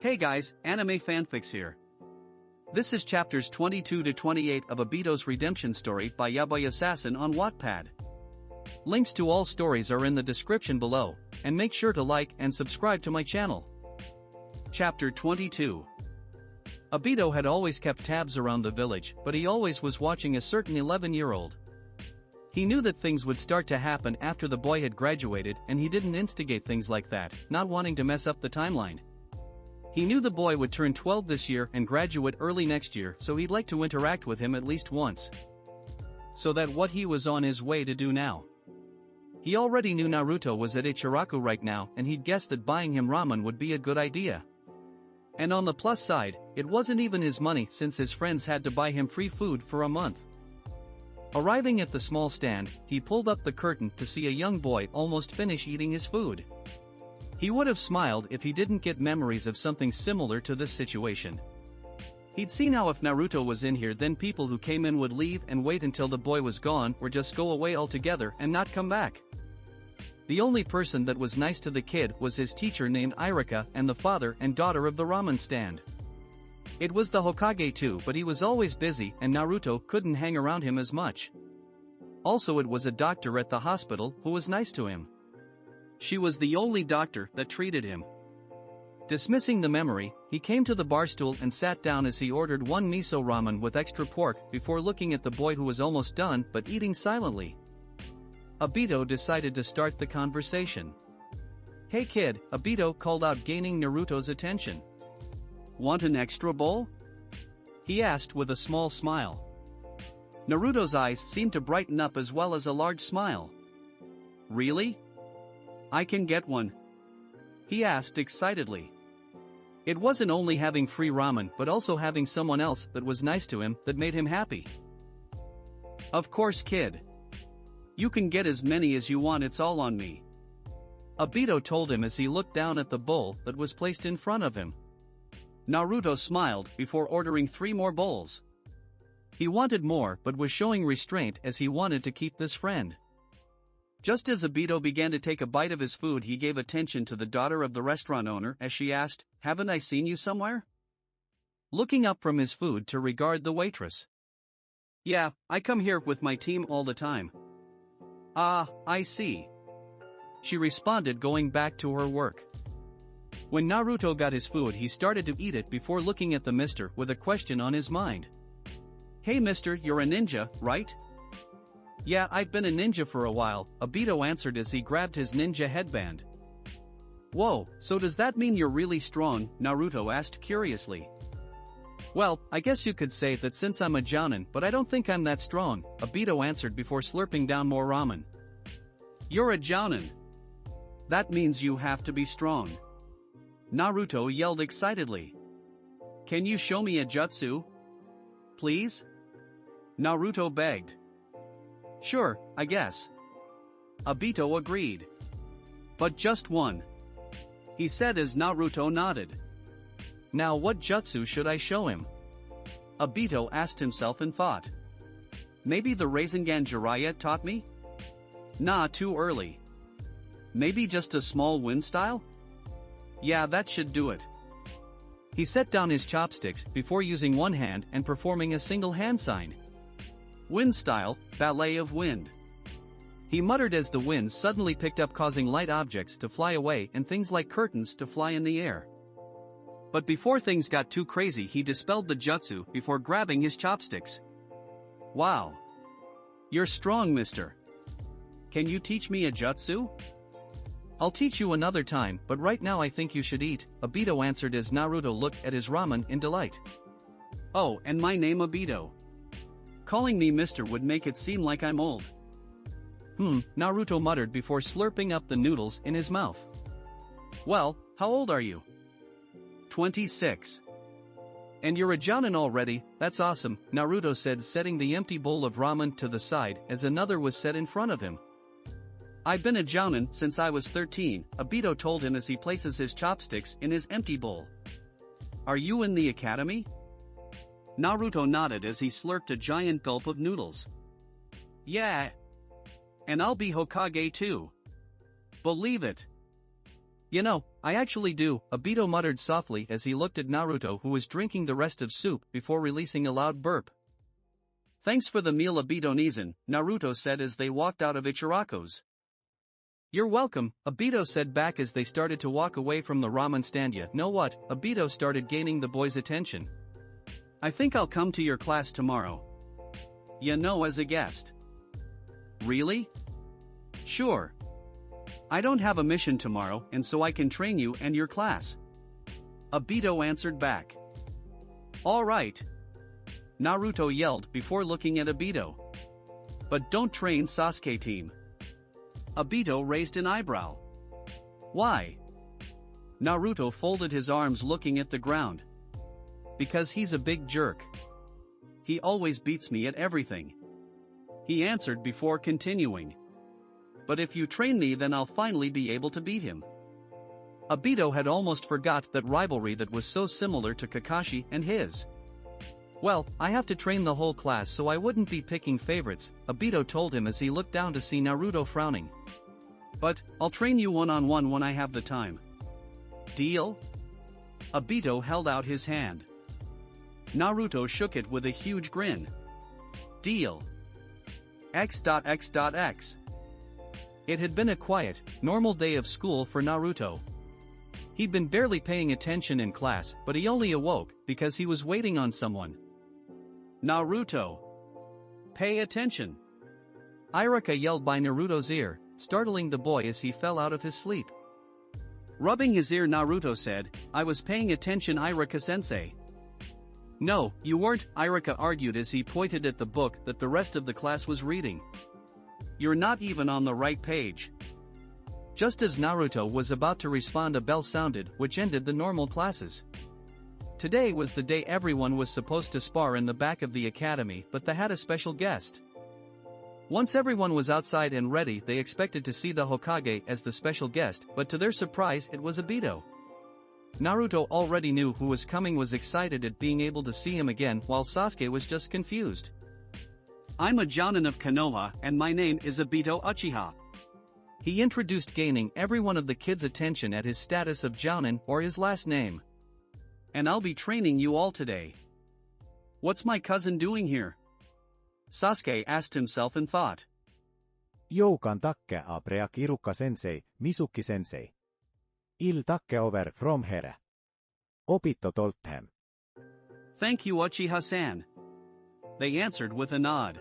Hey guys, anime fanfics here. This is chapters 22 to 28 of Obito's redemption story by Yaboy Assassin on Wattpad. Links to all stories are in the description below, and make sure to like and subscribe to my channel. Chapter 22. Obito had always kept tabs around the village, but he always was watching a certain 11-year-old. He knew that things would start to happen after the boy had graduated, and he didn't instigate things like that, not wanting to mess up the timeline. He knew the boy would turn 12 this year and graduate early next year, so he'd like to interact with him at least once. So that's what he was on his way to do now. He already knew Naruto was at Ichiraku right now, and he'd guessed that buying him ramen would be a good idea. And on the plus side, it wasn't even his money since his friends had to buy him free food for a month. Arriving at the small stand, he pulled up the curtain to see a young boy almost finish eating his food. He would have smiled if he didn't get memories of something similar to this situation. He'd seen how if Naruto was in here, then people who came in would leave and wait until the boy was gone, or just go away altogether and not come back. The only person that was nice to the kid was his teacher named Irika and the father and daughter of the ramen stand. It was the Hokage too, but he was always busy and Naruto couldn't hang around him as much. Also, it was a doctor at the hospital who was nice to him. She was the only doctor that treated him. Dismissing the memory, he came to the bar stool and sat down as he ordered one miso ramen with extra pork before looking at the boy who was almost done but eating silently. Obito decided to start the conversation. "Hey kid," Obito called out, gaining Naruto's attention. "Want an extra bowl?" he asked with a small smile. Naruto's eyes seemed to brighten up as well as a large smile. "Really? I can get one?" he asked excitedly. It wasn't only having free ramen but also having someone else that was nice to him that made him happy. "Of course kid. You can get as many as you want, it's all on me," Obito told him as he looked down at the bowl that was placed in front of him. Naruto smiled before ordering 3 more bowls. He wanted more but was showing restraint as he wanted to keep this friend. Just as Obito began to take a bite of his food, he gave attention to the daughter of the restaurant owner as she asked, "Haven't I seen you somewhere?" Looking up from his food to regard the waitress. "Yeah, I come here with my team all the time." "Ah, I see," she responded, going back to her work. When Naruto got his food, he started to eat it before looking at the mister with a question on his mind. "Hey mister, you're a ninja, right?" "Yeah, I've been a ninja for a while," Obito answered as he grabbed his ninja headband. "Whoa, so does that mean you're really strong?" Naruto asked curiously. "Well, I guess you could say that since I'm a jounin, but I don't think I'm that strong," Obito answered before slurping down more ramen. "You're a jounin? That means you have to be strong," Naruto yelled excitedly. "Can you show me a jutsu? Please?" Naruto begged. "Sure, I guess," Obito agreed. "But just one," he said as Naruto nodded. "Now what jutsu should I show him?" Obito asked himself in thought. "Maybe the Rasengan Jiraiya taught me? Nah, too early. Maybe just a small wind style? Yeah, that should do it." He set down his chopsticks before using one hand and performing a single hand sign. "Wind style, ballet of wind," he muttered as the wind suddenly picked up, causing light objects to fly away and things like curtains to fly in the air. But before things got too crazy, he dispelled the jutsu before grabbing his chopsticks. "Wow. You're strong, mister. Can you teach me a jutsu?" "I'll teach you another time, but right now I think you should eat," Obito answered as Naruto looked at his ramen in delight. "Oh, and my name Obito. Calling me mister would make it seem like I'm old." Naruto muttered before slurping up the noodles in his mouth. "Well, how old are you?" 26. "And you're a jounin already, that's awesome," Naruto said, setting the empty bowl of ramen to the side as another was set in front of him. "I've been a jounin since I was 13, Obito told him as he places his chopsticks in his empty bowl. "Are you in the academy?" Naruto nodded as he slurped a giant gulp of noodles. "Yeah. And I'll be Hokage too. Believe it." You know, I actually do, Obito muttered softly as he looked at Naruto, who was drinking the rest of soup before releasing a loud burp. Thanks for the meal, Obito-Nizan, Naruto said as they walked out of Ichiraku's. You're welcome, Obito said back as they started to walk away from the ramen stand. You know what? Obito started gaining the boy's attention. I think I'll come to your class tomorrow. You know, as a guest. Really? Sure. I don't have a mission tomorrow, and so I can train you and your class. Obito answered back. All right. Naruto yelled before looking at Obito. But don't train Sasuke team. Obito raised an eyebrow. Why? Naruto folded his arms looking at the ground. Because he's a big jerk. He always beats me at everything. He answered before continuing. But if you train me, then I'll finally be able to beat him. Obito had almost forgot that rivalry that was so similar to Kakashi and his. Well, I have to train the whole class, so I wouldn't be picking favorites, Obito told him as he looked down to see Naruto frowning. But, I'll train you one-on-one when I have the time. Deal? Obito held out his hand. Naruto shook it with a huge grin. Deal. X.X.X. It had been a quiet, normal day of school for Naruto. He'd been barely paying attention in class, but he only awoke because he was waiting on someone. Naruto! Pay attention! Iruka yelled by Naruto's ear, startling the boy as he fell out of his sleep. Rubbing his ear, Naruto said, I was paying attention, Iruka-sensei. No, you weren't, Iruka argued as he pointed at the book that the rest of the class was reading. You're not even on the right page. Just as Naruto was about to respond, a bell sounded, which ended the normal classes. Today was the day everyone was supposed to spar in the back of the academy, but they had a special guest. Once everyone was outside and ready, they expected to see the Hokage as the special guest, but to their surprise it was Obito. Naruto already knew who was coming, was excited at being able to see him again, while Sasuke was just confused. I'm a Jonin of Konoha, and my name is Obito Uchiha. He introduced, gaining every one of the kids' attention at his status of Jonin, or his last name. And I'll be training you all today. What's my cousin doing here? Sasuke asked himself and thought. Joukan takke abreak Iruka-sensei, Misuki-sensei. Il takke over from here. Obito told him. Thank you, Uchiha-san. They answered with a nod.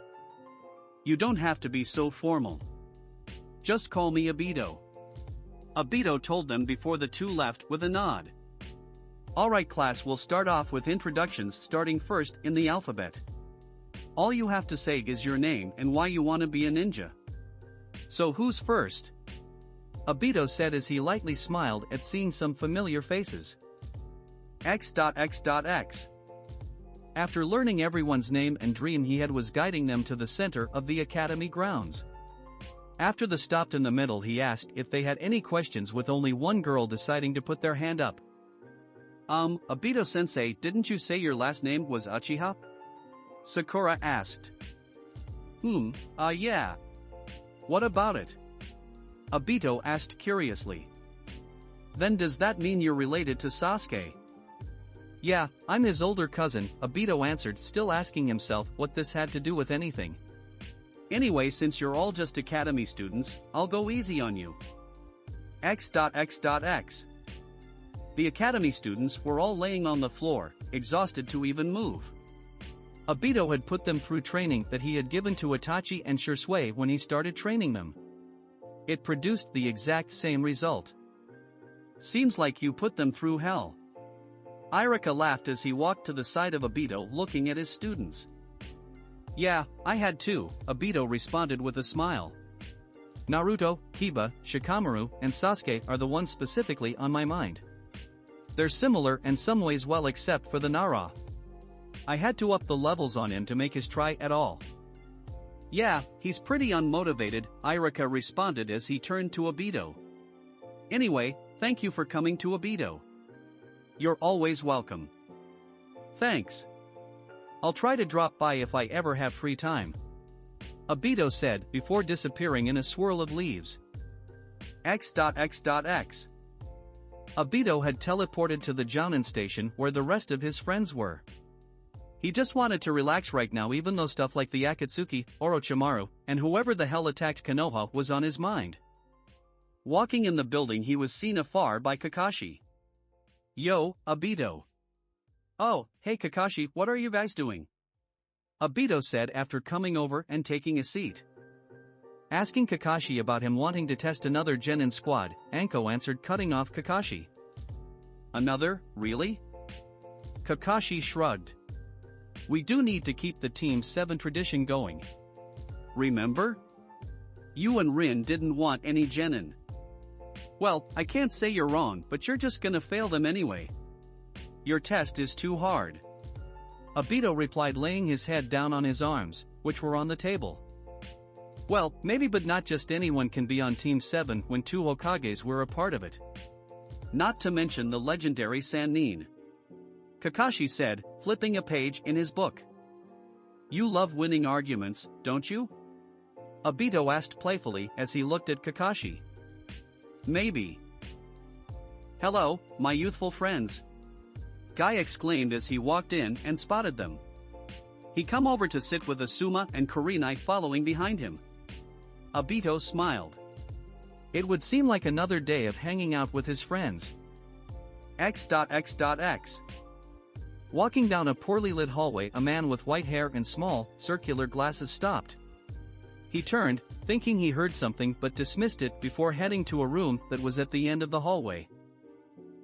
You don't have to be so formal. Just call me Obito. Obito told them before the two left with a nod. Alright class, we'll start off with introductions, starting first in the alphabet. All you have to say is your name and why you want to be a ninja. So who's first? Obito said as he lightly smiled at seeing some familiar faces. X.X.X. After learning everyone's name and dream he had, was guiding them to the center of the academy grounds. After the stop in the middle, he asked if they had any questions, with only one girl deciding to put their hand up. Obito-sensei, didn't you say your last name was Uchiha? Sakura asked. Yeah. What about it? Obito asked curiously. Then does that mean you're related to Sasuke? Yeah, I'm his older cousin, Obito answered, still asking himself what this had to do with anything. Anyway, since you're all just academy students, I'll go easy on you. X.X.X. The academy students were all laying on the floor, exhausted to even move. Obito had put them through training that he had given to Itachi and Shisui when he started training them. It produced the exact same result. Seems like you put them through hell. Iruka laughed as he walked to the side of Obito, looking at his students. Yeah, I had too, Obito responded with a smile. Naruto, Kiba, Shikamaru, and Sasuke are the ones specifically on my mind. They're similar in some ways, well, except for the Nara. I had to up the levels on him to make his try at all. Yeah, he's pretty unmotivated, Iruka responded as he turned to Obito. Anyway, thank you for coming to Obito. You're always welcome. Thanks. I'll try to drop by if I ever have free time. Obito said before disappearing in a swirl of leaves. X.X.X. Obito had teleported to the Jounin station where the rest of his friends were. He just wanted to relax right now, even though stuff like the Akatsuki, Orochimaru, and whoever the hell attacked Konoha was on his mind. Walking in the building, he was seen afar by Kakashi. "Yo, Obito." "Oh, hey Kakashi, what are you guys doing?" Obito said after coming over and taking a seat. Asking Kakashi about him wanting to test another Genin squad, Anko answered, cutting off Kakashi. "Another, really?" Kakashi shrugged. "We do need to keep the Team 7 tradition going. Remember? You and Rin didn't want any Genin." "Well, I can't say you're wrong, but you're just gonna fail them anyway. Your test is too hard." Obito replied, laying his head down on his arms, which were on the table. "Well, maybe, but not just anyone can be on Team 7 when 2 Hokages were a part of it. Not to mention the legendary Sannin," Kakashi said, flipping a page in his book. "You love winning arguments, don't you?" Obito asked playfully as he looked at Kakashi. "Maybe." "Hello, my youthful friends," Guy exclaimed as he walked in and spotted them. He come over to sit with Asuma and Kurenai following behind him. Obito smiled. It would seem like another day of hanging out with his friends. X.X.X. Walking down a poorly lit hallway, a man with white hair and small, circular glasses stopped. He turned, thinking he heard something, but dismissed it before heading to a room that was at the end of the hallway.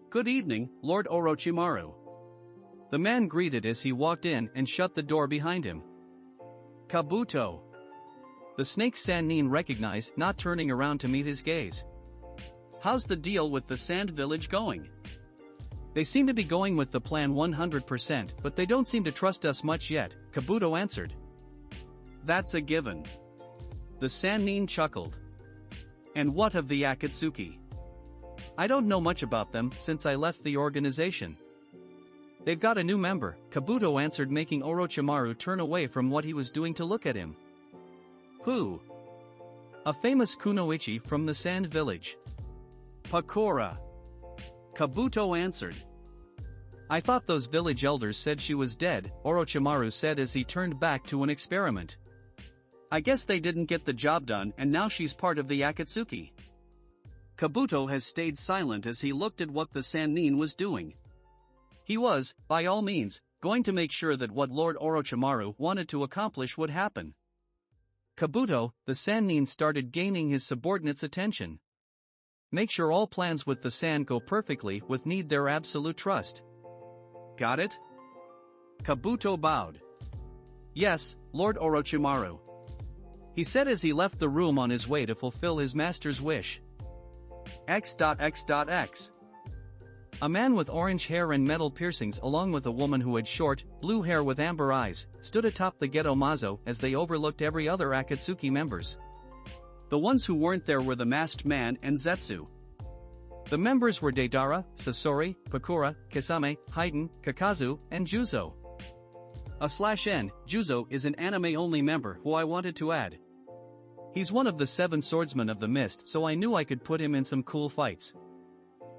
"Good evening, Lord Orochimaru," the man greeted as he walked in and shut the door behind him. "Kabuto," the snake Sannin recognized, not turning around to meet his gaze. "How's the deal with the Sand Village going?" "They seem to be going with the plan 100%, but they don't seem to trust us much yet," Kabuto answered. "That's a given." The Sannin chuckled. "And what of the Akatsuki?" "I don't know much about them since I left the organization." "They've got a new member," Kabuto answered, making Orochimaru turn away from what he was doing to look at him. "Who?" "A famous kunoichi from the Sand Village." "Pakura," Kabuto answered. "I thought those village elders said she was dead," Orochimaru said as he turned back to an experiment. "I guess they didn't get the job done and now she's part of the Akatsuki." Kabuto has stayed silent as he looked at what the Sannin was doing. He was, by all means, going to make sure that what Lord Orochimaru wanted to accomplish would happen. Kabuto, the Sannin, started gaining his subordinates' attention. Make sure all plans with the Sand go perfectly, with need their absolute trust. "Got it?" Kabuto bowed. "Yes, Lord Orochimaru," he said as he left the room on his way to fulfill his master's wish. X.X.X. A man with orange hair and metal piercings, along with a woman who had short, blue hair with amber eyes, stood atop the Ghetto Mazo as they overlooked every other Akatsuki members. The ones who weren't there were the Masked Man and Zetsu. The members were Deidara, Sasori, Pakura, Kisame, Haiden, Kakazu, and Juzo. /N, Juzo is an anime-only member who I wanted to add. He's one of the 7 swordsmen of the mist, so I knew I could put him in some cool fights.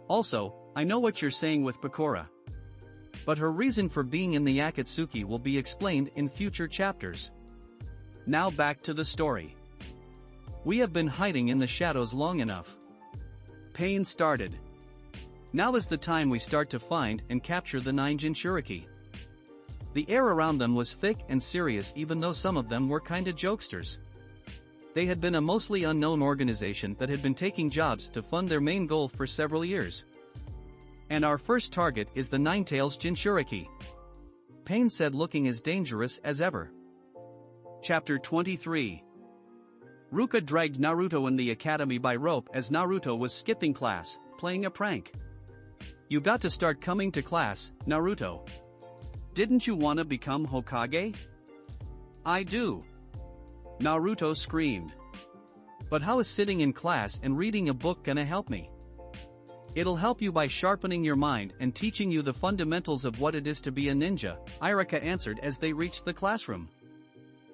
Also, I know what you're saying with Pakura. But her reason for being in the Akatsuki will be explained in future chapters. Now back to the story. We have been hiding in the shadows long enough. Pain started. Now is the time we start to find and capture the 9 Jinchuriki. The air around them was thick and serious, even though some of them were kinda jokesters. They had been a mostly unknown organization that had been taking jobs to fund their main goal for several years. "And our first target is the Nine-Tails Jinchuriki," Pain said, looking as dangerous as ever. Chapter 23. Ruka dragged Naruto in the academy by rope as Naruto was skipping class, playing a prank. "You got to start coming to class, Naruto. Didn't you want to become Hokage?" "I do," Naruto screamed. "But how is sitting in class and reading a book gonna help me?" "It'll help you by sharpening your mind and teaching you the fundamentals of what it is to be a ninja," Irika answered as they reached the classroom.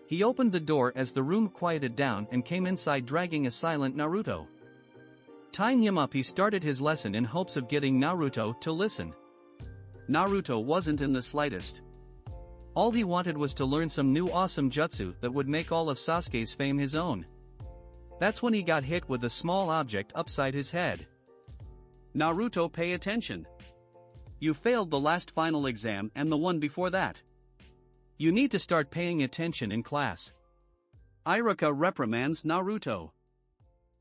He opened the door as the room quieted down and came inside dragging a silent Naruto. Tying him up, he started his lesson in hopes of getting Naruto to listen. Naruto wasn't in the slightest. All he wanted was to learn some new awesome jutsu that would make all of Sasuke's fame his own. That's when he got hit with a small object upside his head. Naruto, pay attention. You failed the last final exam and the one before that. You need to start paying attention in class. Iruka reprimands Naruto.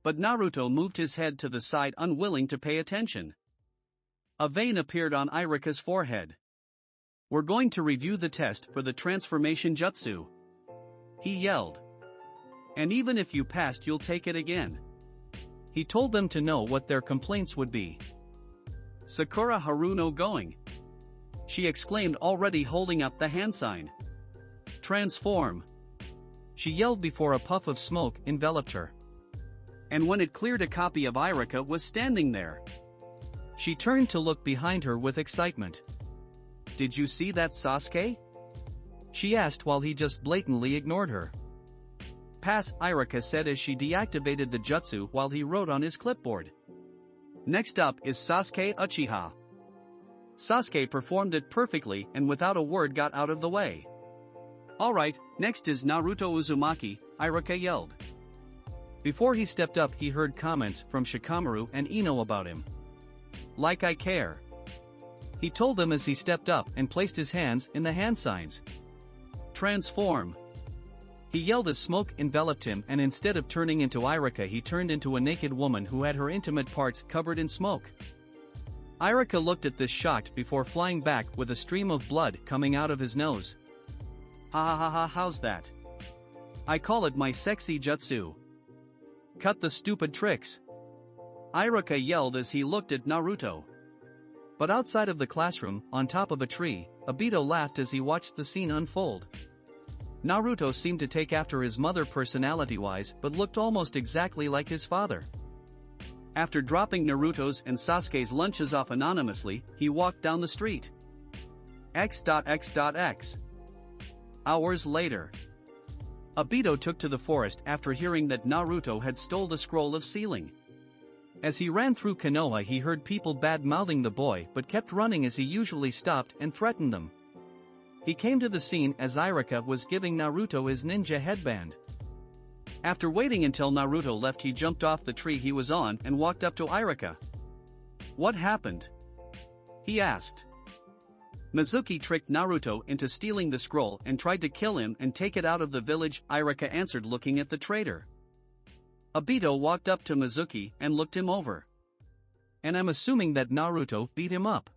But Naruto moved his head to the side, unwilling to pay attention. A vein appeared on Iruka's forehead. We're going to review the test for the transformation jutsu, he yelled. And even if you passed, you'll take it again. He told them to know what their complaints would be. Sakura Haruno going, she exclaimed, already holding up the hand sign. Transform, she yelled before a puff of smoke enveloped her. And when it cleared, a copy of Iruka was standing there. She turned to look behind her with excitement. Did you see that, Sasuke? She asked while he just blatantly ignored her. Pass, Iruka said as she deactivated the jutsu while he wrote on his clipboard. Next up is Sasuke Uchiha. Sasuke performed it perfectly and without a word got out of the way. Alright, next is Naruto Uzumaki, Iruka yelled. Before he stepped up, he heard comments from Shikamaru and Ino about him. Like I care, he told them as he stepped up and placed his hands in the hand signs. Transform, he yelled as smoke enveloped him, and instead of turning into Iruka, he turned into a naked woman who had her intimate parts covered in smoke. Iruka looked at this shocked before flying back with a stream of blood coming out of his nose. Ha ha ha ha, how's that? I call it my sexy jutsu. Cut the stupid tricks, Iruka yelled as he looked at Naruto. But outside of the classroom, on top of a tree, Obito laughed as he watched the scene unfold. Naruto seemed to take after his mother personality-wise, but looked almost exactly like his father. After dropping Naruto's and Sasuke's lunches off anonymously, he walked down the street. X.X.X. Hours later, Obito took to the forest after hearing that Naruto had stole the scroll of sealing. As he ran through Konoha, he heard people bad-mouthing the boy but kept running as he usually stopped and threatened them. He came to the scene as Iruka was giving Naruto his ninja headband. After waiting until Naruto left, he jumped off the tree he was on and walked up to Iruka. What happened? He asked. Mizuki tricked Naruto into stealing the scroll and tried to kill him and take it out of the village, Iruka answered, looking at the traitor. Obito walked up to Mizuki and looked him over. And I'm assuming that Naruto beat him up.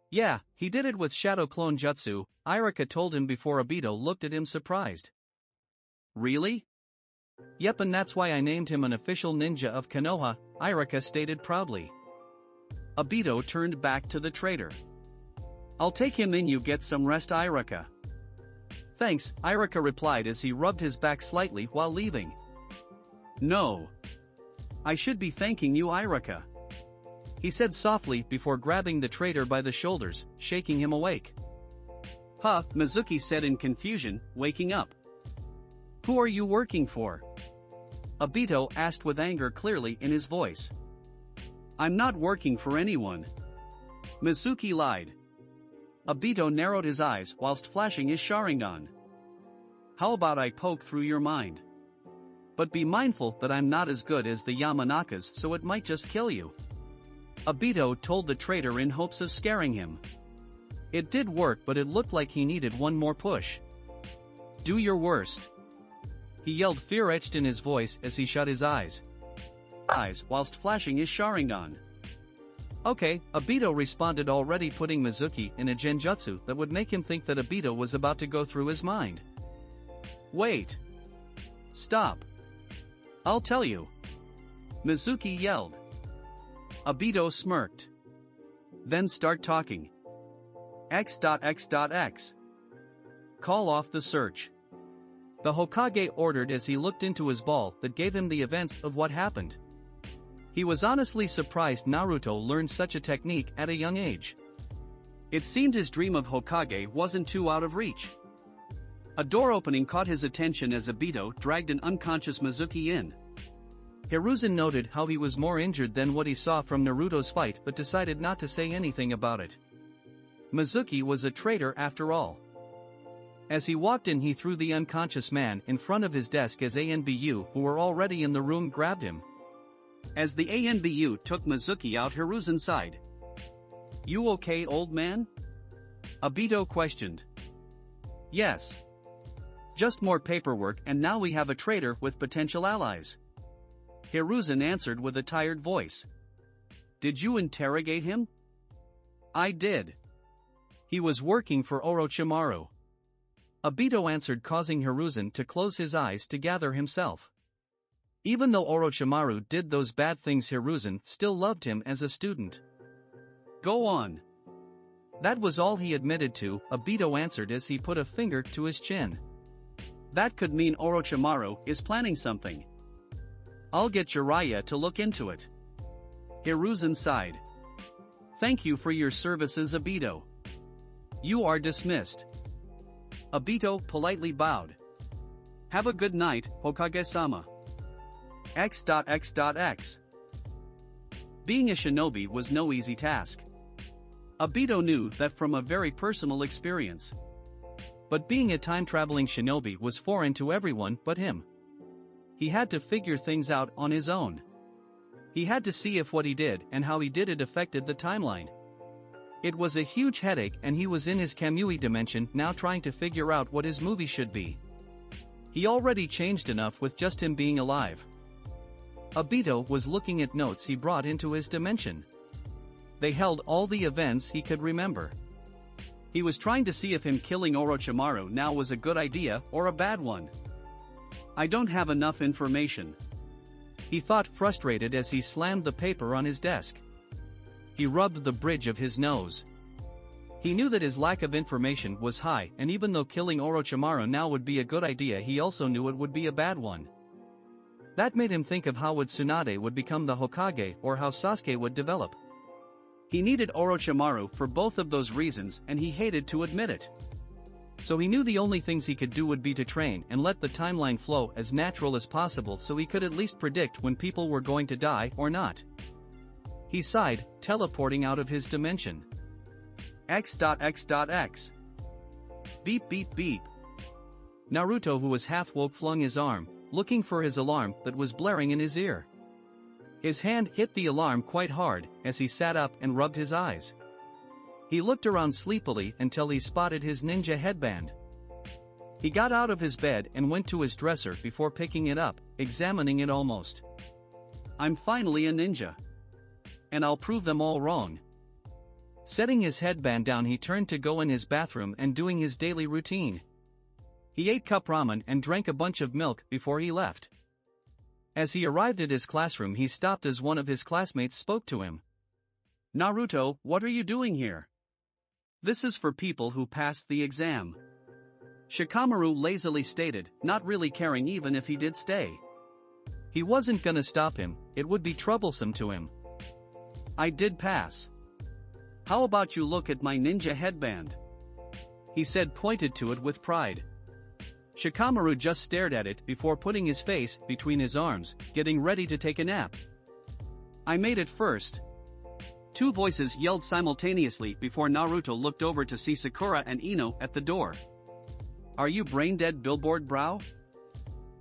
Yeah, he did it with Shadow Clone Jutsu, Iruka told him before Obito looked at him surprised. Really? Yep, and that's why I named him an official ninja of Konoha, Iruka stated proudly. Obito turned back to the traitor. I'll take him in, you get some rest, Iruka. Thanks, Iruka replied as he rubbed his back slightly while leaving. No. I should be thanking you, Iruka, he said softly before grabbing the traitor by the shoulders, shaking him awake. Huh, Mizuki said in confusion, waking up. Who are you working for? Obito asked with anger clearly in his voice. I'm not working for anyone, Mizuki lied. Obito narrowed his eyes whilst flashing his Sharingan. How about I poke through your mind? But be mindful that I'm not as good as the Yamanakas, so it might just kill you, Obito told the traitor in hopes of scaring him. It did work, but it looked like he needed one more push. Do your worst, he yelled, fear etched in his voice as he shut his eyes whilst flashing his Sharingan. Okay, Obito responded, already putting Mizuki in a genjutsu that would make him think that Obito was about to go through his mind. Wait. Stop. I'll tell you, Mizuki yelled. Obito smirked. Then start talking. X.X.X. Call off the search, the Hokage ordered as he looked into his ball that gave him the events of what happened. He was honestly surprised Naruto learned such a technique at a young age. It seemed his dream of Hokage wasn't too out of reach. A door opening caught his attention as Obito dragged an unconscious Mizuki in. Hiruzen noted how he was more injured than what he saw from Naruto's fight but decided not to say anything about it. Mizuki was a traitor after all. As he walked in, he threw the unconscious man in front of his desk as ANBU, who were already in the room, grabbed him. As the ANBU took Mizuki out, Hiruzen sighed. "You okay, old man?" Obito questioned. "Yes. Just more paperwork, and now we have a traitor with potential allies." Hiruzen answered with a tired voice. "Did you interrogate him?" "I did. He was working for Orochimaru." Obito answered, causing Hiruzen to close his eyes to gather himself. Even though Orochimaru did those bad things, Hiruzen still loved him as a student. "Go on." That was all he admitted to, Obito answered as he put a finger to his chin. "That could mean Orochimaru is planning something. I'll get Jiraiya to look into it." Hiruzen sighed. "Thank you for your services, Obito. You are dismissed." Obito politely bowed. "Have a good night, Hokage-sama." X.X.X. Being a shinobi was no easy task. Obito knew that from a very personal experience. But being a time-traveling shinobi was foreign to everyone but him. He had to figure things out on his own. He had to see if what he did and how he did it affected the timeline. It was a huge headache, and he was in his Kamui dimension now trying to figure out what his movie should be. He already changed enough with just him being alive. Obito was looking at notes he brought into his dimension. They held all the events he could remember. He was trying to see if him killing Orochimaru now was a good idea or a bad one. "I don't have enough information," he thought, frustrated as he slammed the paper on his desk. He rubbed the bridge of his nose. He knew that his lack of information was high, and even though killing Orochimaru now would be a good idea, he also knew it would be a bad one. That made him think of how would Tsunade would become the Hokage or how Sasuke would develop. He needed Orochimaru for both of those reasons, and he hated to admit it. So he knew the only things he could do would be to train and let the timeline flow as natural as possible so he could at least predict when people were going to die or not. He sighed, teleporting out of his dimension. X.X.X. Beep beep beep. Naruto, who was half woke, flung his arm, looking for his alarm that was blaring in his ear. His hand hit the alarm quite hard as he sat up and rubbed his eyes. He looked around sleepily until he spotted his ninja headband. He got out of his bed and went to his dresser before picking it up, examining it almost. "I'm finally a ninja. And I'll prove them all wrong." Setting his headband down, he turned to go in his bathroom and doing his daily routine. He ate cup ramen and drank a bunch of milk before he left. As he arrived at his classroom, he stopped as one of his classmates spoke to him. "Naruto, what are you doing here?" "This is for people who passed the exam," Shikamaru lazily stated, not really caring even if he did stay. He wasn't gonna stop him, it would be troublesome to him. "I did pass. How about you look at my ninja headband?" he said, pointed to it with pride. Shikamaru just stared at it before putting his face between his arms, getting ready to take a nap. "I made it first." Two voices yelled simultaneously before Naruto looked over to see Sakura and Ino at the door. "Are you brain-dead, billboard brow?"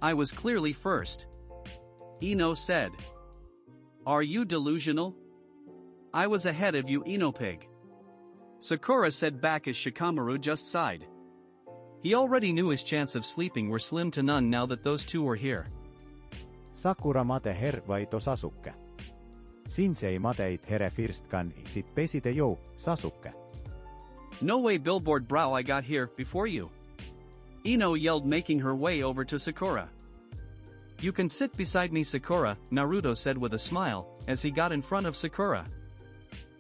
"I was clearly first," Ino said. "Are you delusional?" "I was ahead of you, Ino pig," Sakura said back as Shikamaru just sighed. He already knew his chance of sleeping were slim to none now that those two were here. Sakura mate her vaito Sasuke. Sinsei mateit here firstkan sit pesite jou, Sasuke. "No way, billboard brow, I got here before you," Ino yelled, making her way over to Sakura. "You can sit beside me, Sakura," Naruto said with a smile, as he got in front of Sakura.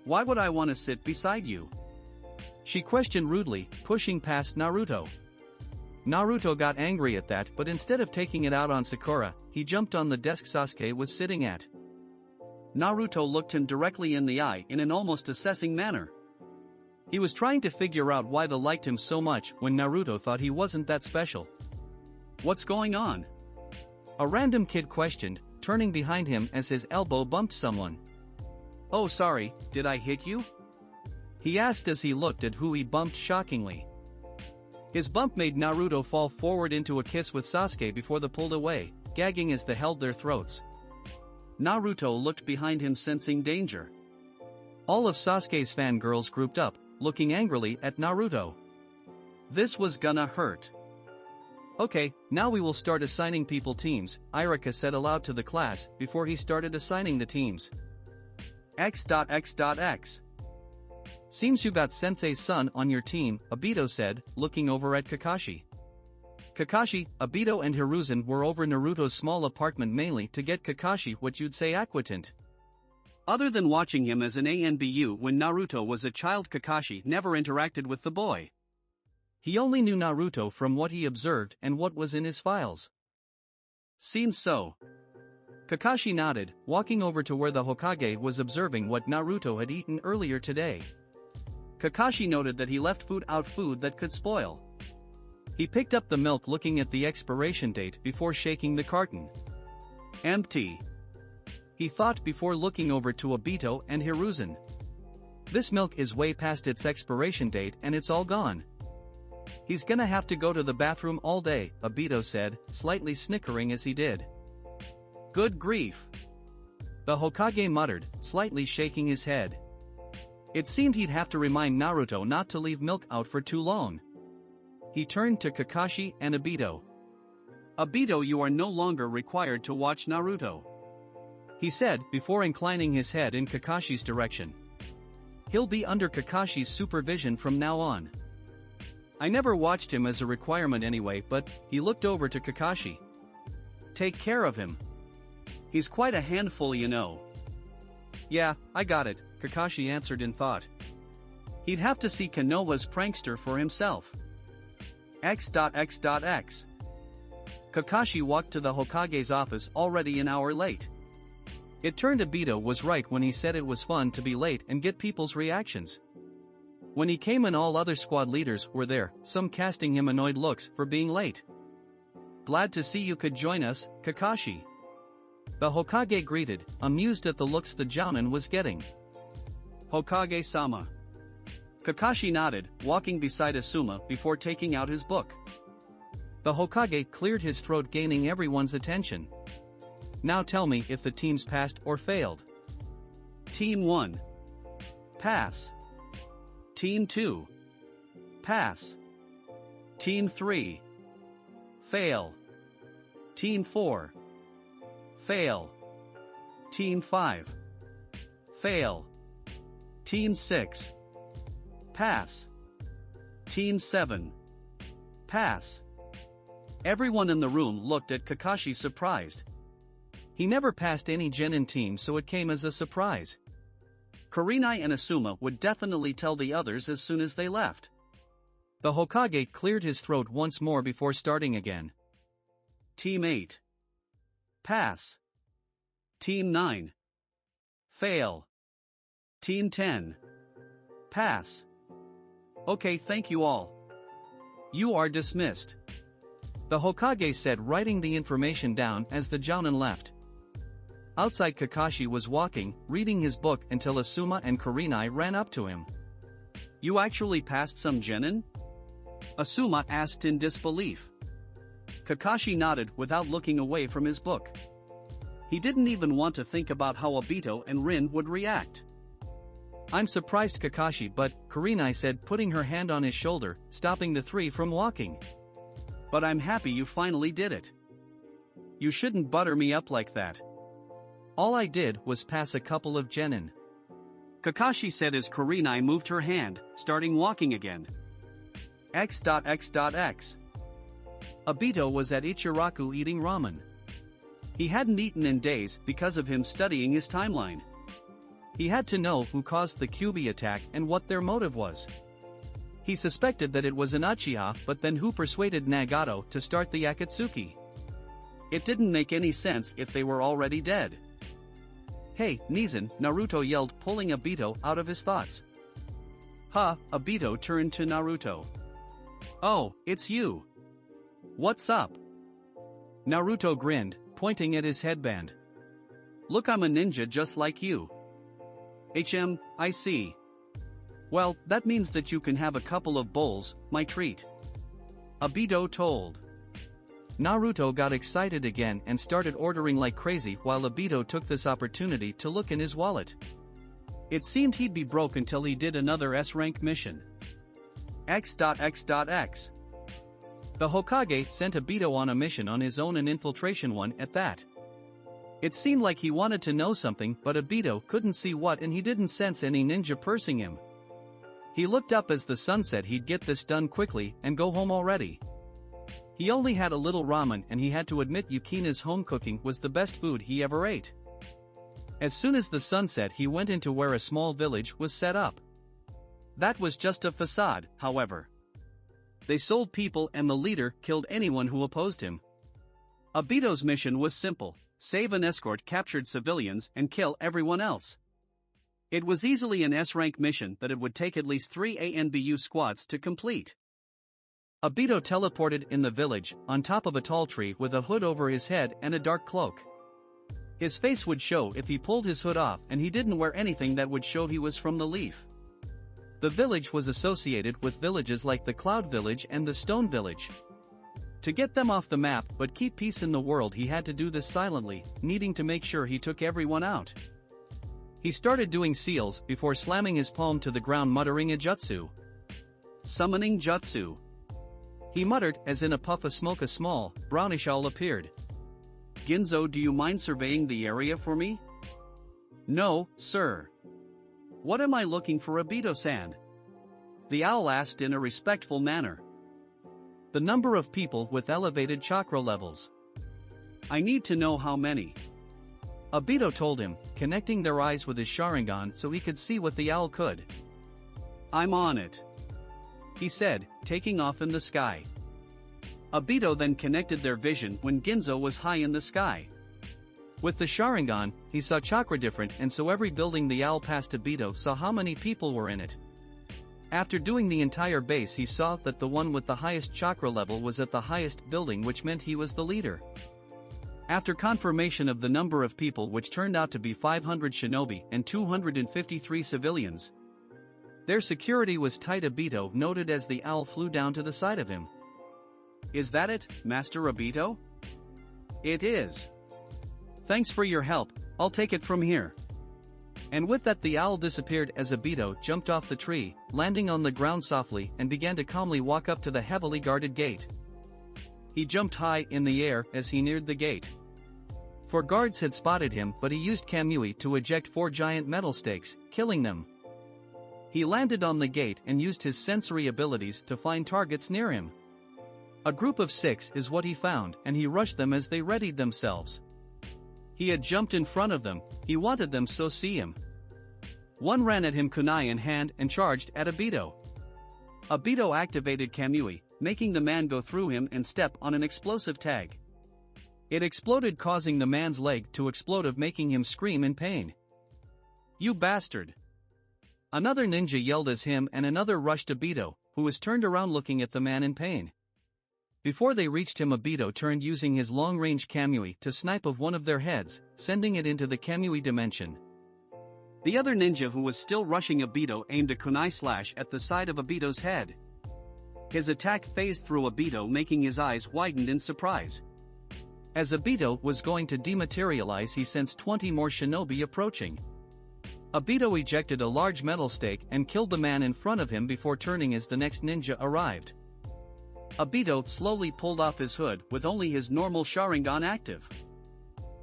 "Why would I want to sit beside you?" she questioned rudely, pushing past Naruto. Naruto got angry at that, but instead of taking it out on Sakura, he jumped on the desk Sasuke was sitting at. Naruto looked him directly in the eye in an almost assessing manner. He was trying to figure out why they liked him so much when Naruto thought he wasn't that special. "What's going on?" a random kid questioned, turning behind him as his elbow bumped someone. "Oh sorry, did I hit you?" he asked as he looked at who he bumped shockingly. His bump made Naruto fall forward into a kiss with Sasuke before they pulled away, gagging as they held their throats. Naruto looked behind him sensing danger. All of Sasuke's fangirls grouped up, looking angrily at Naruto. This was gonna hurt. "Okay, now we will start assigning people teams," Irika said aloud to the class before he started assigning the teams. X.X.X. "Seems you got Sensei's son on your team," Obito said, looking over at Kakashi. Kakashi, Obito and Hiruzen were over Naruto's small apartment mainly to get Kakashi what you'd say acquainted. Other than watching him as an ANBU when Naruto was a child, Kakashi never interacted with the boy. He only knew Naruto from what he observed and what was in his files. "Seems so." Kakashi nodded, walking over to where the Hokage was observing what Naruto had eaten earlier today. Kakashi noted that he left food that could spoil. He picked up the milk looking at the expiration date before shaking the carton. "Empty," he thought before looking over to Obito and Hiruzen. "This milk is way past its expiration date and it's all gone." "He's gonna have to go to the bathroom all day," Obito said, slightly snickering as he did. "Good grief," the Hokage muttered, slightly shaking his head. It seemed he'd have to remind Naruto not to leave milk out for too long. He turned to Kakashi and Obito. "Obito, you are no longer required to watch Naruto," he said before inclining his head in Kakashi's direction. "He'll be under Kakashi's supervision from now on." "I never watched him as a requirement anyway," but he looked over to Kakashi. "Take care of him. He's quite a handful, you know." "Yeah, I got it," Kakashi answered in thought. He'd have to see Konoha's prankster for himself. X.X.X. Kakashi walked to the Hokage's office already an hour late. It turned Obito was right when he said it was fun to be late and get people's reactions. When he came in, all other squad leaders were there, some casting him annoyed looks for being late. "Glad to see you could join us, Kakashi," the Hokage greeted, amused at the looks the Jounin was getting. "Hokage-sama." Kakashi nodded, walking beside Asuma before taking out his book. The Hokage cleared his throat, gaining everyone's attention. "Now tell me if the teams passed or failed." Team 1. Pass. Team 2. Pass. Team 3. Fail. Team 4. Fail. Team 5. Fail. Team 6. Pass. Team 7. Pass. Everyone in the room looked at Kakashi surprised. He never passed any genin team, so it came as a surprise. Kurenai and Asuma would definitely tell the others as soon as they left. The Hokage cleared his throat once more before starting again. Team 8. Pass. Team 9. Fail. Team 10. Pass. Okay, thank you all. You are dismissed, the Hokage said, writing the information down as the Jounin left. Outside, Kakashi was walking, reading his book until Asuma and Kurenai ran up to him. "You actually passed some genin?" Asuma asked in disbelief. Kakashi nodded without looking away from his book. He didn't even want to think about how Obito and Rin would react. "I'm surprised, Kakashi, but," Kurenai said, putting her hand on his shoulder, stopping the three from walking. "But I'm happy you finally did it. You shouldn't butter me up like that. All I did was pass a couple of genin," Kakashi said as Kurenai moved her hand, starting walking again. X.X.X. Obito was at Ichiraku eating ramen. He hadn't eaten in days because of him studying his timeline. He had to know who caused the Kyuubi attack and what their motive was. He suspected that it was an Uchiha, but then who persuaded Nagato to start the Akatsuki? It didn't make any sense if they were already dead. "Hey, Nizan," Naruto yelled, pulling Obito out of his thoughts. "Huh?" Obito turned to Naruto. "Oh, it's you. What's up?" Naruto grinned, pointing at his headband. Look, I'm a ninja just like you. I see. Well, that means that you can have a couple of bowls, my treat. Obito told. Naruto got excited again and started ordering like crazy while Obito took this opportunity to look in his wallet. It seemed he'd be broke until he did another S-rank mission. X.X.X. The Hokage sent Obito on a mission on his own, an infiltration one at that. It seemed like he wanted to know something, but Obito couldn't see what, and he didn't sense any ninja pursuing him. He looked up as the sun set. He'd get this done quickly and go home already. He only had a little ramen, and he had to admit Yukina's home cooking was the best food he ever ate. As soon as the sun set, he went into where a small village was set up. That was just a facade, however. They sold people, and the leader killed anyone who opposed him. Obito's mission was simple: save an escort, captured civilians, and kill everyone else. It was easily an S-rank mission that it would take at least 3 ANBU squads to complete. Obito teleported in the village, on top of a tall tree with a hood over his head and a dark cloak. His face would show if he pulled his hood off, and he didn't wear anything that would show he was from the leaf. The village was associated with villages like the Cloud Village and the Stone Village. To get them off the map but keep peace in the world, he had to do this silently, needing to make sure he took everyone out. He started doing seals before slamming his palm to the ground, muttering a jutsu. Summoning jutsu. He muttered as in a puff of smoke a small, brownish owl appeared. Ginzo, do you mind surveying the area for me? No, sir. What am I looking for, Obito-san? The owl asked in a respectful manner. The number of people with elevated chakra levels. I need to know how many. Obito told him, connecting their eyes with his Sharingan so he could see what the owl could. I'm on it, he said, taking off in the sky. Obito then connected their vision when Ginzo was high in the sky. With the Sharingan, he saw chakra different, and so every building the owl passed, Obito saw how many people were in it. After doing the entire base, he saw that the one with the highest chakra level was at the highest building, which meant he was the leader. After confirmation of the number of people, which turned out to be 500 shinobi and 253 civilians. Their security was tight, Obito noted as the owl flew down to the side of him. Is that it, Master Obito? It is. Thanks for your help, I'll take it from here. And with that, the owl disappeared as Obito jumped off the tree, landing on the ground softly, and began to calmly walk up to the heavily guarded gate. He jumped high in the air as he neared the gate. 4 guards had spotted him, but he used Kamui to eject 4 giant metal stakes, killing them. He landed on the gate and used his sensory abilities to find targets near him. A group of 6 is what he found, and he rushed them as they readied themselves. He had jumped in front of them, he wanted them so see him. One ran at him, kunai in hand, and charged at Obito. Obito activated Kamui, making the man go through him and step on an explosive tag. It exploded, causing the man's leg to explode, making him scream in pain. You bastard! Another ninja yelled as him and another rushed Obito, who was turned around looking at the man in pain. Before they reached him, Obito turned using his long-range Kamui to snipe of one of their heads, sending it into the Kamui dimension. The other ninja who was still rushing Obito aimed a kunai slash at the side of Obito's head. His attack phased through Obito, making his eyes widen in surprise. As Obito was going to dematerialize, he sensed 20 more shinobi approaching. Obito ejected a large metal stake and killed the man in front of him before turning as the next ninja arrived. Obito slowly pulled off his hood with only his normal Sharingan active.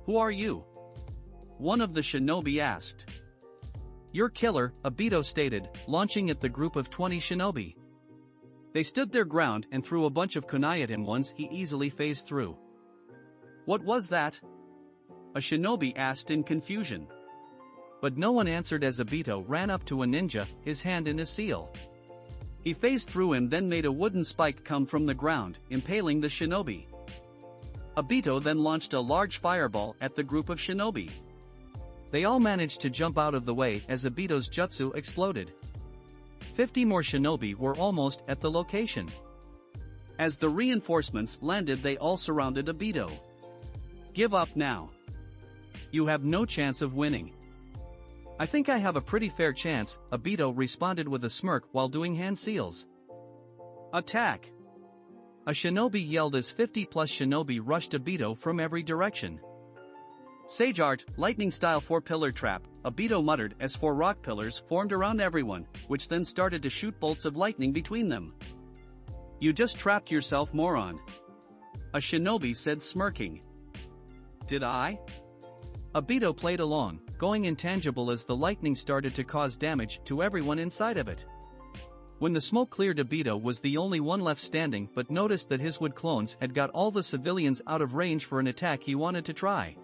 Who are you? One of the shinobi asked. Your killer, Obito stated, launching at the group of 20 shinobi. They stood their ground and threw a bunch of kunai at him. Once he easily phased through. What was that? A shinobi asked in confusion. But no one answered as Obito ran up to a ninja, his hand in his seal. He phased through him, then made a wooden spike come from the ground, impaling the shinobi. Obito then launched a large fireball at the group of shinobi. They all managed to jump out of the way as Obito's jutsu exploded. 50 more shinobi were almost at the location. As the reinforcements landed, they all surrounded Obito. Give up now. You have no chance of winning. I think I have a pretty fair chance, Obito responded with a smirk while doing hand seals. Attack! A shinobi yelled as 50-plus shinobi rushed Obito from every direction. Sage Art, Lightning Style 4-Pillar Trap, Obito muttered as 4 rock pillars formed around everyone, which then started to shoot bolts of lightning between them. You just trapped yourself, moron. A shinobi said, smirking. Did I? Obito played along, going intangible as the lightning started to cause damage to everyone inside of it. When the smoke cleared, Obito was the only one left standing but noticed that his wood clones had got all the civilians out of range for an attack he wanted to try.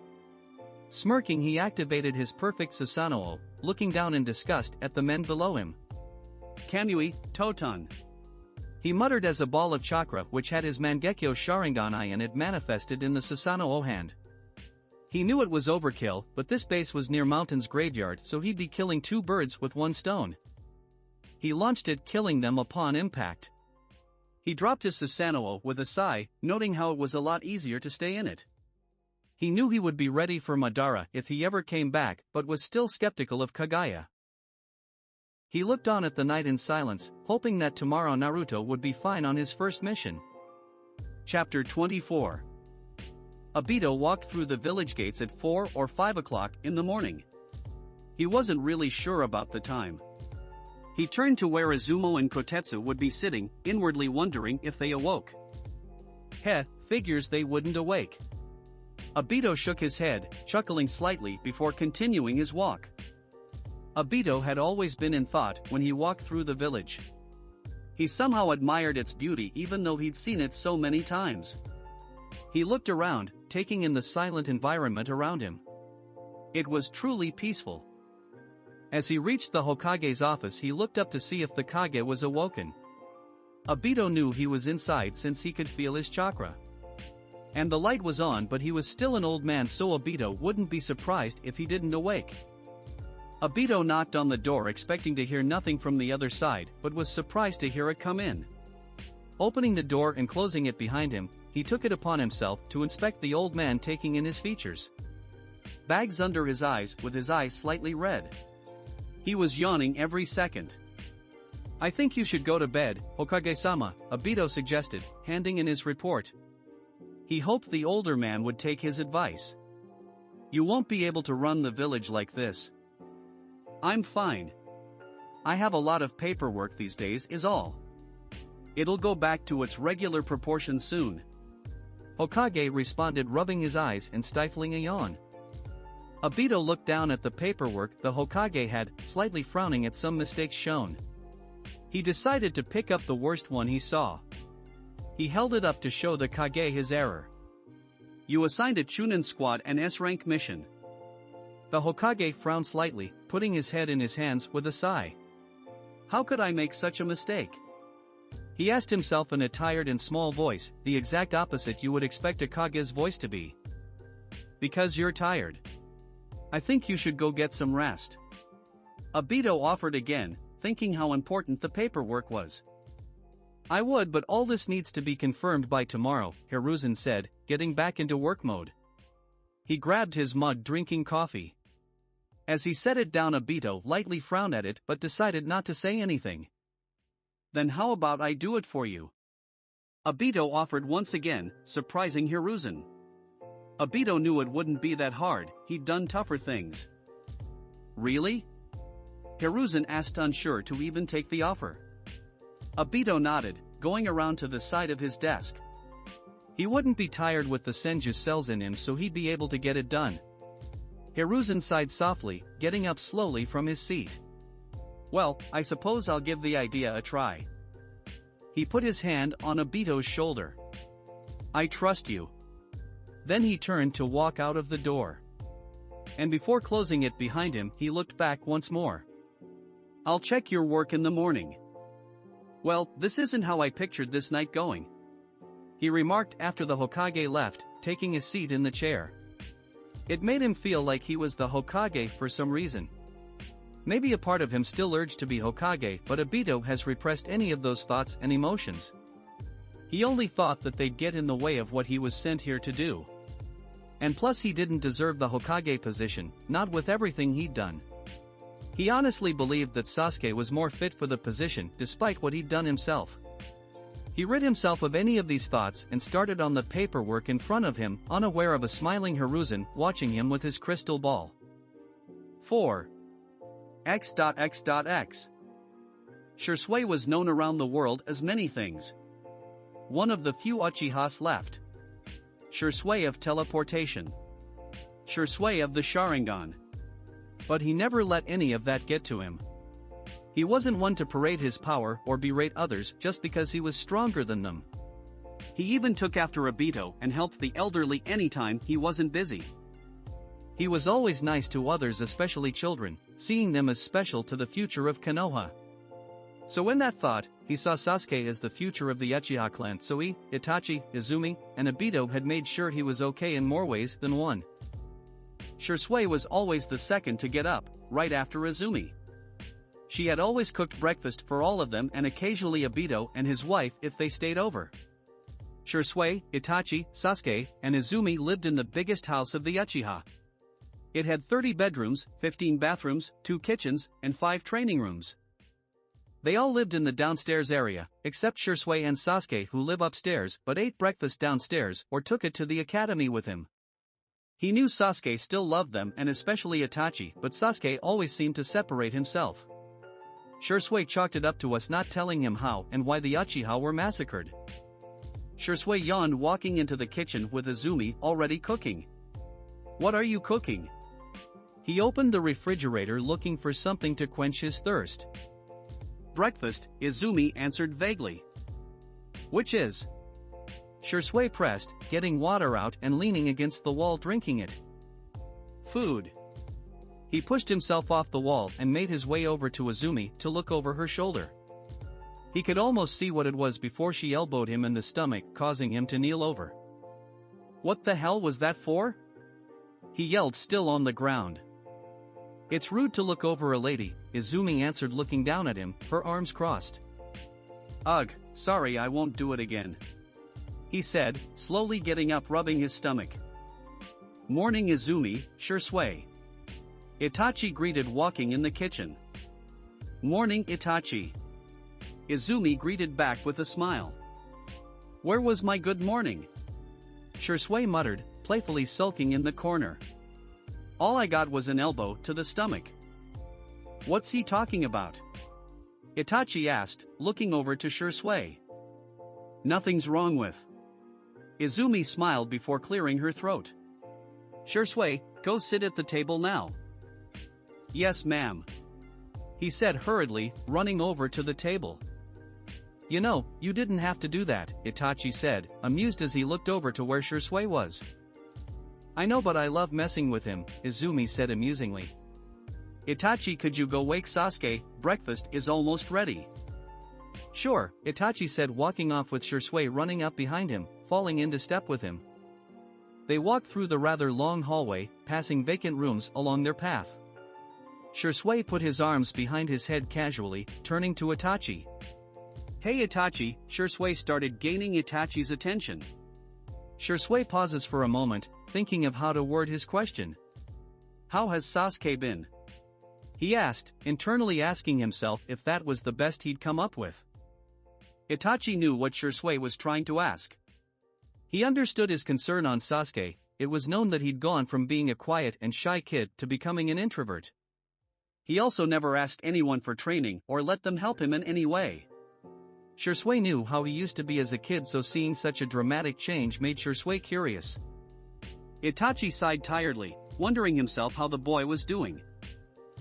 Smirking, he activated his perfect Susanoo, looking down in disgust at the men below him. Kamui, Toton. He muttered as a ball of chakra which had his Mangekyo Sharingan eye in it manifested in the Susanoo hand. He knew it was overkill, but this base was near Mountain's graveyard, so he'd be killing 2 birds with 1 stone. He launched it, killing them upon impact. He dropped his Susanoo with a sigh, noting how it was a lot easier to stay in it. He knew he would be ready for Madara if he ever came back, but was still skeptical of Kaguya. He looked on at the night in silence, hoping that tomorrow Naruto would be fine on his first mission. Chapter 24. Obito walked through the village gates at 4 or 5 o'clock in the morning. He wasn't really sure about the time. He turned to where Izumo and Kotetsu would be sitting, inwardly wondering if they awoke. Figures they wouldn't awake. Obito shook his head, chuckling slightly before continuing his walk. Obito had always been in thought when he walked through the village. He somehow admired its beauty even though he'd seen it so many times. He looked around, taking in the silent environment around him. It was truly peaceful. As he reached the Hokage's office, he looked up to see if the Kage was awoken. Obito knew he was inside since he could feel his chakra. And the light was on, but he was still an old man, so Obito wouldn't be surprised if he didn't awake. Obito knocked on the door expecting to hear nothing from the other side, but was surprised to hear it come in. Opening the door and closing it behind him, he took it upon himself to inspect the old man, taking in his features. Bags under his eyes, with his eyes slightly red. He was yawning every second. I think you should go to bed, Hokage-sama, Obito suggested, handing in his report. He hoped the older man would take his advice. You won't be able to run the village like this. I'm fine. I have a lot of paperwork these days is all. It'll go back to its regular proportions soon. Hokage responded, rubbing his eyes and stifling a yawn. Obito looked down at the paperwork the Hokage had, slightly frowning at some mistakes shown. He decided to pick up the worst one he saw. He held it up to show the Kage his error. You assigned a chunin squad an S-rank mission. The Hokage frowned slightly, putting his head in his hands with a sigh. How could I make such a mistake? He asked himself in a tired and small voice, the exact opposite you would expect a Kage's voice to be. Because you're tired. I think you should go get some rest. Obito offered again, thinking how important the paperwork was. I would, but all this needs to be confirmed by tomorrow, Hiruzen said, getting back into work mode. He grabbed his mug, drinking coffee. As he set it down, Obito lightly frowned at it but decided not to say anything. Then how about I do it for you? Obito offered once again, surprising Hiruzen. Obito knew it wouldn't be that hard, he'd done tougher things. Really? Hiruzen asked, unsure to even take the offer. Obito nodded, going around to the side of his desk. He wouldn't be tired with the senju cells in him, so he'd be able to get it done. Hiruzen sighed softly, getting up slowly from his seat. Well, I suppose I'll give the idea a try. He put his hand on Obito's shoulder. I trust you. Then he turned to walk out of the door. And before closing it behind him, he looked back once more. I'll check your work in the morning. Well, this isn't how I pictured this night going. He remarked after the Hokage left, taking his seat in the chair. It made him feel like he was the Hokage for some reason. Maybe a part of him still urged to be Hokage, but Obito has repressed any of those thoughts and emotions. He only thought that they'd get in the way of what he was sent here to do. And plus he didn't deserve the Hokage position, not with everything he'd done. He honestly believed that Sasuke was more fit for the position despite what he'd done himself. He rid himself of any of these thoughts and started on the paperwork in front of him, unaware of a smiling Hiruzen watching him with his crystal ball. 4. X.X.X. Shisui was known around the world as many things. One of the few Uchihas left. Shisui of teleportation. Shisui of the Sharingan. But he never let any of that get to him. He wasn't one to parade his power or berate others just because he was stronger than them. He even took after Obito and helped the elderly anytime he wasn't busy. He was always nice to others, especially children, seeing them as special to the future of Konoha. So in that thought, he saw Sasuke as the future of the Uchiha clan, so he, Itachi, Izumi, and Obito had made sure he was okay in more ways than one. Shisui was always the second to get up, right after Izumi. She had always cooked breakfast for all of them and occasionally Obito and his wife if they stayed over. Shisui, Itachi, Sasuke, and Izumi lived in the biggest house of the Uchiha. It had 30 bedrooms, 15 bathrooms, 2 kitchens, and 5 training rooms. They all lived in the downstairs area, except Shisui and Sasuke, who live upstairs but ate breakfast downstairs or took it to the academy with him. He knew Sasuke still loved them and especially Itachi, but Sasuke always seemed to separate himself. Shisui chalked it up to us not telling him how and why the Uchiha were massacred. Shisui yawned walking into the kitchen with Izumi already cooking. "What are you cooking?" He opened the refrigerator looking for something to quench his thirst. "Breakfast," Izumi answered vaguely. "Which is?" Shisui pressed, getting water out and leaning against the wall drinking it. "Food." He pushed himself off the wall and made his way over to Izumi to look over her shoulder. He could almost see what it was before she elbowed him in the stomach, causing him to kneel over. "What the hell was that for?" he yelled, still on the ground. "It's rude to look over a lady," Izumi answered, looking down at him, her arms crossed. "Ugh, sorry, I won't do it again," he said, slowly getting up, rubbing his stomach. "Morning, Izumi," Shisui. Itachi greeted, walking in the kitchen. "Morning, Itachi." Izumi greeted back with a smile. "Where was my good morning?" Shisui muttered, playfully sulking in the corner. "All I got was an elbow to the stomach." "What's he talking about?" Itachi asked, looking over to Shisui. "Nothing's wrong with." Izumi smiled before clearing her throat. "Shisui, go sit at the table now." "Yes, ma'am," he said hurriedly, running over to the table. "You know, you didn't have to do that," Itachi said, amused as he looked over to where Shisui was. "I know, but I love messing with him," Izumi said amusingly. "Itachi, could you go wake Sasuke? Breakfast is almost ready." "Sure," Itachi said, walking off with Shisui running up behind him, falling into step with him. They walked through the rather long hallway, passing vacant rooms along their path. Shisui put his arms behind his head casually, turning to Itachi. "Hey Itachi," Shisui started, gaining Itachi's attention. Shisui pauses for a moment, thinking of how to word his question. "How has Sasuke been?" he asked, internally asking himself if that was the best he'd come up with. Itachi knew what Shisui was trying to ask. He understood his concern on Sasuke. It was known that he'd gone from being a quiet and shy kid to becoming an introvert. He also never asked anyone for training or let them help him in any way. Shisui knew how he used to be as a kid, so seeing such a dramatic change made Shisui curious. Itachi sighed tiredly, wondering himself how the boy was doing.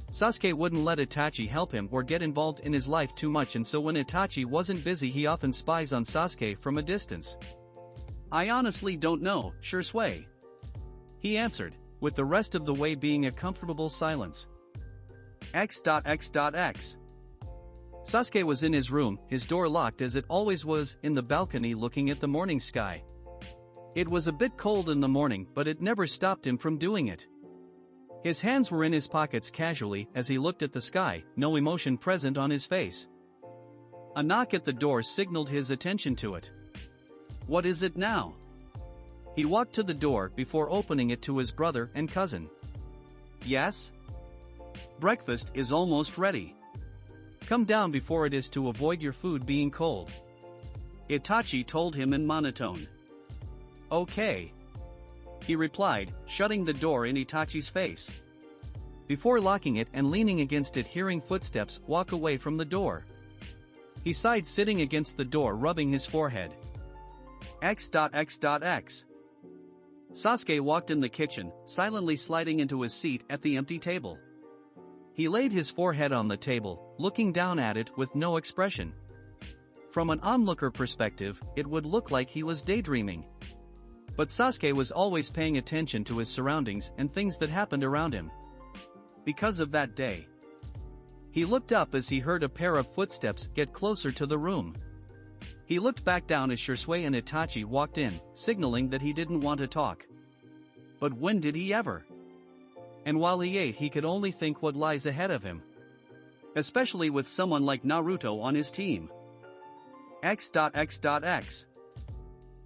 Sasuke wouldn't let Itachi help him or get involved in his life too much, and so when Itachi wasn't busy he often spies on Sasuke from a distance. "I honestly don't know, Shisui," he answered, with the rest of the way being a comfortable silence. X.X.X. Sasuke was in his room, his door locked as it always was, in the balcony looking at the morning sky. It was a bit cold in the morning, but it never stopped him from doing it. His hands were in his pockets casually as he looked at the sky, no emotion present on his face. A knock at the door signaled his attention to it. "What is it now?" He walked to the door before opening it to his brother and cousin. Yes? Breakfast is almost ready. Come down before it is to avoid your food being cold. Itachi told him in monotone. Okay. He replied, shutting the door in Itachi's face. Before locking it and leaning against it, hearing footsteps walk away from the door. He sighed, sitting against the door, rubbing his forehead. X.X.X. Sasuke walked in the kitchen, silently sliding into his seat at the empty table. He laid his forehead on the table, looking down at it with no expression. From an onlooker perspective, it would look like he was daydreaming. But Sasuke was always paying attention to his surroundings and things that happened around him. Because of that day. He looked up as he heard a pair of footsteps get closer to the room. He looked back down as Shisui and Itachi walked in, signaling that he didn't want to talk. But when did he ever? And while he ate, he could only think what lies ahead of him. Especially with someone like Naruto on his team. X.X.X.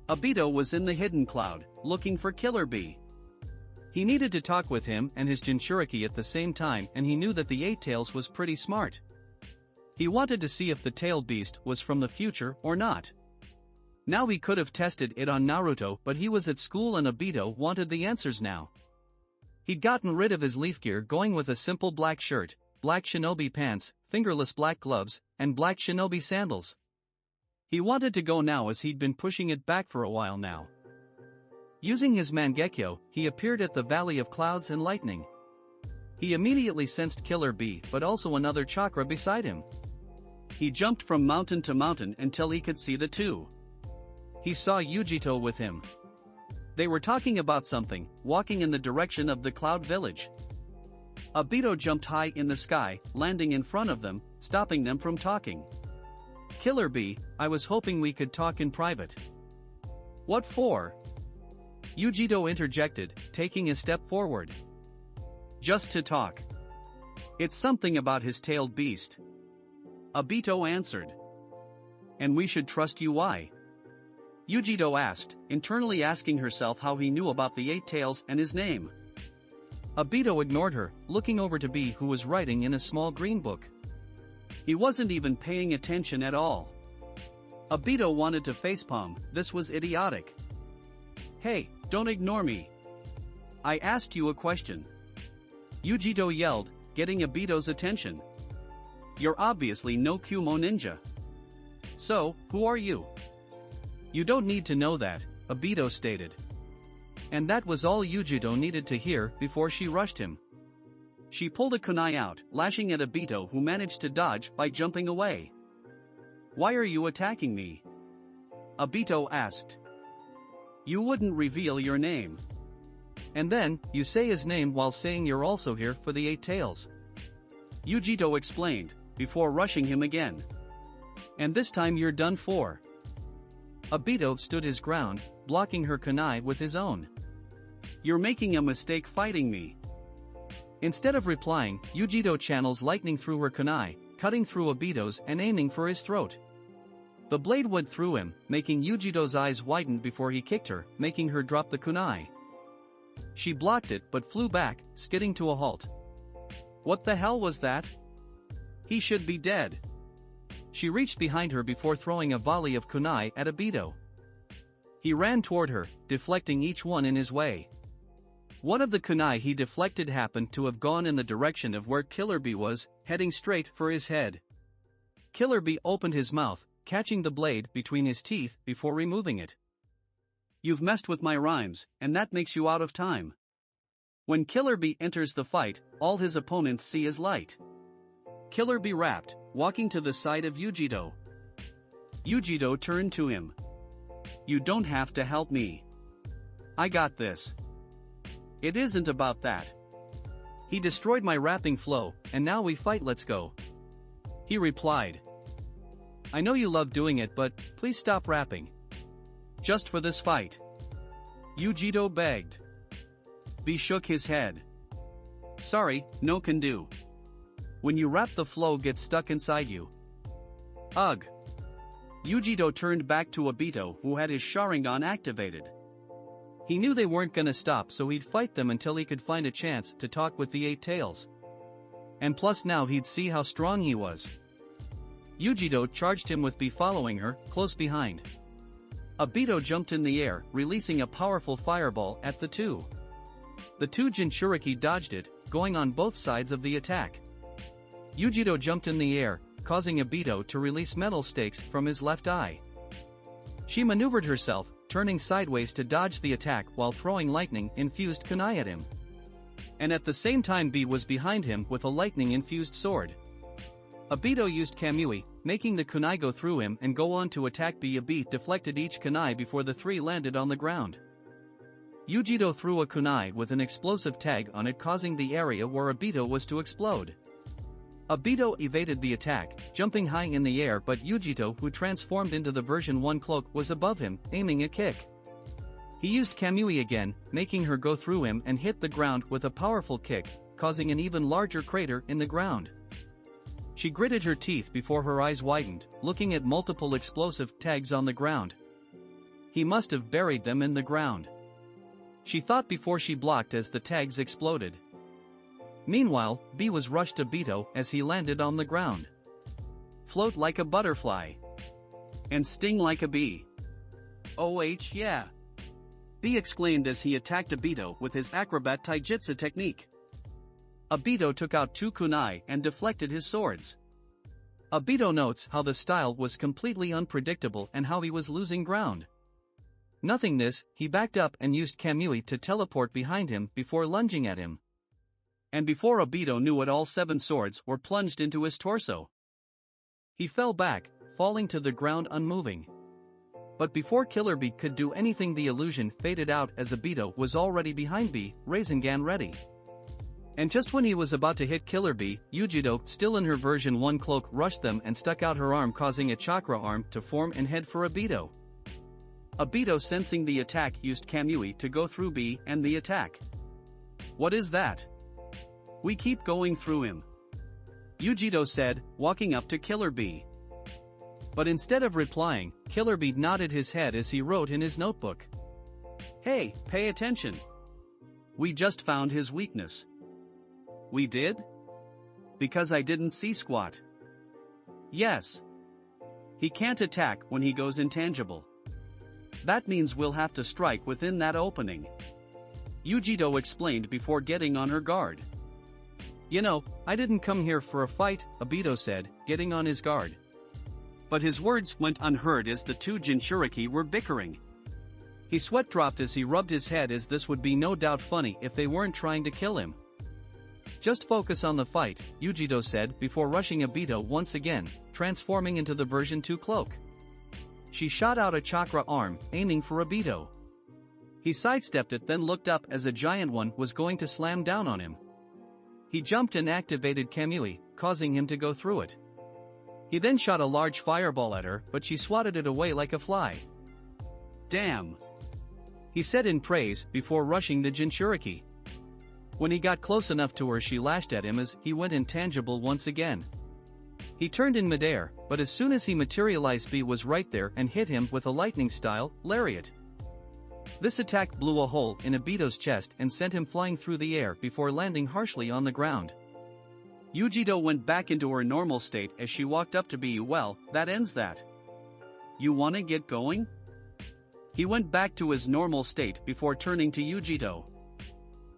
Obito was in the hidden cloud, looking for Killer Bee. He needed to talk with him and his Jinchuriki at the same time, and he knew that the Eight Tails was pretty smart. He wanted to see if the tailed beast was from the future or not. Now he could have tested it on Naruto, but he was at school and Obito wanted the answers now. He'd gotten rid of his leaf gear, going with a simple black shirt, black shinobi pants, fingerless black gloves, and black shinobi sandals. He wanted to go now as he'd been pushing it back for a while now. Using his Mangekyo, he appeared at the Valley of Clouds and Lightning. He immediately sensed Killer Bee, but also another chakra beside him. He jumped from mountain to mountain until he could see the two. He saw Ujito with him. They were talking about something, walking in the direction of the Cloud Village. Obito jumped high in the sky, landing in front of them, stopping them from talking. Killer Bee, I was hoping we could talk in private. What for? Ujito interjected, taking a step forward. Just to talk. It's something about his tailed beast. Obito answered. And we should trust you, why? Ujito asked, internally asking herself how he knew about the Eight Tails and his name. Obito ignored her, looking over to Bee, who was writing in a small green book. He wasn't even paying attention at all. Obito wanted to facepalm, this was idiotic. Hey, don't ignore me. I asked you a question. Ujito yelled, getting Obito's attention. You're obviously no Kumo ninja. So, who are you? You don't need to know that, Obito stated. And that was all Ujito needed to hear before she rushed him. She pulled a kunai out, lashing at Obito, who managed to dodge by jumping away. Why are you attacking me? Obito asked. You wouldn't reveal your name. And then, you say his name while saying you're also here for the Eight Tails. Ujito explained, before rushing him again. And this time you're done for. Obito stood his ground, blocking her kunai with his own. You're making a mistake fighting me. Instead of replying, Ujito channels lightning through her kunai, cutting through Obito's and aiming for his throat. The blade went through him, making Ujito's eyes widen before he kicked her, making her drop the kunai. She blocked it but flew back, skidding to a halt. What the hell was that? He should be dead. She reached behind her before throwing a volley of kunai at Obito. He ran toward her, deflecting each one in his way. One of the kunai he deflected happened to have gone in the direction of where Killer Bee was, heading straight for his head. Killer Bee opened his mouth, catching the blade between his teeth before removing it. You've messed with my rhymes, and that makes you out of time. When Killer Bee enters the fight, all his opponents see is light. Killer Bee rapped, walking to the side of Ujito. Ujito turned to him. You don't have to help me. I got this. It isn't about that. He destroyed my rapping flow, and now we fight, let's go. He replied. I know you love doing it, but please stop rapping. Just for this fight. Ujito begged. Bee shook his head. Sorry, no can do. When you rap, the flow gets stuck inside you. Ugh. Ujito turned back to Obito, who had his Sharingan activated. He knew they weren't gonna stop, so he'd fight them until he could find a chance to talk with the Eight Tails. And plus now he'd see how strong he was. Uchiha charged him with B following her, close behind. Obito jumped in the air, releasing a powerful fireball at the two. The two Jinchuriki dodged it, going on both sides of the attack. Uchiha jumped in the air, causing Obito to release metal stakes from his left eye. She maneuvered herself, turning sideways to dodge the attack while throwing lightning-infused kunai at him. And at the same time B was behind him with a lightning-infused sword. Obito used Kamui, making the kunai go through him and go on to attack B. Obito deflected each kunai before the three landed on the ground. Uchiha threw a kunai with an explosive tag on it, causing the area where Obito was to explode. Obito evaded the attack, jumping high in the air, but Uchiha, who transformed into the version 1 cloak, was above him, aiming a kick. He used Kamui again, making her go through him and hit the ground with a powerful kick, causing an even larger crater in the ground. She gritted her teeth before her eyes widened, looking at multiple explosive tags on the ground. He must have buried them in the ground. She thought before she blocked as the tags exploded. Meanwhile, B was rushed to Obito as he landed on the ground. Float like a butterfly. And sting like a bee. Oh yeah. B exclaimed as he attacked Obito with his acrobat taijutsu technique. Obito took out two kunai and deflected his swords. Obito notes how the style was completely unpredictable and how he was losing ground. Nothing this, he backed up and used Kamui to teleport behind him before lunging at him. And before Obito knew it, all 7 swords were plunged into his torso. He fell back, falling to the ground unmoving. But before Killer B could do anything, the illusion faded out as Obito was already behind B, Rasengan ready. And just when he was about to hit Killer B, Uchiha, still in her version 1 cloak, rushed them and stuck out her arm, causing a chakra arm to form and head for Obito. Obito, sensing the attack, used Kamui to go through B and the attack. What is that? We keep going through him, Uchiha said, walking up to Killer B. But instead of replying, Killer B nodded his head as he wrote in his notebook. Hey, pay attention. We just found his weakness. We did? Because I didn't see squat. Yes. He can't attack when he goes intangible. That means we'll have to strike within that opening, Uchiha explained before getting on her guard. You know, I didn't come here for a fight, Obito said, getting on his guard. But his words went unheard as the two Jinchuriki were bickering. His sweat dropped as he rubbed his head, as this would be no doubt funny if they weren't trying to kill him. Just focus on the fight, Uchiha said before rushing Obito once again, transforming into the version 2 cloak. She shot out a chakra arm, aiming for Obito. He sidestepped it, then looked up as a giant one was going to slam down on him. He jumped and activated Kamui, causing him to go through it. He then shot a large fireball at her, but she swatted it away like a fly. Damn! He said in praise before rushing the Jinchuriki. When he got close enough to her, she lashed at him as he went intangible once again. He turned in midair, but as soon as he materialized, B was right there and hit him with a lightning-style lariat. This attack blew a hole in Obito's chest and sent him flying through the air before landing harshly on the ground. Uchiha went back into her normal state as she walked up to B. Well, that ends that. You wanna get going? He went back to his normal state before turning to Uchiha.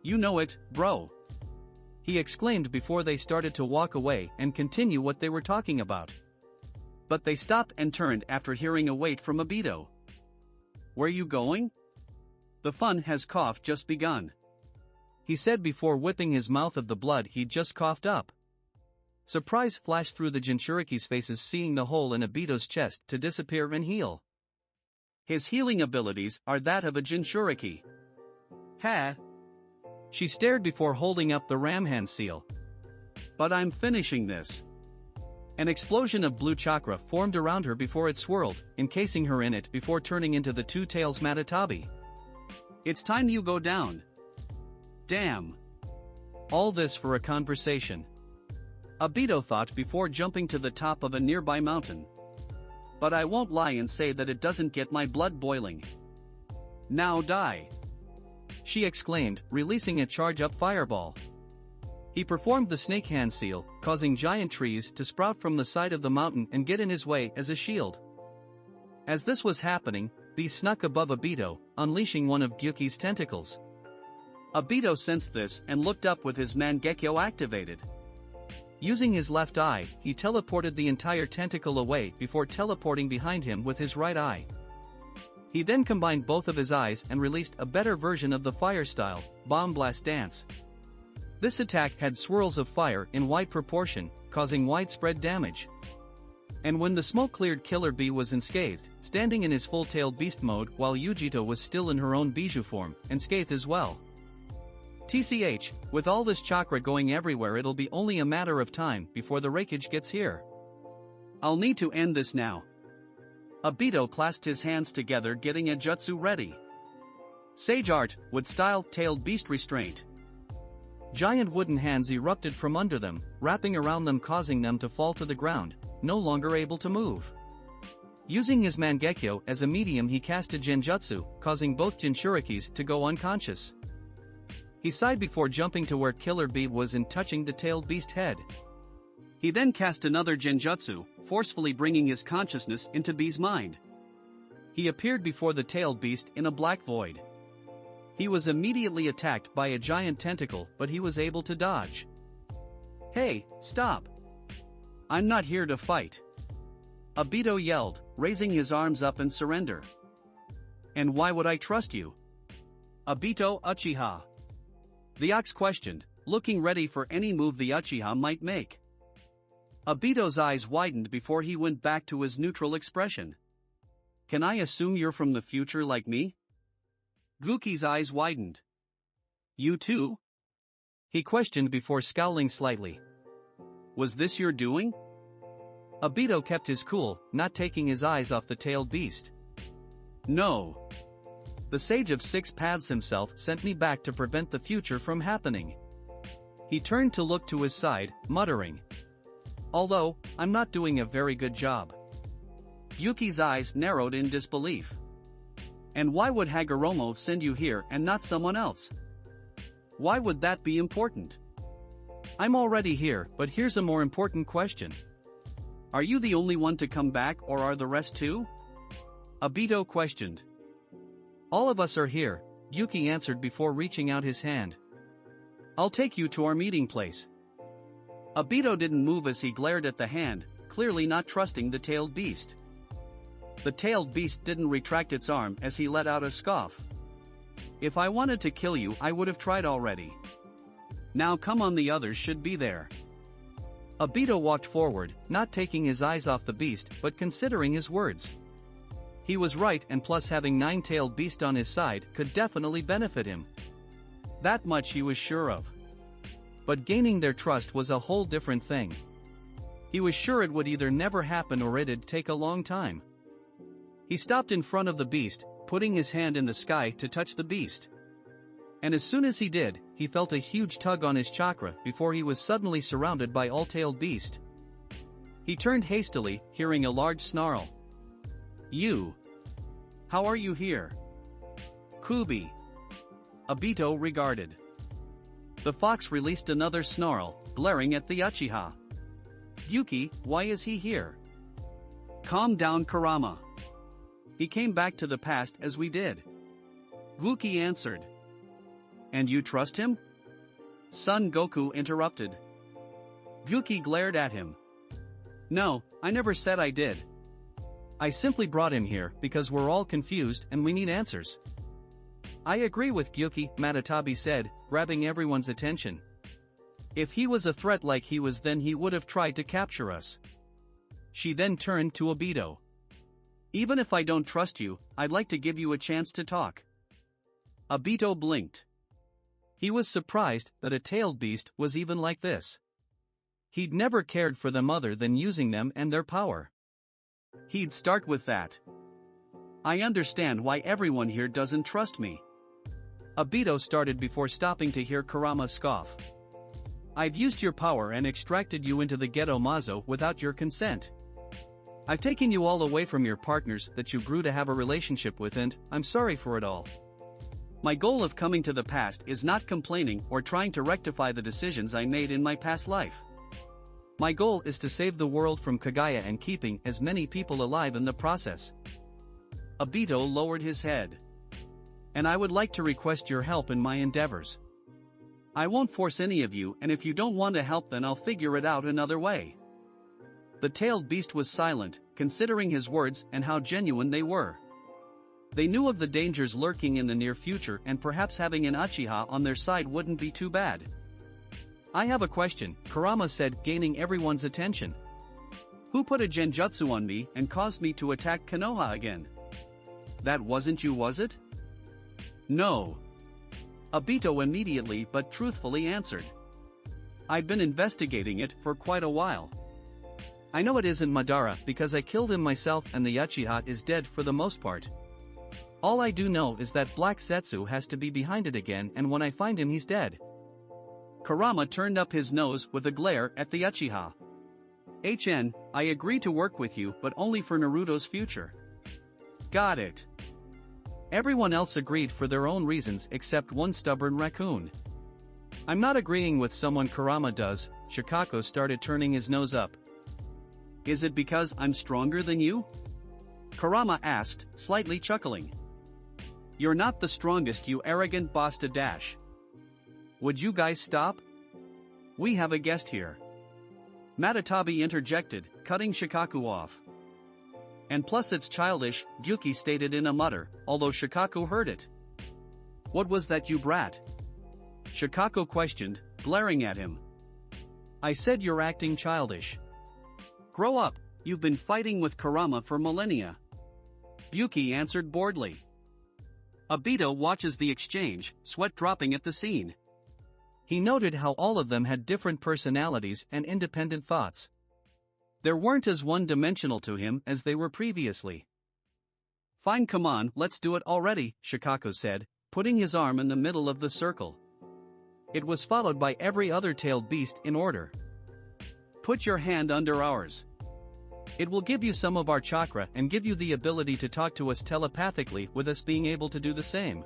You know it, bro, he exclaimed before they started to walk away and continue what they were talking about. But they stopped and turned after hearing a wait from Obito. Where you going? The fun has just begun, he said before whipping his mouth of the blood he'd just coughed up. Surprise flashed through the Jinchuriki's faces, seeing the hole in Obito's chest to disappear and heal. His healing abilities are that of a Jinchuriki. Ha! She stared before holding up the Ramhan seal. But I'm finishing this. An explosion of blue chakra formed around her before it swirled, encasing her in it before turning into the Two Tails Matatabi. It's time you go down. Damn. All this for a conversation, Obito thought before jumping to the top of a nearby mountain. But I won't lie and say that it doesn't get my blood boiling. Now die. she exclaimed, releasing a charge-up fireball. He performed the snake hand seal, causing giant trees to sprout from the side of the mountain and get in his way as a shield. As this was happening, Bee snuck above Obito, unleashing one of Gyuki's tentacles. Obito sensed this and looked up with his Mangekyo activated. Using his left eye, he teleported the entire tentacle away before teleporting behind him with his right eye. He then combined both of his eyes and released a better version of the fire style, Bomb Blast Dance. This attack had swirls of fire in wide proportion, causing widespread damage. And when the smoke cleared, Killer Bee was unscathed, standing in his full-tailed beast mode while Yujito was still in her own Bijou form, unscathed as well. TCH, with all this chakra going everywhere, it'll be only a matter of time before the Raikage gets here. I'll need to end this now. Obito clasped his hands together, getting a jutsu ready. Sage Art, Wood-style, Tailed Beast Restraint. Giant wooden hands erupted from under them, wrapping around them, causing them to fall to the ground, no longer able to move. Using his Mangekyo as a medium, he casted Genjutsu, causing both Jinchurikis to go unconscious. He sighed before jumping to where Killer Bee was and touching the tailed beast head. He then cast another Genjutsu, forcefully bringing his consciousness into Bee's mind. He appeared before the tailed beast in a black void. He was immediately attacked by a giant tentacle, but he was able to dodge. "Hey, stop! I'm not here to fight!" Obito yelled, raising his arms up in surrender. "And why would I trust you?" Obito Uchiha. The ox questioned, looking ready for any move the Uchiha might make. Obito's eyes widened before he went back to his neutral expression. "Can I assume you're from the future like me?" Gyuki's eyes widened. "You too?" he questioned before scowling slightly. "Was this your doing?" Obito kept his cool, not taking his eyes off the tailed beast. "No. The Sage of Six Paths himself sent me back to prevent the future from happening." He turned to look to his side, muttering, "Although, I'm not doing a very good job." Yuki's eyes narrowed in disbelief. "And why would Hagoromo send you here and not someone else? Why would that be important?" "I'm already here, but here's a more important question. Are you the only one to come back, or are the rest too?" Obito questioned. "All of us are here," Yuki answered before reaching out his hand. "I'll take you to our meeting place." Obito didn't move as he glared at the hand, clearly not trusting the tailed beast. The tailed beast didn't retract its arm as he let out a scoff. "If I wanted to kill you, I would have tried already. Now come on, the others should be there." Obito walked forward, not taking his eyes off the beast but considering his words. He was right, and plus having Nine-Tailed Beast on his side could definitely benefit him. That much he was sure of. But gaining their trust was a whole different thing. He was sure it would either never happen or it'd take a long time. He stopped in front of the beast, putting his hand in the sky to touch the beast. And as soon as he did, he felt a huge tug on his chakra before he was suddenly surrounded by all-tailed beast. He turned hastily, hearing a large snarl. "You! How are you here?" "Kubi." Obito regarded. The fox released another snarl, glaring at the Uchiha. "Yuki, why is he here?" "Calm down, Kurama. He came back to the past as we did." Gyuki answered. "And you trust him?" Son Goku interrupted. Gyuki glared at him. "No, I never said I did. I simply brought him here because we're all confused and we need answers." "I agree with Gyuki," Matatabi said, grabbing everyone's attention. "If he was a threat like he was, then he would have tried to capture us." She then turned to Obito. "Even if I don't trust you, I'd like to give you a chance to talk." Obito blinked. He was surprised that a tailed beast was even like this. He'd never cared for them other than using them and their power. He'd start with that. "I understand why everyone here doesn't trust me." Obito started before stopping to hear Kurama scoff. "I've used your power and extracted you into the ghetto Mazo without your consent. I've taken you all away from your partners that you grew to have a relationship with, and I'm sorry for it all. My goal of coming to the past is not complaining or trying to rectify the decisions I made in my past life. My goal is to save the world from Kaguya and keeping as many people alive in the process. Obito lowered his head. And I would like to request your help in my endeavors. I won't force any of you, and if you don't want to help, then I'll figure it out another way. The tailed beast was silent, considering his words and how genuine they were. They knew of the dangers lurking in the near future, and perhaps having an Uchiha on their side wouldn't be too bad. I have a question, Kurama said, gaining everyone's attention. Who put a genjutsu on me and caused me to attack Konoha again? That wasn't you, was it? No. Obito immediately but truthfully answered. I've been investigating it for quite a while. I know it isn't Madara because I killed him myself, and the Uchiha is dead for the most part. All I do know is that Black Setsu has to be behind it again, and when I find him he's dead. Kurama turned up his nose with a glare at the Uchiha. I agree to work with you, but only for Naruto's future. Got it. Everyone else agreed for their own reasons except one stubborn raccoon. I'm not agreeing with someone Kurama does. Shikako started turning his nose up. Is it because I'm stronger than you? Kurama asked, slightly chuckling. You're not the strongest, you arrogant basta dash. Would you guys stop? We have a guest here. Matatabi interjected, cutting Shikaku off. And plus it's childish, Gyuki stated in a mutter, although Shikaku heard it. What was that, you brat? Shikaku questioned, glaring at him. I said you're acting childish. Grow up, you've been fighting with Kurama for millennia. Gyuki answered boredly. Obito watches the exchange, sweat dropping at the scene. He noted how all of them had different personalities and independent thoughts. They weren't as one-dimensional to him as they were previously. Fine, come on, let's do it already, Shikaku said, putting his arm in the middle of the circle. It was followed by every other tailed beast in order. Put your hand under ours. It will give you some of our chakra and give you the ability to talk to us telepathically, with us being able to do the same.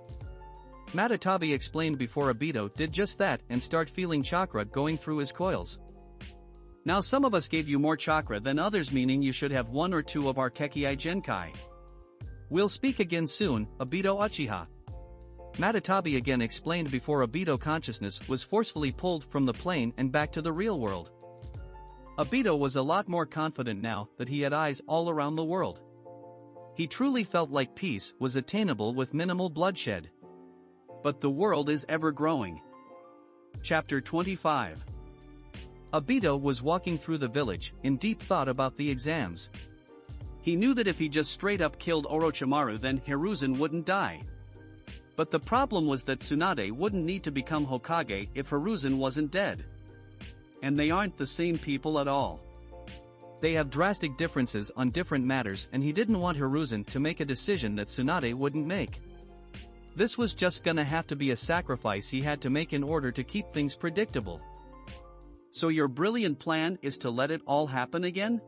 Matatabi explained before Obito did just that and start feeling chakra going through his coils. Now some of us gave you more chakra than others, meaning you should have one or two of our Kekkei Genkai. We'll speak again soon, Obito Uchiha. Matatabi again explained before Obito consciousness was forcefully pulled from the plane and back to the real world. Obito was a lot more confident now that he had eyes all around the world. He truly felt like peace was attainable with minimal bloodshed. But the world is ever growing. Chapter 25. Obito was walking through the village, in deep thought about the exams. He knew that if he just straight up killed Orochimaru, then Hiruzen wouldn't die. But the problem was that Tsunade wouldn't need to become Hokage if Hiruzen wasn't dead. And they aren't the same people at all. They have drastic differences on different matters, and he didn't want Hiruzen to make a decision that Tsunade wouldn't make. This was just gonna have to be a sacrifice he had to make in order to keep things predictable. So your brilliant plan is to let it all happen again?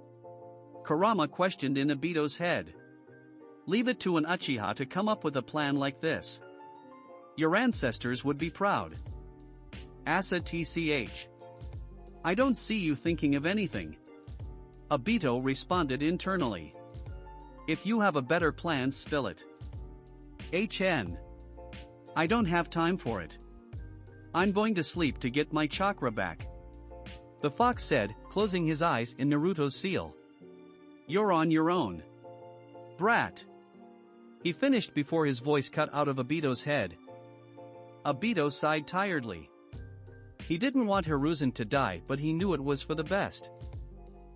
Kurama questioned in Obito's head. Leave it to an Uchiha to come up with a plan like this. Your ancestors would be proud. Asa tch. I don't see you thinking of anything. Obito responded internally. If you have a better plan, spill it. I don't have time for it. I'm going to sleep to get my chakra back. The fox said, closing his eyes in Naruto's seal. You're on your own. Brat. He finished before his voice cut out of Obito's head. Obito sighed tiredly. He didn't want Hiruzen to die, but he knew it was for the best.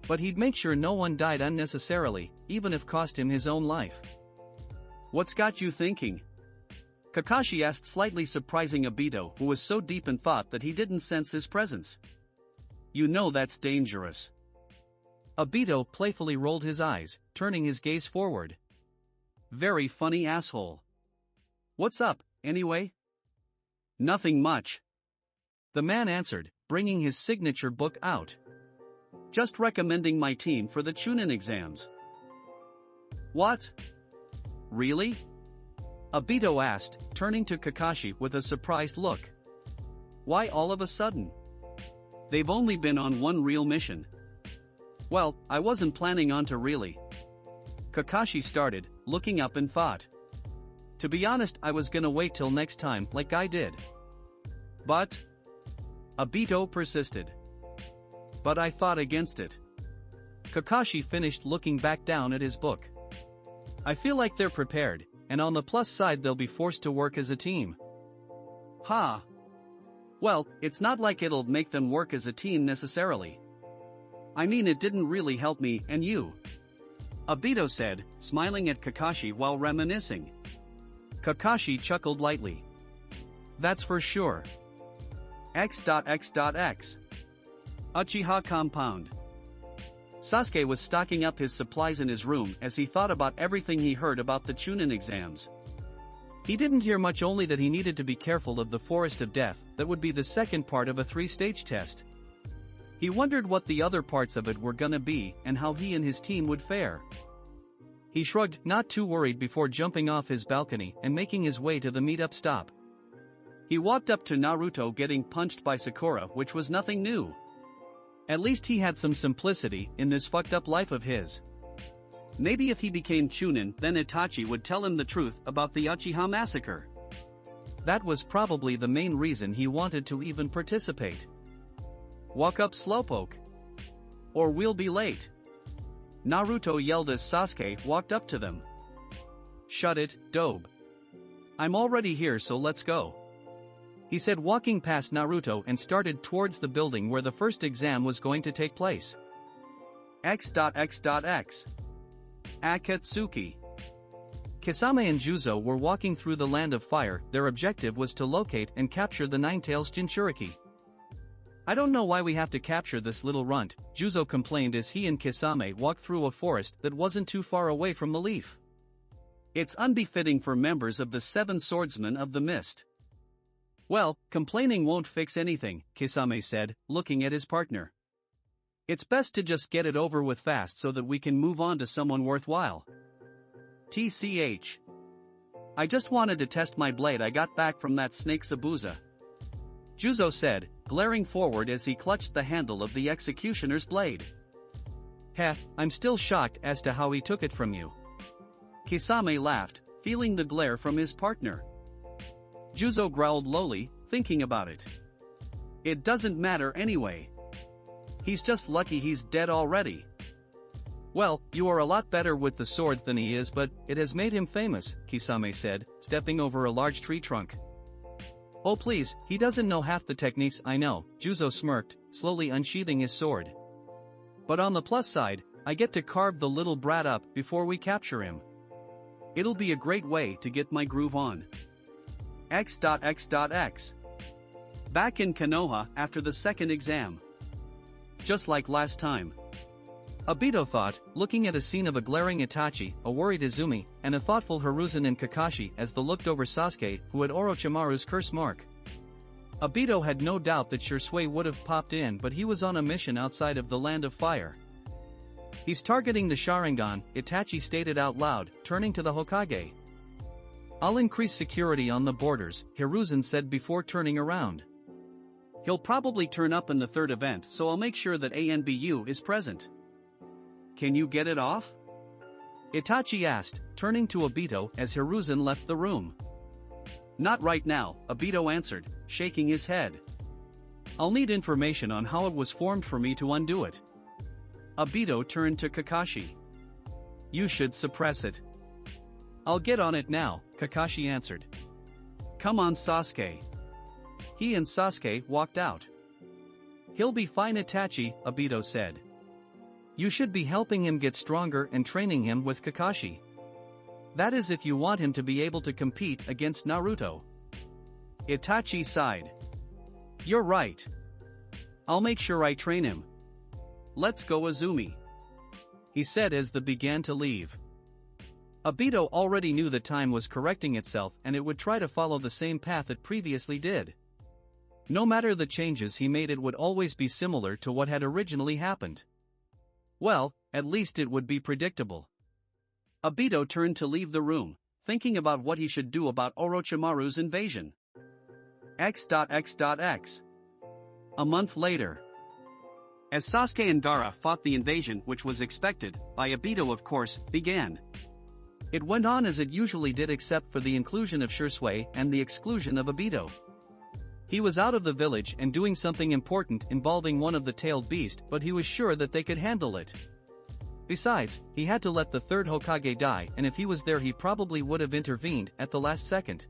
But he'd make sure no one died unnecessarily, even if cost him his own life. What's got you thinking? Kakashi asked, slightly surprising Obito, who was so deep in thought that he didn't sense his presence. You know that's dangerous. Obito playfully rolled his eyes, turning his gaze forward. Very funny, asshole. What's up, anyway? Nothing much. The man answered, bringing his signature book out. Just recommending my team for the chunin exams. What? Really? Obito asked, turning to Kakashi with a surprised look. Why all of a sudden? They've only been on one real mission. Well, I wasn't planning on to really. Kakashi started, looking up and thought. To be honest, I was gonna wait till next time, like I did. But Obito persisted. But I thought against it. Kakashi finished looking back down at his book. I feel like they're prepared, and on the plus side they'll be forced to work as a team. Ha! Well, it's not like it'll make them work as a team necessarily. I mean, it didn't really help me and you. Obito said, smiling at Kakashi while reminiscing. Kakashi chuckled lightly. That's for sure. X.X.X. Uchiha compound. Sasuke was stocking up his supplies in his room as he thought about everything he heard about the chunin exams. He didn't hear much, only that he needed to be careful of the Forest of Death, that would be the second part of a 3-stage test. He wondered what the other parts of it were gonna be and how he and his team would fare. He shrugged, not too worried, before jumping off his balcony and making his way to the meetup stop. He walked up to Naruto getting punched by Sakura, which was nothing new. At least he had some simplicity in this fucked up life of his. Maybe if he became Chunin, then Itachi would tell him the truth about the Uchiha massacre. That was probably the main reason he wanted to even participate. Walk up, slowpoke. Or we'll be late. Naruto yelled as Sasuke walked up to them. Shut it, Dobe. I'm already here, so let's go. He said, walking past Naruto, and started towards the building where the first exam was going to take place. X.X.X. Akatsuki. Kisame and Juzo were walking through the Land of Fire. Their objective was to locate and capture the Nine-Tails Jinchuriki. I don't know why we have to capture this little runt, Juzo complained as he and Kisame walked through a forest that wasn't too far away from the leaf. It's unbefitting for members of the Seven Swordsmen of the Mist. Well, complaining won't fix anything, Kisame said, looking at his partner. It's best to just get it over with fast so that we can move on to someone worthwhile. TCH. I just wanted to test my blade I got back from that snake Sabuza. Juzo said, glaring forward as he clutched the handle of the executioner's blade. Heh, I'm still shocked as to how he took it from you. Kisame laughed, feeling the glare from his partner. Juzo growled lowly, thinking about it. It doesn't matter anyway. He's just lucky he's dead already. Well, you are a lot better with the sword than he is, but it has made him famous, Kisame said, stepping over a large tree trunk. Oh please, he doesn't know half the techniques I know, Juzo smirked, slowly unsheathing his sword. But on the plus side, I get to carve the little brat up before we capture him. It'll be a great way to get my groove on. X.X.X. Back in Konoha after the second exam. Just like last time. Obito thought, looking at a scene of a glaring Itachi, a worried Izumi, and a thoughtful Hiruzen and Kakashi as they looked over Sasuke, who had Orochimaru's curse mark. Obito had no doubt that Shisui would have popped in, but he was on a mission outside of the Land of Fire. He's targeting the Sharingan, Itachi stated out loud, turning to the Hokage. I'll increase security on the borders, Hiruzen said before turning around. He'll probably turn up in the third event, so I'll make sure that ANBU is present. Can you get it off? Itachi asked, turning to Obito as Hiruzen left the room. Not right now, Obito answered, shaking his head. I'll need information on how it was formed for me to undo it. Obito turned to Kakashi. You should suppress it. I'll get on it now, Kakashi answered. Come on, Sasuke. He and Sasuke walked out. He'll be fine, Itachi, Obito said. You should be helping him get stronger and training him with Kakashi. That is if you want him to be able to compete against Naruto. Itachi sighed. You're right. I'll make sure I train him. Let's go, Izumi. He said as they began to leave. Obito already knew that time was correcting itself and it would try to follow the same path it previously did. No matter the changes he made, it would always be similar to what had originally happened. Well, at least it would be predictable. Obito turned to leave the room, thinking about what he should do about Orochimaru's invasion. X.X.X. A month later. As Sasuke and Gaara fought, the invasion, which was expected, by Obito of course, began. It went on as it usually did except for the inclusion of Shisui and the exclusion of Obito. He was out of the village and doing something important involving one of the tailed beast, but he was sure that they could handle it. Besides, he had to let the third Hokage die, and if he was there he probably would have intervened at the last second.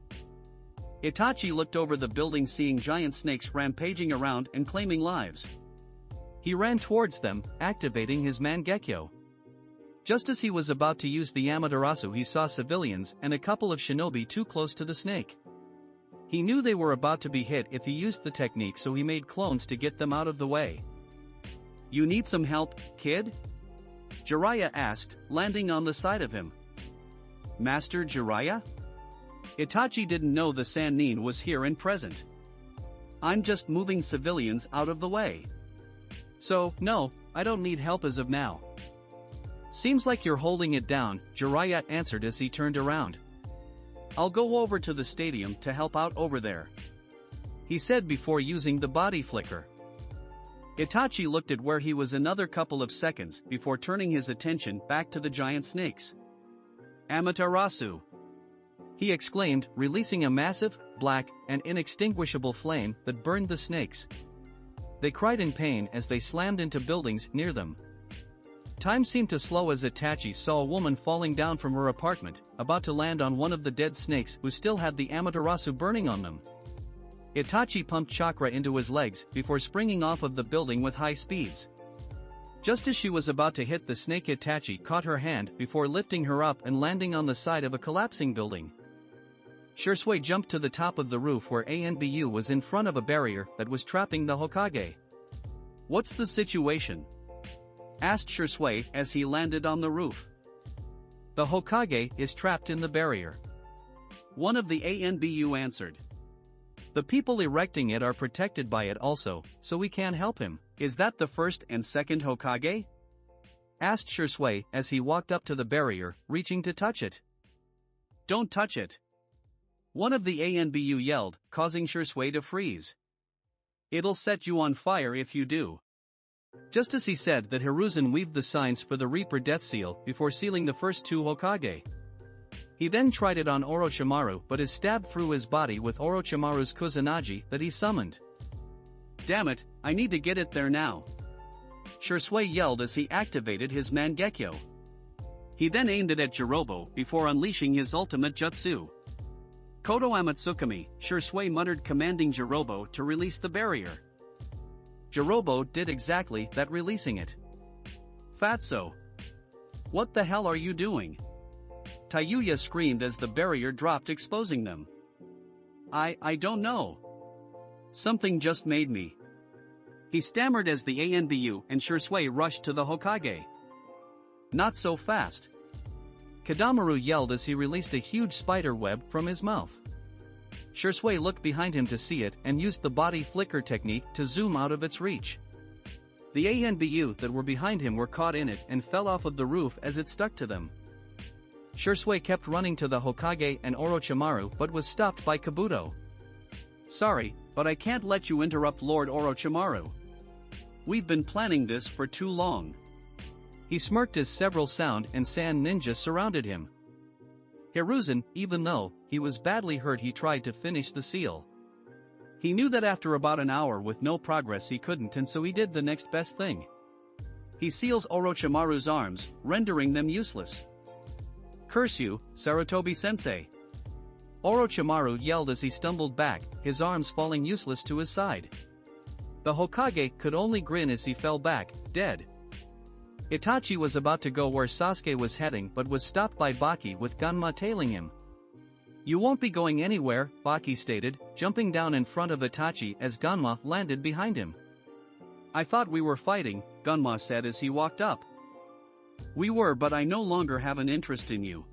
Itachi looked over the building, seeing giant snakes rampaging around and claiming lives. He ran towards them, activating his Mangekyo. Just as he was about to use the Amaterasu, he saw civilians and a couple of shinobi too close to the snake. He knew they were about to be hit if he used the technique, so he made clones to get them out of the way. "You need some help, kid?" Jiraiya asked, landing on the side of him. "Master Jiraiya?" Itachi didn't know the Sannin was here and present. "I'm just moving civilians out of the way. So, no, I don't need help as of now." "Seems like you're holding it down," Jiraiya answered as he turned around. "I'll go over to the stadium to help out over there," he said before using the body flicker. Itachi looked at where he was another couple of seconds before turning his attention back to the giant snakes. "Amaterasu!" he exclaimed, releasing a massive, black, and inextinguishable flame that burned the snakes. They cried in pain as they slammed into buildings near them. Time seemed to slow as Itachi saw a woman falling down from her apartment, about to land on one of the dead snakes who still had the Amaterasu burning on them. Itachi pumped chakra into his legs before springing off of the building with high speeds. Just as she was about to hit the snake, Itachi caught her hand before lifting her up and landing on the side of a collapsing building. Shisui jumped to the top of the roof where Anbu was in front of a barrier that was trapping the Hokage. "What's the situation?" asked Shisui as he landed on the roof. "The Hokage is trapped in the barrier," one of the Anbu answered. "The people erecting it are protected by it also, so we can't help him." "Is that the first and second Hokage?" asked Shisui as he walked up to the barrier, reaching to touch it. "Don't touch it!" one of the Anbu yelled, causing Shisui to freeze. "It'll set you on fire if you do." Just as he said that, Hiruzen weaved the signs for the Reaper Death Seal before sealing the first two Hokage. He then tried it on Orochimaru but is stabbed through his body with Orochimaru's Kusanagi that he summoned. "Damn it, I need to get it there now," Shisui yelled as he activated his Mangekyo. He then aimed it at Jirobo before unleashing his ultimate jutsu. "Kodo Amatsukami," Shisui muttered, commanding Jirobo to release the barrier. Jirobo did exactly that, releasing it. "Fatso! What the hell are you doing?" Tayuya screamed as the barrier dropped, exposing them. I don't know. Something just made me," he stammered as the Anbu and Shisui rushed to the Hokage. "Not so fast!" Kadamaru yelled as he released a huge spider web from his mouth. Shisui looked behind him to see it and used the body flicker technique to zoom out of its reach. The Anbu that were behind him were caught in it and fell off of the roof as it stuck to them. Shisui kept running to the Hokage and Orochimaru but was stopped by Kabuto. "Sorry, but I can't let you interrupt Lord Orochimaru. We've been planning this for too long." He smirked as several sound and sand ninjas surrounded him. Hiruzen, even though he was badly hurt, he tried to finish the seal. He knew that after about an hour with no progress he couldn't, and so he did the next best thing. He seals Orochimaru's arms, rendering them useless. "Curse you, Sarutobi-sensei!" Orochimaru yelled as he stumbled back, his arms falling useless to his side. The Hokage could only grin as he fell back, dead. Itachi was about to go where Sasuke was heading but was stopped by Baki with Ganma tailing him. "You won't be going anywhere," Baki stated, jumping down in front of Itachi as Ganma landed behind him. "I thought we were fighting," Ganma said as he walked up. "We were, but I no longer have an interest in you,"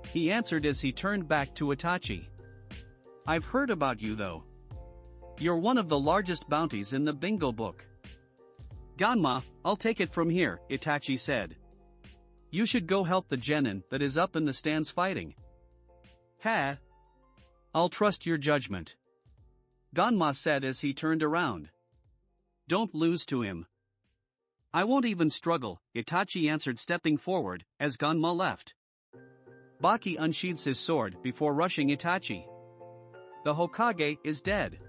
he answered as he turned back to Itachi. "I've heard about you though. You're one of the largest bounties in the bingo book." "Ganma, I'll take it from here," Itachi said. "You should go help the genin that is up in the stands fighting." Ha! I'll trust your judgment, Ganma said as he turned around. Don't lose to him. I won't even struggle, Itachi answered stepping forward, as Ganma left. Baki unsheathes his sword before rushing Itachi. The Hokage is dead,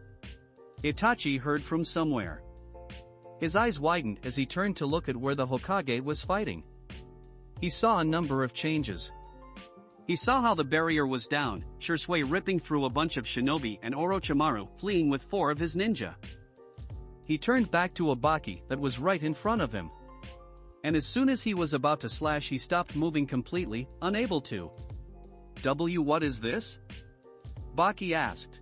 Itachi heard from somewhere. His eyes widened as he turned to look at where the Hokage was fighting. He saw a number of changes. He saw how the barrier was down, Shisui ripping through a bunch of shinobi and Orochimaru fleeing with 4 of his ninja. He turned back to a Baki that was right in front of him. And as soon as he was about to slash, he stopped moving completely, unable to. What is this? Baki asked.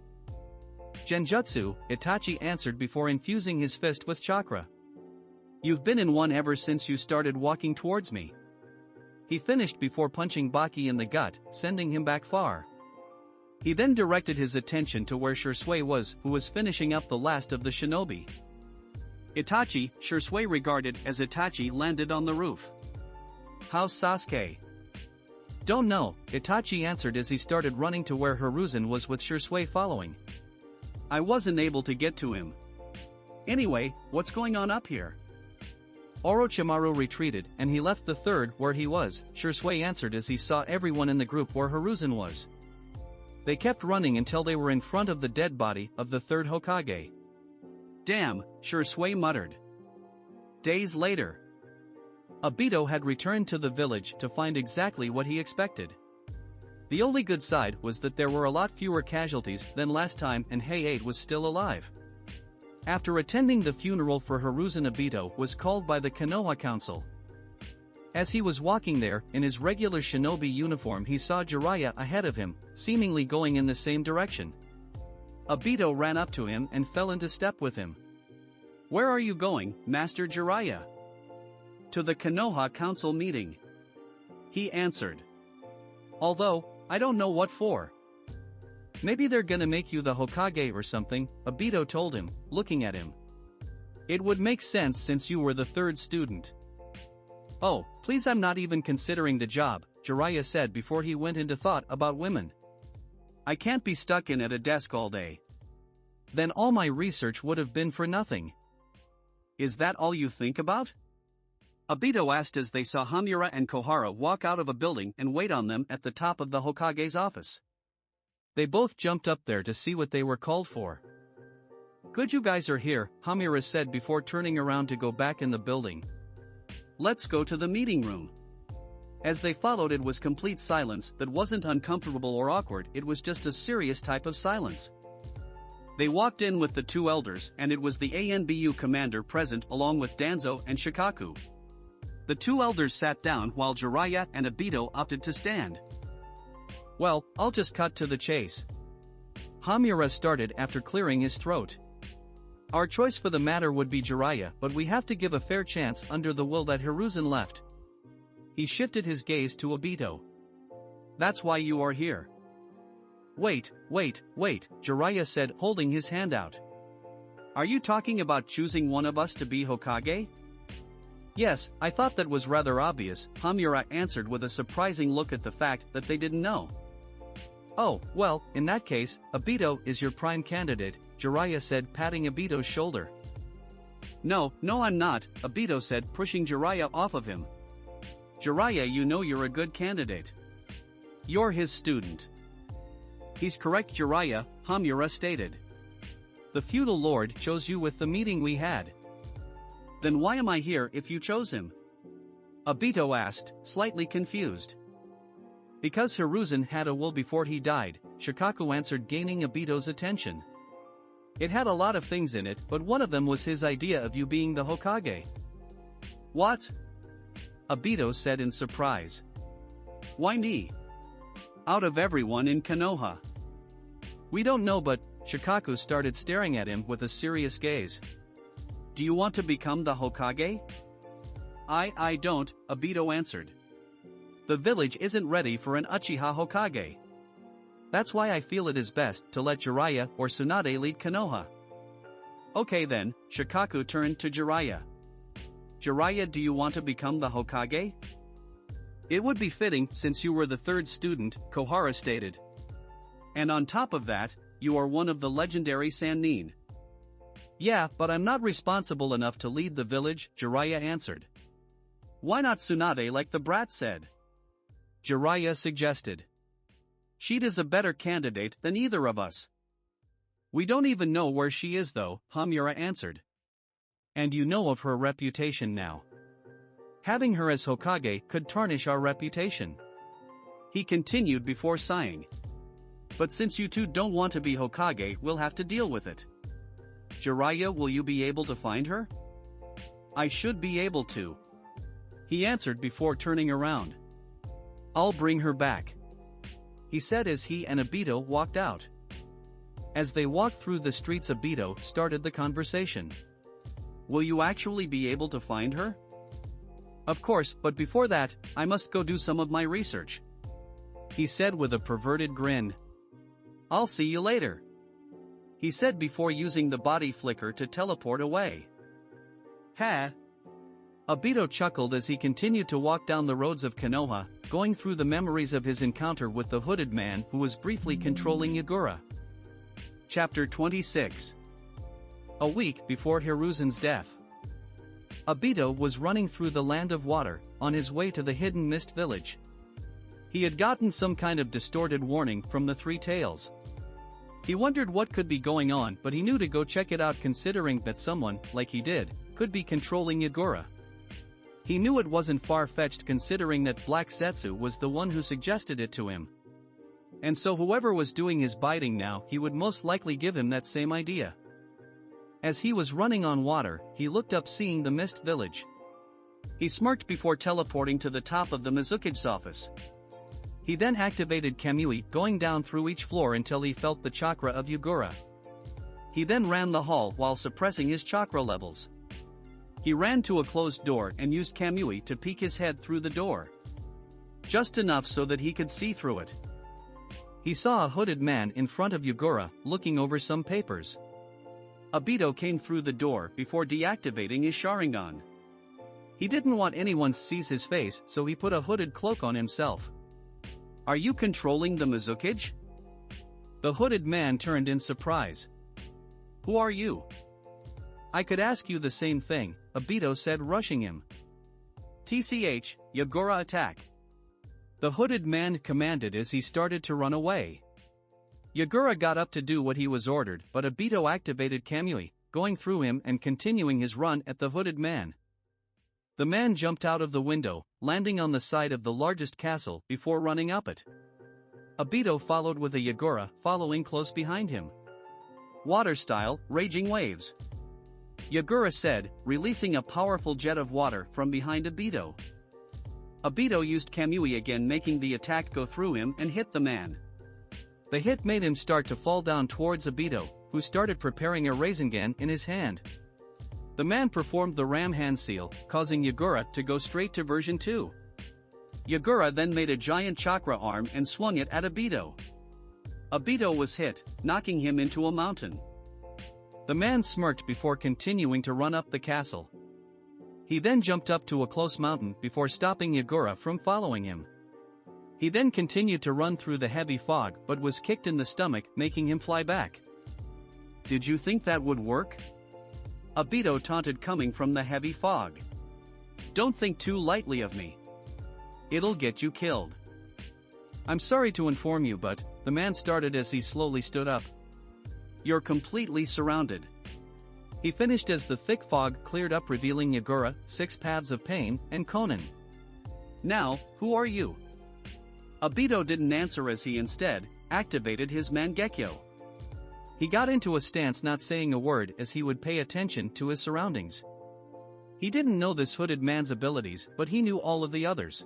Genjutsu, Itachi answered before infusing his fist with chakra. You've been in one ever since you started walking towards me. He finished before punching Baki in the gut, sending him back far. He then directed his attention to where Shisui was, who was finishing up the last of the shinobi. Itachi, Shisui regarded as Itachi landed on the roof. How's Sasuke? Don't know, Itachi answered as he started running to where Hiruzen was with Shisui following. I wasn't able to get to him. Anyway, what's going on up here? Orochimaru retreated and he left the third where he was, Shisui answered as he saw everyone in the group where Hiruzen was. They kept running until they were in front of the dead body of the third Hokage. Damn, Shisui muttered. Days later, Obito had returned to the village to find exactly what he expected. The only good side was that there were a lot fewer casualties than last time and Heiei was still alive. After attending the funeral for Hiruzen, Obito was called by the Konoha Council. As he was walking there, in his regular shinobi uniform, he saw Jiraiya ahead of him, seemingly going in the same direction. Obito ran up to him and fell into step with him. Where are you going, Master Jiraiya? To the Konoha Council meeting, he answered. Although, I don't know what for. Maybe they're gonna make you the Hokage or something, Obito told him, looking at him. It would make sense since you were the third student. Oh, please, I'm not even considering the job, Jiraiya said before he went into thought about women. I can't be stuck in at a desk all day. Then all my research would have been for nothing. Is that all you think about? Obito asked as they saw Hamura and Kohara walk out of a building and wait on them at the top of the Hokage's office. They both jumped up there to see what they were called for. Good you guys are here, Hamura said before turning around to go back in the building. Let's go to the meeting room. As they followed, it was complete silence that wasn't uncomfortable or awkward, it was just a serious type of silence. They walked in with the 2 elders and it was the ANBU commander present along with Danzo and Shikaku. The 2 elders sat down while Jiraiya and Obito opted to stand. Well, I'll just cut to the chase. Hamura started after clearing his throat. Our choice for the matter would be Jiraiya, but we have to give a fair chance under the will that Hiruzen left. He shifted his gaze to Obito. That's why you are here. Wait, Jiraiya said, holding his hand out. Are you talking about choosing one of us to be Hokage? Yes, I thought that was rather obvious, Hamura answered with a surprising look at the fact that they didn't know. Oh, well, in that case, Obito is your prime candidate, Jiraiya said, patting Obito's shoulder. No, I'm not, Obito said, pushing Jiraiya off of him. Jiraiya, you know you're a good candidate. You're his student. He's correct, Jiraiya, Hamura stated. The feudal lord chose you with the meeting we had. Then why am I here if you chose him? Obito asked, slightly confused. Because Hiruzen had a will before he died, Shikaku answered, gaining Obito's attention. It had a lot of things in it, but one of them was his idea of you being the Hokage. What? Obito said in surprise. Why me? Out of everyone in Konoha. We don't know, but Shikaku started staring at him with a serious gaze. Do you want to become the Hokage? I don't, Obito answered. The village isn't ready for an Uchiha Hokage. That's why I feel it is best to let Jiraiya or Tsunade lead Konoha. Okay then, Shikaku turned to Jiraiya. Jiraiya, do you want to become the Hokage? It would be fitting since you were the third student, Kohara stated. And on top of that, you are one of the legendary Sannin. Yeah, but I'm not responsible enough to lead the village, Jiraiya answered. Why not Tsunade like the brat said? Jiraiya suggested. She's a better candidate than either of us. We don't even know where she is though, Hamura answered. And you know of her reputation now. Having her as Hokage could tarnish our reputation. He continued before sighing. But since you two don't want to be Hokage, we'll have to deal with it. Jiraiya, will you be able to find her? I should be able to. He answered before turning around. I'll bring her back. He said as he and Obito walked out. As they walked through the streets, Obito started the conversation. Will you actually be able to find her? Of course, but before that, I must go do some of my research. He said with a perverted grin. I'll see you later. He said before using the body flicker to teleport away. Ha! Obito chuckled as he continued to walk down the roads of Konoha, going through the memories of his encounter with the hooded man who was briefly controlling Yagura. Chapter 26. A week before Hiruzen's death. Obito was running through the land of water, on his way to the hidden mist village. He had gotten some kind of distorted warning from the Three Tails. He wondered what could be going on, but he knew to go check it out considering that someone, like he did, could be controlling Yagura. He knew it wasn't far-fetched considering that Black Setsu was the one who suggested it to him. And so whoever was doing his biting now, he would most likely give him that same idea. As he was running on water, he looked up seeing the mist village. He smirked before teleporting to the top of the Mizuki's office. He then activated Kamui, going down through each floor until he felt the chakra of Yagura. He then ran the hall while suppressing his chakra levels. He ran to a closed door and used Kamui to peek his head through the door. Just enough so that he could see through it. He saw a hooded man in front of Yagura, looking over some papers. Obito came through the door before deactivating his Sharingan. He didn't want anyone to see his face, so he put a hooded cloak on himself. Are you controlling the Mizuki? The hooded man turned in surprise. Who are you? I could ask you the same thing, Obito said, rushing him. TCH, Yagura, attack. The hooded man commanded as he started to run away. Yagura got up to do what he was ordered, but Obito activated Kamui, going through him and continuing his run at the hooded man. The man jumped out of the window, landing on the side of the largest castle before running up it. Obito followed with a Yagura, following close behind him. Water style, raging waves. Yagura said, releasing a powerful jet of water from behind Obito. Obito used Kamui again, making the attack go through him and hit the man. The hit made him start to fall down towards Obito, who started preparing a Rasengan in his hand. The man performed the Ram hand seal, causing Yagura to go straight to version 2. Yagura then made a giant chakra arm and swung it at Obito. Obito was hit, knocking him into a mountain. The man smirked before continuing to run up the castle. He then jumped up to a close mountain before stopping Yagura from following him. He then continued to run through the heavy fog but was kicked in the stomach, making him fly back. Did you think that would work? Obito taunted coming from the heavy fog. Don't think too lightly of me. It'll get you killed. I'm sorry to inform you, but, the man started as he slowly stood up. You're completely surrounded. He finished as the thick fog cleared up, revealing Yagura, 6 paths of pain, and Konan. Now, who are you? Obito didn't answer as he instead activated his Mangekyo. He got into a stance, not saying a word, as he would pay attention to his surroundings. He didn't know this hooded man's abilities, but he knew all of the others.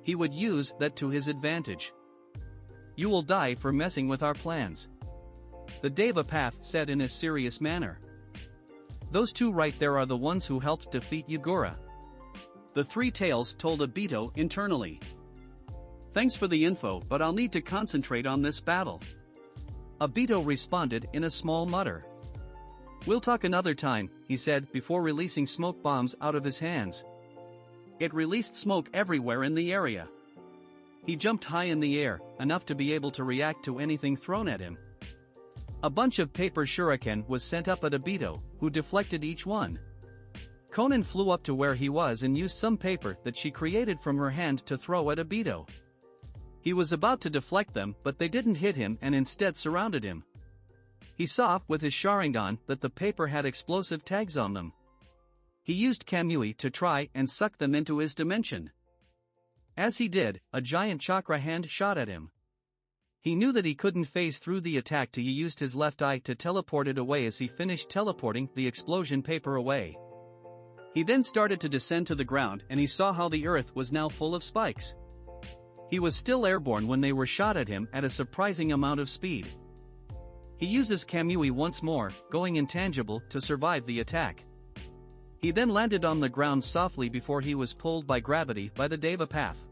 He would use that to his advantage. You will die for messing with our plans. The Deva Path said in a serious manner. Those two right there are the ones who helped defeat Yagura. The Three Tails told Obito internally. Thanks for the info, but I'll need to concentrate on this battle. Obito responded in a small mutter. We'll talk another time, he said before releasing smoke bombs out of his hands. It released smoke everywhere in the area. He jumped high in the air, enough to be able to react to anything thrown at him. A bunch of paper shuriken was sent up at Obito, who deflected each one. Conan flew up to where he was and used some paper that she created from her hand to throw at Obito. He was about to deflect them, but they didn't hit him and instead surrounded him. He saw, with his Sharingan, that the paper had explosive tags on them. He used Kamui to try and suck them into his dimension. As he did, a giant chakra hand shot at him. He knew that he couldn't phase through the attack, so he used his left eye to teleport it away as he finished teleporting the explosion paper away. He then started to descend to the ground and he saw how the earth was now full of spikes. He was still airborne when they were shot at him at a surprising amount of speed. He uses Kamui once more, going intangible, to survive the attack. He then landed on the ground softly before he was pulled by gravity by the Deva path.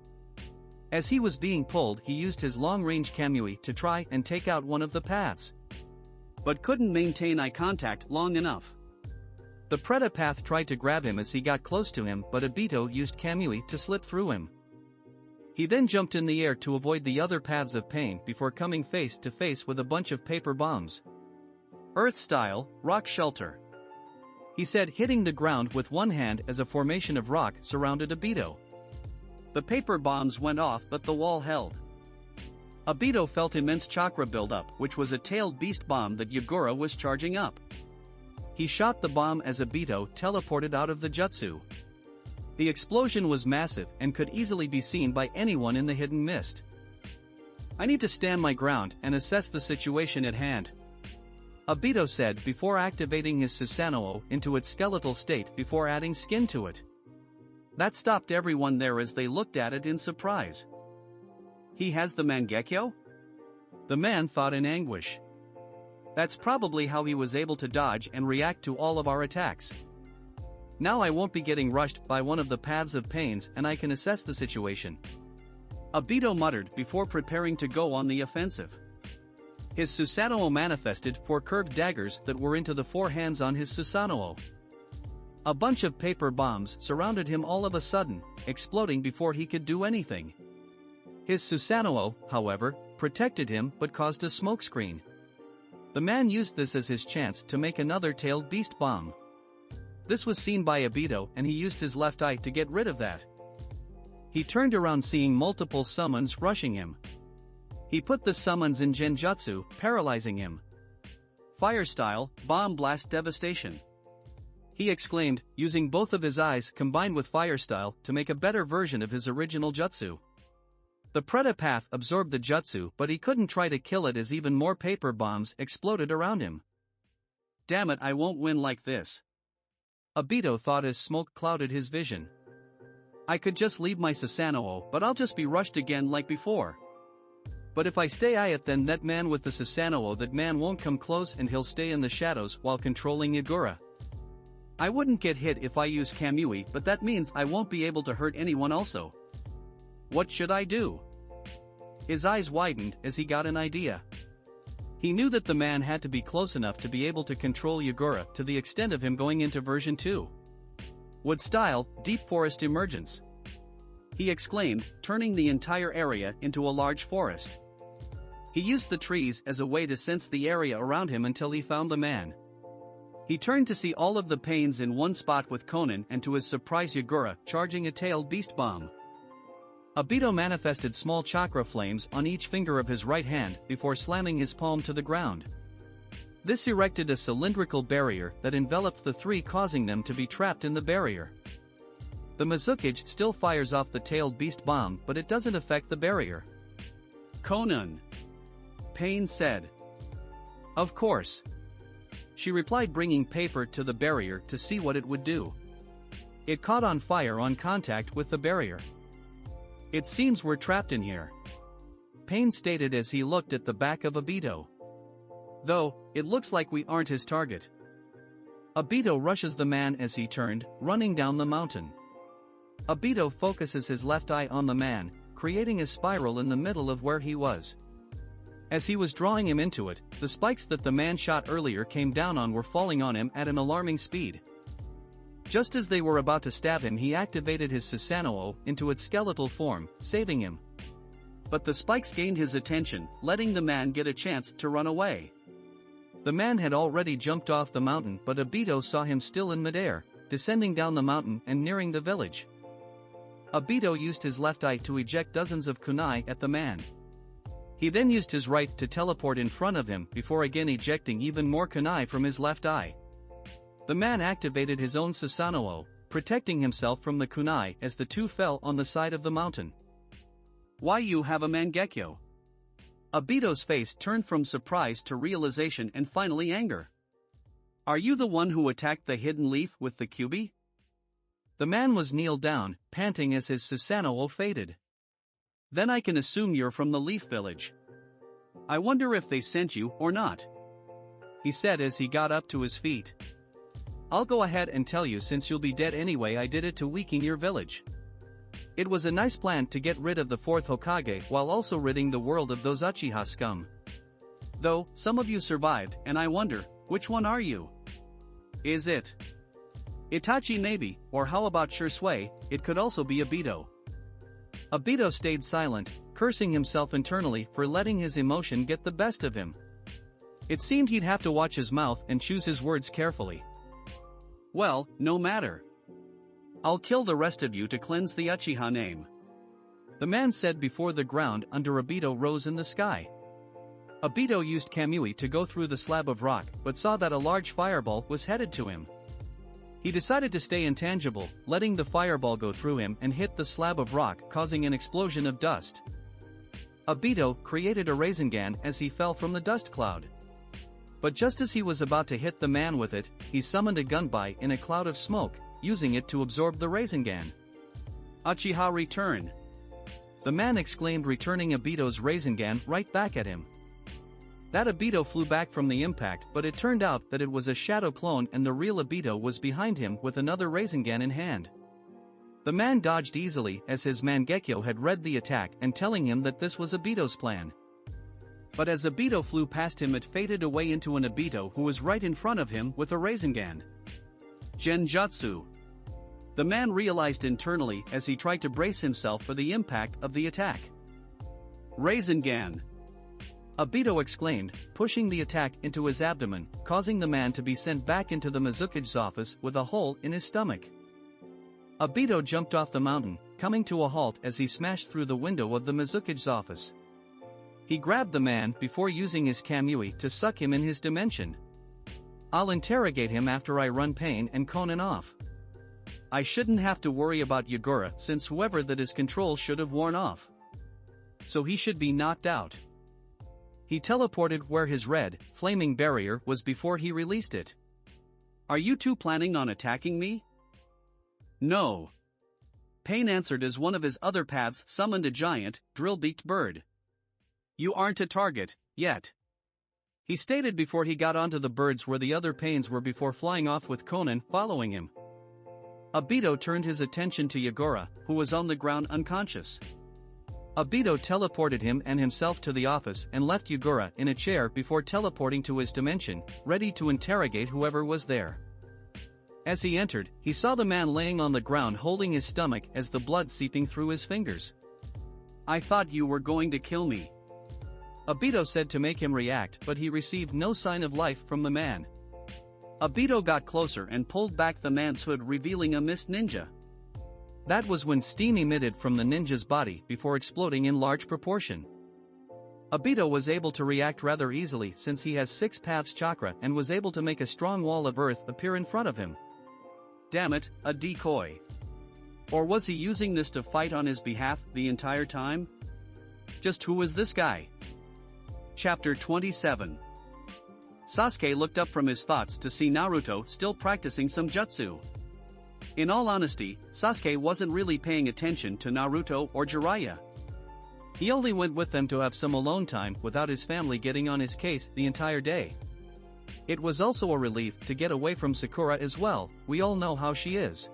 As he was being pulled, he used his long-range Kamui to try and take out one of the paths, but couldn't maintain eye contact long enough. The Preta path tried to grab him as he got close to him, but Obito used Kamui to slip through him. He then jumped in the air to avoid the other paths of pain before coming face to face with a bunch of paper bombs. Earth style, rock shelter. He said, hitting the ground with one hand as a formation of rock surrounded Obito. The paper bombs went off, but the wall held. Obito felt immense chakra buildup, which was a tailed beast bomb that Yagura was charging up. He shot the bomb as Obito teleported out of the jutsu. The explosion was massive and could easily be seen by anyone in the hidden mist. I need to stand my ground and assess the situation at hand, Obito said before activating his Susanoo into its skeletal state before adding skin to it. That stopped everyone there as they looked at it in surprise. He has the Mangekyo? The man thought in anguish. That's probably how he was able to dodge and react to all of our attacks. Now I won't be getting rushed by one of the paths of pains and I can assess the situation, Obito muttered before preparing to go on the offensive. His Susanoo manifested 4 curved daggers that were into the 4 hands on his Susanoo. A bunch of paper bombs surrounded him all of a sudden, exploding before he could do anything. His Susanoo, however, protected him but caused a smokescreen. The man used this as his chance to make another tailed beast bomb. This was seen by Obito and he used his left eye to get rid of that. He turned around seeing multiple summons rushing him. He put the summons in Genjutsu, paralyzing him. Fire style, bomb blast devastation, he exclaimed, using both of his eyes combined with fire style to make a better version of his original jutsu. The Preta path absorbed the jutsu, but he couldn't try to kill it as even more paper bombs exploded around him. Damn it, I won't win like this, Obito thought as smoke clouded his vision. I could just leave my Susanoo, but I'll just be rushed again like before. But if I stay it, then that man with the Susanoo, that man won't come close and he'll stay in the shadows while controlling Yagura. I wouldn't get hit if I use Kamui, but that means I won't be able to hurt anyone also. What should I do? His eyes widened as he got an idea. He knew that the man had to be close enough to be able to control Yagura to the extent of him going into version 2. Wood style, deep forest emergence, he exclaimed, turning the entire area into a large forest. He used the trees as a way to sense the area around him until he found the man. He turned to see all of the pains in one spot with Conan and to his surprise Yagura charging a tailed beast bomb. Obito manifested small chakra flames on each finger of his right hand before slamming his palm to the ground. This erected a cylindrical barrier that enveloped the 3, causing them to be trapped in the barrier. The Mizukage still fires off the tailed beast bomb, but it doesn't affect the barrier. Conan, Pain said. Of course, she replied, bringing paper to the barrier to see what it would do. It caught on fire on contact with the barrier. It seems we're trapped in here, Pain stated as he looked at the back of Obito. Though, it looks like we aren't his target. Obito rushes the man as he turned, running down the mountain. Obito focuses his left eye on the man, creating a spiral in the middle of where he was. As he was drawing him into it, the spikes that the man shot earlier came down on were falling on him at an alarming speed. Just as they were about to stab him, he activated his Susanoo into its skeletal form, saving him. But the spikes gained his attention, letting the man get a chance to run away. The man had already jumped off the mountain, but Obito saw him still in midair, descending down the mountain and nearing the village. Obito used his left eye to eject dozens of kunai at the man. He then used his right to teleport in front of him before again ejecting even more kunai from his left eye. The man activated his own Susanoo, protecting himself from the kunai as the two fell on the side of the mountain. Why you have a Mangekyo? Obito's face turned from surprise to realization and finally anger. Are you the one who attacked the hidden leaf with the Kyubi? The man was kneeled down, panting as his Susanoo faded. Then I can assume you're from the leaf village. I wonder if they sent you or not, he said as he got up to his feet. I'll go ahead and tell you, since you'll be dead anyway. I did it to weaken your village. It was a nice plan to get rid of the fourth Hokage while also ridding the world of those Uchiha scum. Though, some of you survived, and I wonder, which one are you? Is it Itachi maybe, or how about Shursui? It could also be Obito. Obito stayed silent, cursing himself internally for letting his emotion get the best of him. It seemed he'd have to watch his mouth and choose his words carefully. Well, no matter. I'll kill the rest of you to cleanse the Uchiha name, the man said before the ground under Obito rose in the sky. Obito used Kamui to go through the slab of rock, but saw that a large fireball was headed to him. He decided to stay intangible, letting the fireball go through him and hit the slab of rock, causing an explosion of dust. Obito created a Rasengan as he fell from the dust cloud. But just as he was about to hit the man with it, he summoned a gunbai in a cloud of smoke, using it to absorb the Rasengan. Uchiha return! The man exclaimed, returning Obito's Rasengan right back at him. That Obito flew back from the impact, but it turned out that it was a shadow clone and the real Obito was behind him with another Rasengan in hand. The man dodged easily as his Mangekyo had read the attack and telling him that this was Obito's plan. But as Obito flew past him, it faded away into an Obito who was right in front of him with a Rasengan. Genjutsu! The man realized internally as he tried to brace himself for the impact of the attack. Rasengan! Obito exclaimed, pushing the attack into his abdomen, causing the man to be sent back into the Mizukage's office with a hole in his stomach. Obito jumped off the mountain, coming to a halt as he smashed through the window of the Mizukage's office. He grabbed the man before using his Kamui to suck him in his dimension. I'll interrogate him after I run Pain and Conan off. I shouldn't have to worry about Yagura since whoever that is control should have worn off. So he should be knocked out. He teleported where his red, flaming barrier was before he released it. Are you two planning on attacking me? No. Pain answered as one of his other paths summoned a giant, drill-beaked bird. You aren't a target, yet. He stated before he got onto the birds where the other Pains were before flying off with Conan following him. Obito turned his attention to Yagura, who was on the ground unconscious. Obito teleported him and himself to the office and left Yagura in a chair before teleporting to his dimension, ready to interrogate whoever was there. As he entered, he saw the man laying on the ground holding his stomach as the blood seeping through his fingers. I thought you were going to kill me, Obito said to make him react, but he received no sign of life from the man. Obito got closer and pulled back the man's hood, revealing a mist ninja. That was when steam emitted from the ninja's body before exploding in large proportion. Obito was able to react rather easily since he has 6 paths chakra and was able to make a strong wall of earth appear in front of him. Damn it, a decoy. Or was he using this to fight on his behalf the entire time? Just who was this guy? Chapter 27. Sasuke looked up from his thoughts to see Naruto still practicing some jutsu. In all honesty, Sasuke wasn't really paying attention to Naruto or Jiraiya. He only went with them to have some alone time without his family getting on his case the entire day. It was also a relief to get away from Sakura as well. We all know how she is.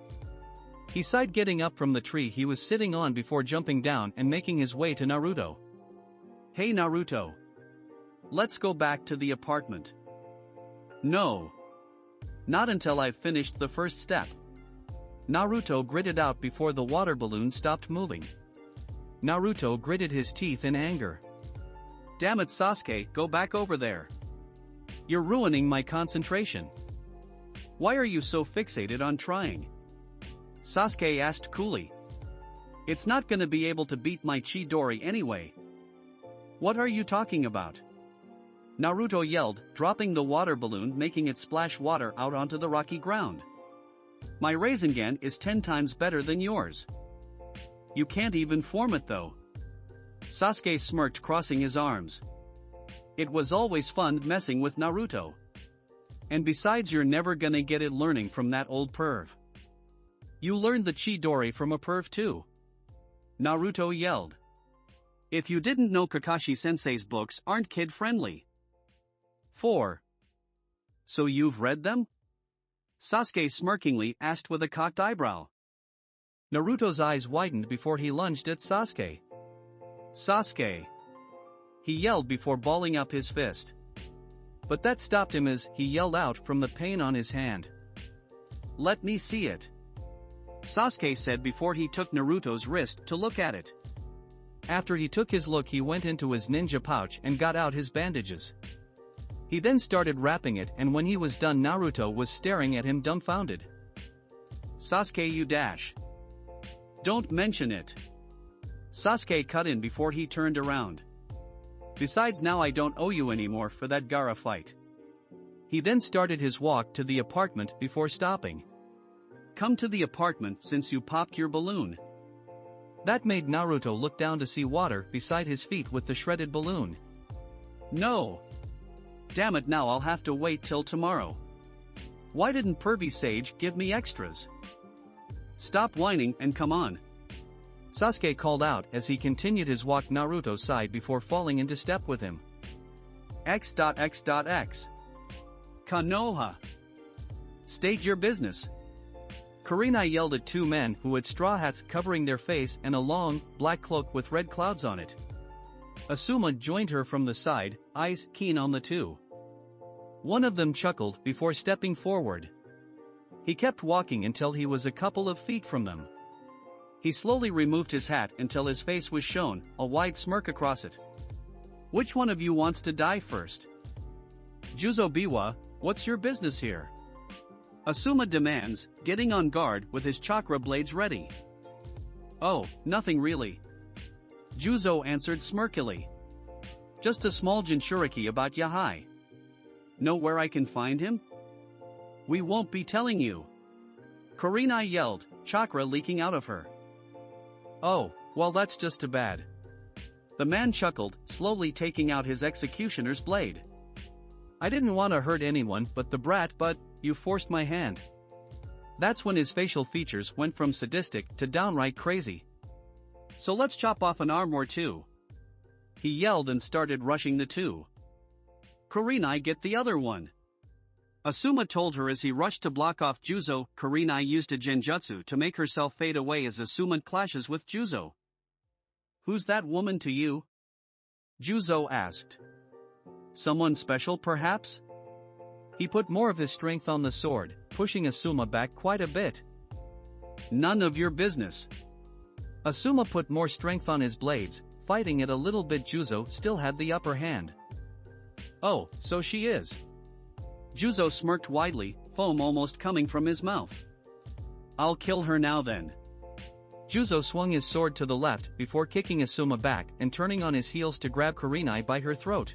He sighed getting up from the tree he was sitting on before jumping down and making his way to Naruto. Hey Naruto. Let's go back to the apartment. No. Not until I've finished the first step. Naruto gritted out before the water balloon stopped moving. Naruto gritted his teeth in anger. Damn it, Sasuke, go back over there. You're ruining my concentration. Why are you so fixated on trying? Sasuke asked coolly. It's not gonna be able to beat my Chidori anyway. What are you talking about? Naruto yelled, dropping the water balloon, making it splash water out onto the rocky ground. My Rasengan is 10 times better than yours. You can't even form it though. Sasuke smirked, crossing his arms. It was always fun messing with Naruto. And besides, you're never gonna get it learning from that old perv. You learned the Chidori from a perv too. Naruto yelled. If you didn't know, Kakashi-sensei's books aren't kid-friendly. 4. So you've read them? Sasuke smirkingly asked with a cocked eyebrow. Naruto's eyes widened before he lunged at Sasuke. Sasuke! He yelled before balling up his fist. But that stopped him as he yelled out from the pain on his hand. Let me see it. Sasuke said before he took Naruto's wrist to look at it. After he took his look, he went into his ninja pouch and got out his bandages. He then started wrapping it, and when he was done, Naruto was staring at him dumbfounded. Sasuke, you dash. Don't mention it. Sasuke cut in before he turned around. Besides, now I don't owe you anymore for that Gaara fight. He then started his walk to the apartment before stopping. Come to the apartment since you popped your balloon. That made Naruto look down to see water beside his feet with the shredded balloon. No. Damn it, now I'll have to wait till tomorrow. Why didn't Pervy Sage give me extras? Stop whining and come on. Sasuke called out as he continued his walk. Naruto sighed before falling into step with him. X.X.X. Konoha. State your business. Kurenai yelled at two men who had straw hats covering their face and a long, black cloak with red clouds on it. Asuma joined her from the side, eyes keen on the two. One of them chuckled before stepping forward. He kept walking until he was a couple of feet from them. He slowly removed his hat until his face was shown, a wide smirk across it. Which one of you wants to die first? Juzo Biwa, what's your business here? Asuma demands, getting on guard with his chakra blades ready. Oh, nothing really. Juzo answered smirkily. Just a small Jinchuriki about Yahai. Know where I can find him? We won't be telling you. Kurenai yelled, chakra leaking out of her. Oh, well, that's just too bad. The man chuckled, slowly taking out his executioner's blade. I didn't want to hurt anyone but the brat, but you forced my hand. That's when his facial features went from sadistic to downright crazy. So let's chop off an arm or two. He yelled and started rushing the two. Kurenai, get the other one. Asuma told her as he rushed to block off Juzo. Kurenai used a genjutsu to make herself fade away as Asuma clashes with Juzo. Who's that woman to you? Juzo asked. Someone special perhaps? He put more of his strength on the sword, pushing Asuma back quite a bit. None of your business. Asuma put more strength on his blades, fighting it a little bit. Juzo still had the upper hand. Oh, so she is. Juzo smirked widely, foam almost coming from his mouth. I'll kill her now then. Juzo swung his sword to the left before kicking Asuma back and turning on his heels to grab Kurenai by her throat.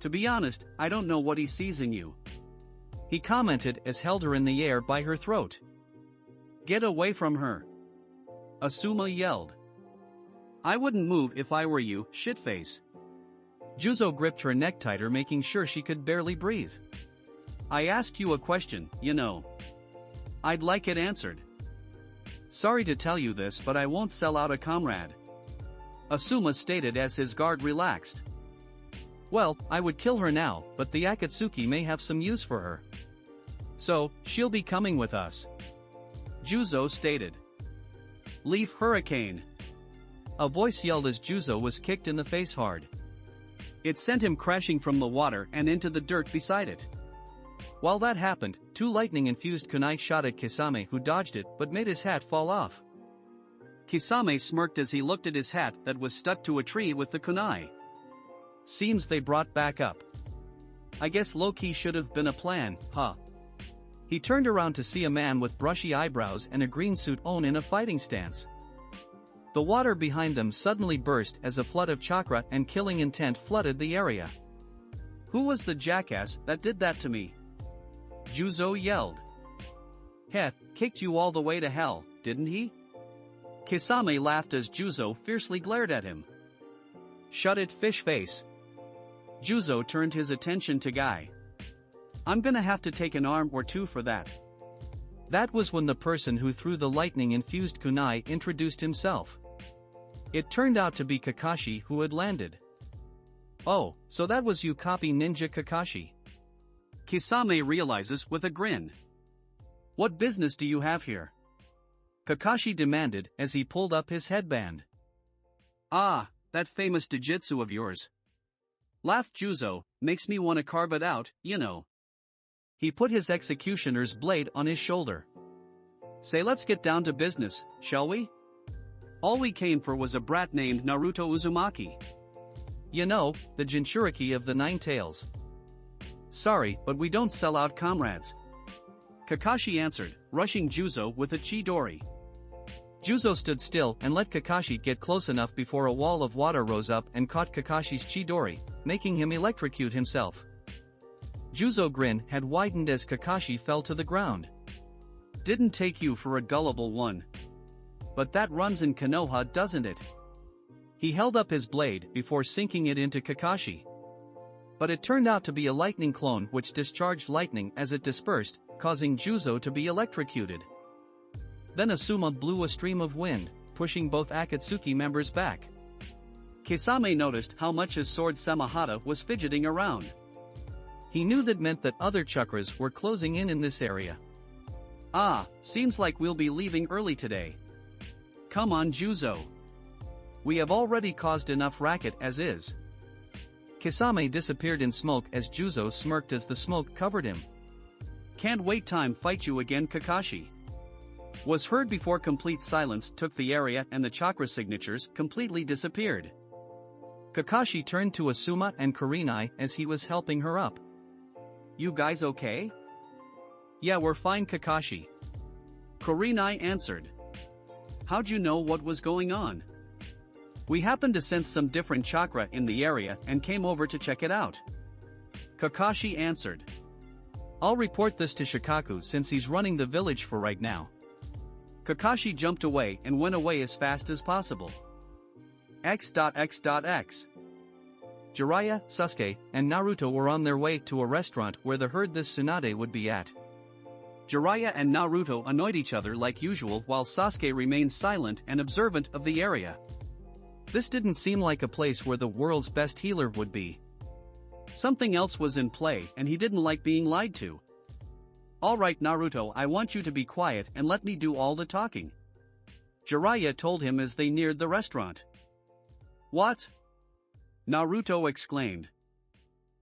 To be honest, I don't know what he sees in you. He commented as held her in the air by her throat. Get away from her. Asuma yelled. I wouldn't move if I were you, shitface. Juzo gripped her neck tighter, making sure she could barely breathe. I asked you a question, you know. I'd like it answered. Sorry to tell you this, but I won't sell out a comrade. Asuma stated as his guard relaxed. Well, I would kill her now, but the Akatsuki may have some use for her. So, she'll be coming with us. Juzo stated. Leaf Hurricane. A voice yelled as Juzo was kicked in the face hard. It sent him crashing from the water and into the dirt beside it. While that happened, two lightning-infused kunai shot at Kisame, who dodged it but made his hat fall off. Kisame smirked as he looked at his hat that was stuck to a tree with the kunai. Seems they brought back up. I guess low-key should have been a plan, huh? He turned around to see a man with brushy eyebrows and a green suit on in a fighting stance. The water behind them suddenly burst as a flood of chakra and killing intent flooded the area. Who was the jackass that did that to me? Juzo yelled. Heh, kicked you all the way to hell, didn't he? Kisame laughed as Juzo fiercely glared at him. Shut it, fish face. Juzo turned his attention to Guy. I'm gonna have to take an arm or two for that. That was when the person who threw the lightning-infused kunai introduced himself. It turned out to be Kakashi who had landed. Oh, so that was you, copy ninja Kakashi. Kisame realizes with a grin. What business do you have here? Kakashi demanded as he pulled up his headband. Ah, that famous jujitsu of yours. Laughed Juzo, makes me want to carve it out, you know. He put his executioner's blade on his shoulder. Say, let's get down to business, shall we? All we came for was a brat named Naruto Uzumaki. You know, the Jinchuriki of the Nine Tails. Sorry, but we don't sell out comrades. Kakashi answered, rushing Juzo with a Chidori. Juzo stood still and let Kakashi get close enough before a wall of water rose up and caught Kakashi's Chidori, making him electrocute himself. Juzo's grin had widened as Kakashi fell to the ground. Didn't take you for a gullible one. But that runs in Konoha, doesn't it? He held up his blade before sinking it into Kakashi. But it turned out to be a lightning clone which discharged lightning as it dispersed, causing Juzo to be electrocuted. Then Asuma blew a stream of wind, pushing both Akatsuki members back. Kisame noticed how much his sword Samahata was fidgeting around. He knew that meant that other chakras were closing in this area. Ah, seems like we'll be leaving early today. Come on, Juzo. We have already caused enough racket as is. Kisame disappeared in smoke as Juzo smirked as the smoke covered him. Can't wait time fight you again, Kakashi. Was heard before complete silence took the area and the chakra signatures completely disappeared. Kakashi turned to Asuma and Kurenai as he was helping her up. You guys okay? Yeah, we're fine, Kakashi. Kurenai answered. How'd you know what was going on? We happened to sense some different chakra in the area and came over to check it out. Kakashi answered. I'll report this to Shikaku since he's running the village for right now. Kakashi jumped away and went away as fast as possible. X.X.X. Jiraiya, Sasuke, and Naruto were on their way to a restaurant where they heard this Tsunade would be at. Jiraiya and Naruto annoyed each other like usual while Sasuke remained silent and observant of the area. This didn't seem like a place where the world's best healer would be. Something else was in play and he didn't like being lied to. Alright Naruto, I want you to be quiet and let me do all the talking. Jiraiya told him as they neared the restaurant. What? Naruto exclaimed.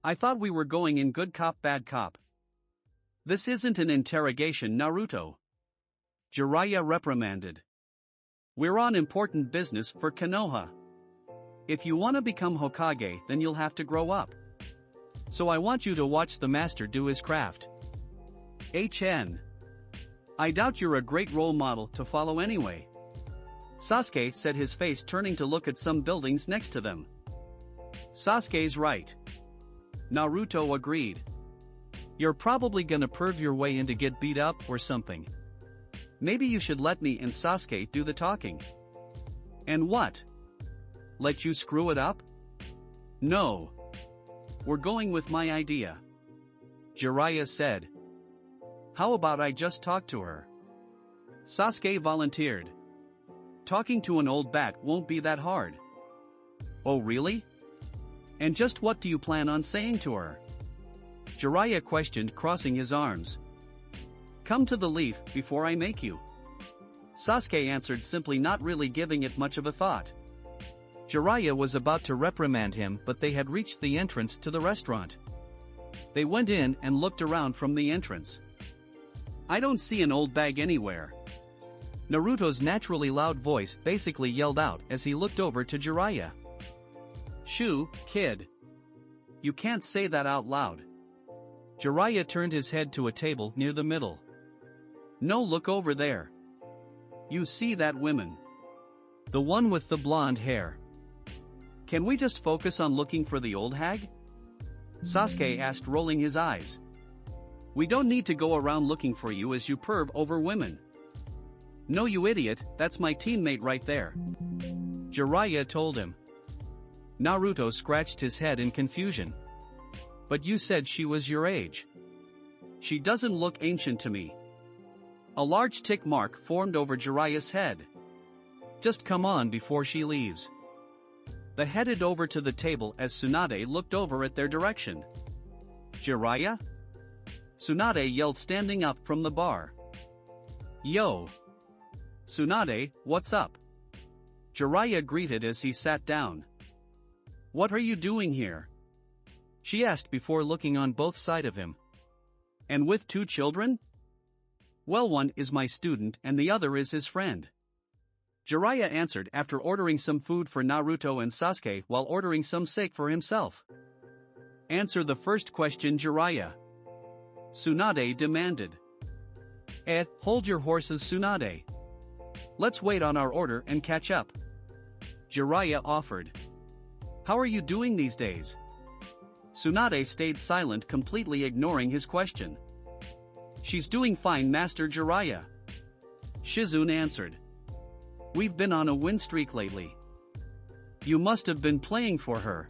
I thought we were going in good cop bad cop. This isn't an interrogation, Naruto. Jiraiya reprimanded. We're on important business for Konoha. If you want to become Hokage, then you'll have to grow up. So I want you to watch the master do his craft. HN. I doubt you're a great role model to follow anyway. Sasuke said, his face turning to look at some buildings next to them. Sasuke's right. Naruto agreed. You're probably gonna perv your way in to get beat up or something. Maybe you should let me and Sasuke do the talking. And what? Let you screw it up? No. We're going with my idea. Jiraiya said. How about I just talk to her? Sasuke volunteered. Talking to an old bat won't be that hard. Oh really? And just what do you plan on saying to her? Jiraiya questioned, crossing his arms. Come to the leaf before I make you. Sasuke answered, simply not really giving it much of a thought. Jiraiya was about to reprimand him, but they had reached the entrance to the restaurant. They went in and looked around from the entrance. I don't see an old bag anywhere. Naruto's naturally loud voice basically yelled out as he looked over to Jiraiya. Shoo, kid. You can't say that out loud. Jiraiya turned his head to a table near the middle. No, look over there. You see that woman? The one with the blonde hair. Can we just focus on looking for the old hag? Sasuke asked, rolling his eyes. We don't need to go around looking for you as you perv over women. No, you idiot, that's my teammate right there. Jiraiya told him. Naruto scratched his head in confusion. But you said she was your age. She doesn't look ancient to me. A large tick mark formed over Jiraiya's head. Just come on before she leaves. They headed over to the table as Tsunade looked over at their direction. Jiraiya? Tsunade yelled, standing up from the bar. Yo! Tsunade, what's up? Jiraiya greeted as he sat down. What are you doing here? She asked before looking on both sides of him. And with 2 children? Well, one is my student and the other is his friend. Jiraiya answered after ordering some food for Naruto and Sasuke while ordering some sake for himself. Answer the first question, Jiraiya. Tsunade demanded. Hold your horses, Tsunade. Let's wait on our order and catch up. Jiraiya offered. How are you doing these days? Tsunade stayed silent, completely ignoring his question. She's doing fine, Master Jiraiya. Shizune answered. We've been on a win streak lately. You must have been playing for her.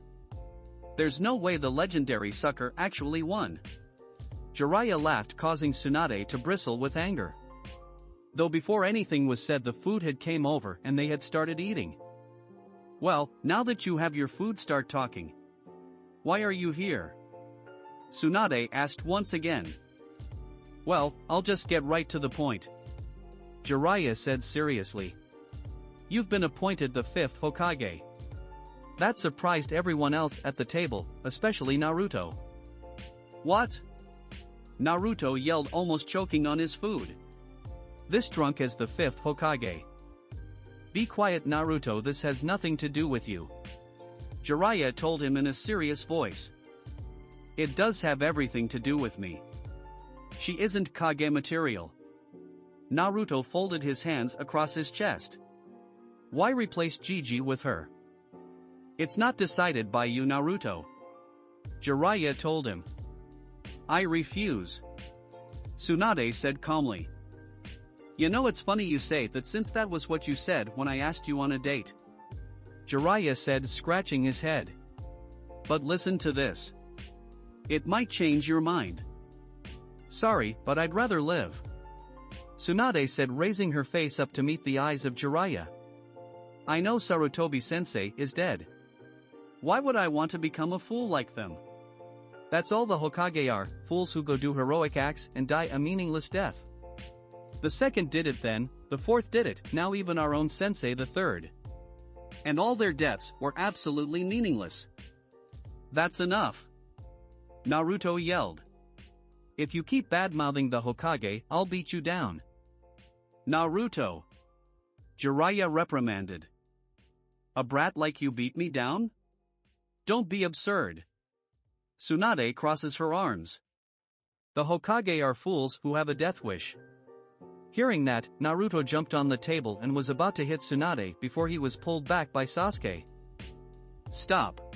There's no way the legendary sucker actually won. Jiraiya laughed, causing Tsunade to bristle with anger. Though before anything was said, the food had came over and they had started eating. Well, now that you have your food, start talking. Why are you here? Tsunade asked once again. Well, I'll just get right to the point. Jiraiya said seriously. You've been appointed the 5th Hokage. That surprised everyone else at the table, especially Naruto. What? Naruto yelled, almost choking on his food. This drunk as the 5th Hokage. Be quiet, Naruto, this has nothing to do with you. Jiraiya told him in a serious voice. It does have everything to do with me. She isn't Kage material. Naruto folded his hands across his chest. Why replace Gigi with her? It's not decided by you, Naruto. Jiraiya told him. I refuse. Tsunade said calmly. You know, it's funny you say that, since that was what you said when I asked you on a date. Jiraiya said, scratching his head. But listen to this. It might change your mind. Sorry, but I'd rather live. Tsunade said, raising her face up to meet the eyes of Jiraiya. I know Sarutobi-sensei is dead. Why would I want to become a fool like them? That's all the Hokage are, fools who go do heroic acts and die a meaningless death. The second did it then, the fourth did it, now even our own sensei the third. And all their deaths were absolutely meaningless. That's enough. Naruto yelled. If you keep bad-mouthing the Hokage, I'll beat you down. Naruto. Jiraiya reprimanded. A brat like you beat me down? Don't be absurd. Tsunade crosses her arms. The Hokage are fools who have a death wish. Hearing that, Naruto jumped on the table and was about to hit Tsunade before he was pulled back by Sasuke. Stop.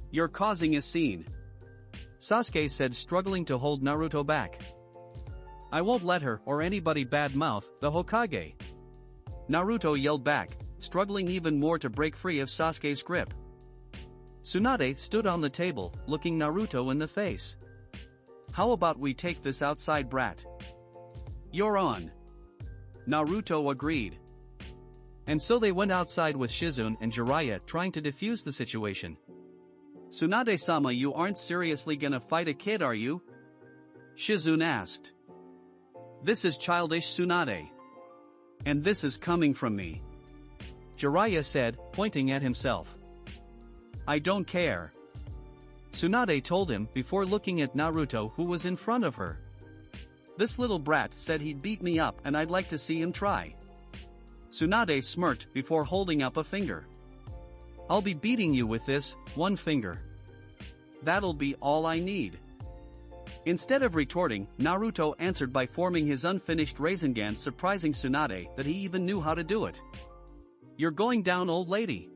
You're causing a scene. Sasuke said, struggling to hold Naruto back. I won't let her or anybody badmouth the Hokage. Naruto yelled back, struggling even more to break free of Sasuke's grip. Tsunade stood on the table, looking Naruto in the face. How about we take this outside, brat? You're on. Naruto agreed. And so they went outside with Shizune and Jiraiya trying to defuse the situation. Tsunade-sama, you aren't seriously gonna fight a kid, are you? Shizune asked. This is childish, Tsunade. And this is coming from me. Jiraiya said, pointing at himself. I don't care. Tsunade told him before looking at Naruto, who was in front of her. This little brat said he'd beat me up and I'd like to see him try. Tsunade smirked before holding up a finger. I'll be beating you with this, one finger. That'll be all I need. Instead of retorting, Naruto answered by forming his unfinished Rasengan, surprising Tsunade that he even knew how to do it. You're going down, old lady.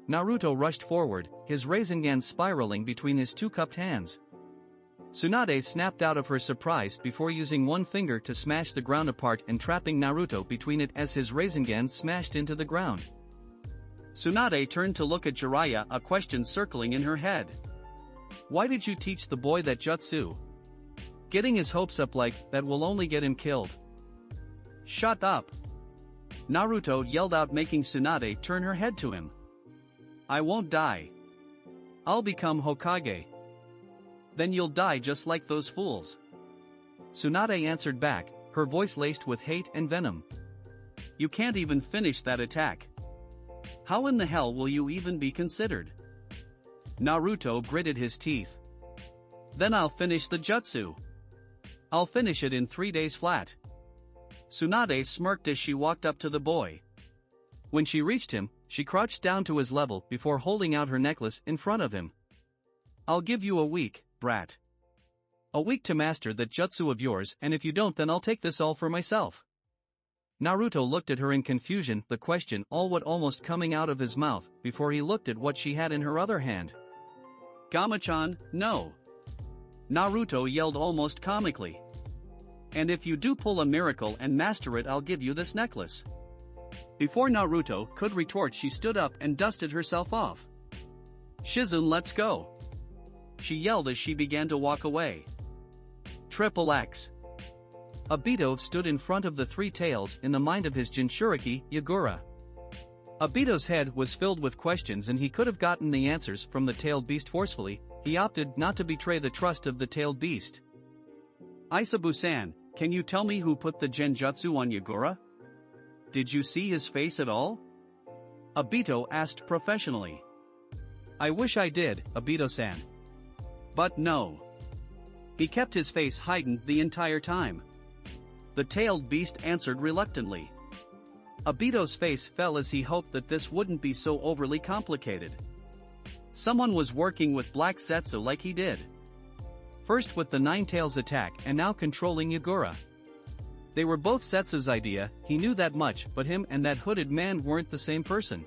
Naruto rushed forward, his Rasengan spiraling between his two cupped hands. Tsunade snapped out of her surprise before using one finger to smash the ground apart and trapping Naruto between it as his Rasengan smashed into the ground. Tsunade turned to look at Jiraiya, a question circling in her head. Why did you teach the boy that jutsu? Getting his hopes up like that will only get him killed. Shut up! Naruto yelled out, making Tsunade turn her head to him. I won't die. I'll become Hokage. Then you'll die just like those fools. Tsunade answered back, her voice laced with hate and venom. You can't even finish that attack. How in the hell will you even be considered? Naruto gritted his teeth. Then I'll finish the jutsu. I'll finish it in 3 days flat. Tsunade smirked as she walked up to the boy. When she reached him, she crouched down to his level before holding out her necklace in front of him. I'll give you a week, brat. A week to master that jutsu of yours, and if you don't, then I'll take this all for myself. Naruto looked at her in confusion, the question almost coming out of his mouth before he looked at what she had in her other hand. Gamachan, no. Naruto yelled almost comically. And if you do pull a miracle and master it, I'll give you this necklace. Before Naruto could retort, she stood up and dusted herself off. Shizune, let's go. She yelled as she began to walk away. Triple X. Obito stood in front of the three tails in the mind of his Jinchuriki, Yagura. Obito's head was filled with questions and he could have gotten the answers from the tailed beast forcefully. He opted not to betray the trust of the tailed beast. Aisabu-san, can you tell me who put the genjutsu on Yagura? Did you see his face at all? Obito asked professionally. I wish I did, Obito-san. But no. He kept his face hidden the entire time. The tailed beast answered reluctantly. Obito's face fell as he hoped that this wouldn't be so overly complicated. Someone was working with Black Setsu like he did. First with the Nine Tails attack and now controlling Yagura. They were both Setsu's idea, he knew that much, but him and that hooded man weren't the same person.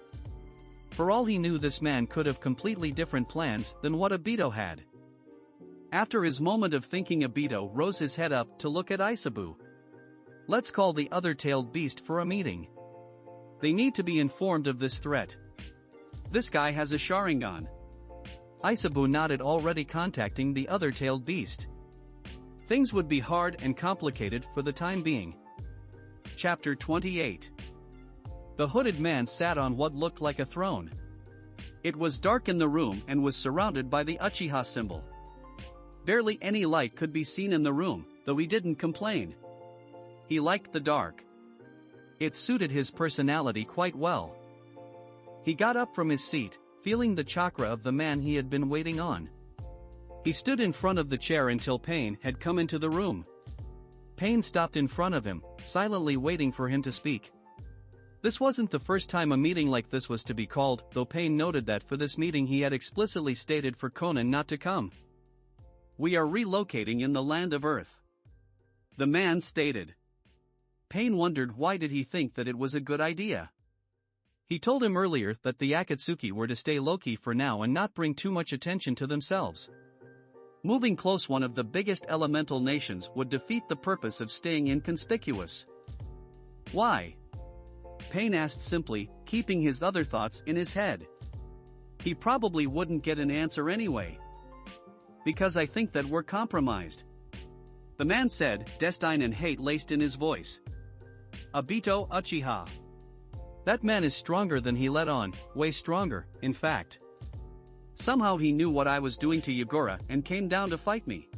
For all he knew, this man could have completely different plans than what Obito had. After his moment of thinking, Obito rose his head up to look at Aisabu. Let's call the other tailed beast for a meeting. They need to be informed of this threat. This guy has a Sharingan. Aisabu nodded, already contacting the other tailed beast. Things would be hard and complicated for the time being. Chapter 28. The hooded man sat on what looked like a throne. It was dark in the room and was surrounded by the Uchiha symbol. Barely any light could be seen in the room, though he didn't complain. He liked the dark. It suited his personality quite well. He got up from his seat, feeling the chakra of the man he had been waiting on. He stood in front of the chair until Pain had come into the room. Pain stopped in front of him, silently waiting for him to speak. This wasn't the first time a meeting like this was to be called, though Pain noted that for this meeting he had explicitly stated for Conan not to come. We are relocating in the land of Earth, the man stated. Pain wondered why did he think that it was a good idea. He told him earlier that the Akatsuki were to stay low-key for now and not bring too much attention to themselves. Moving close one of the biggest elemental nations would defeat the purpose of staying inconspicuous. Why? Pain asked simply, keeping his other thoughts in his head. He probably wouldn't get an answer anyway. Because I think that we're compromised. The man said, destine and hate laced in his voice. Obito Uchiha. That man is stronger than he let on, way stronger, in fact. Somehow he knew what I was doing to Yagura and came down to fight me.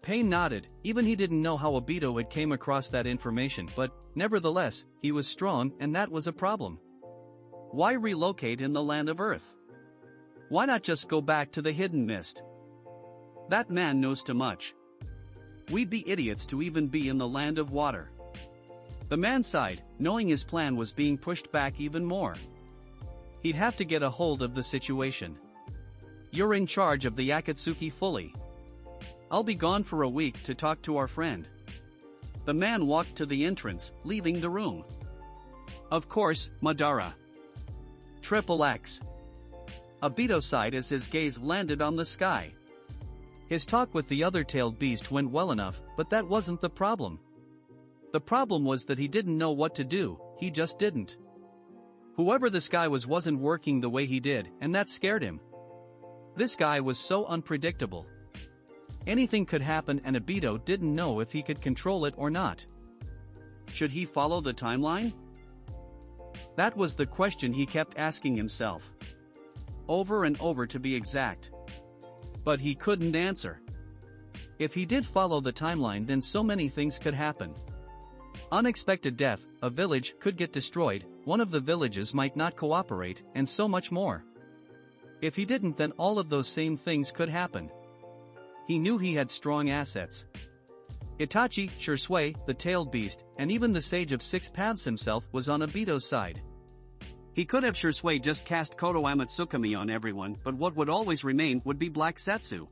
Pain nodded, even he didn't know how Obito had came across that information, but, nevertheless, he was strong and that was a problem. Why relocate in the land of Earth? Why not just go back to the Hidden Mist? That man knows too much. We'd be idiots to even be in the land of water. The man sighed, knowing his plan was being pushed back even more. He'd have to get a hold of the situation. You're in charge of the Akatsuki fully. I'll be gone for a week to talk to our friend. The man walked to the entrance, leaving the room. Of course, Madara. Triple X. Obito sighed as his gaze landed on the sky. His talk with the other tailed beast went well enough, but that wasn't the problem. The problem was that he didn't know what to do, he just didn't. Whoever this guy was wasn't working the way he did, and that scared him. This guy was so unpredictable. Anything could happen and Obito didn't know if he could control it or not. Should he follow the timeline? That was the question he kept asking himself. Over and over to be exact. But he couldn't answer. If he did follow the timeline, then so many things could happen. Unexpected death, a village could get destroyed, one of the villages might not cooperate, and so much more. If he didn't, then all of those same things could happen. He knew he had strong assets. Itachi, Shisui, the tailed beast, and even the Sage of Six Paths himself was on Obito's side. He could have Shisui just cast Koto Amatsukami on everyone, but what would always remain would be Black Setsu.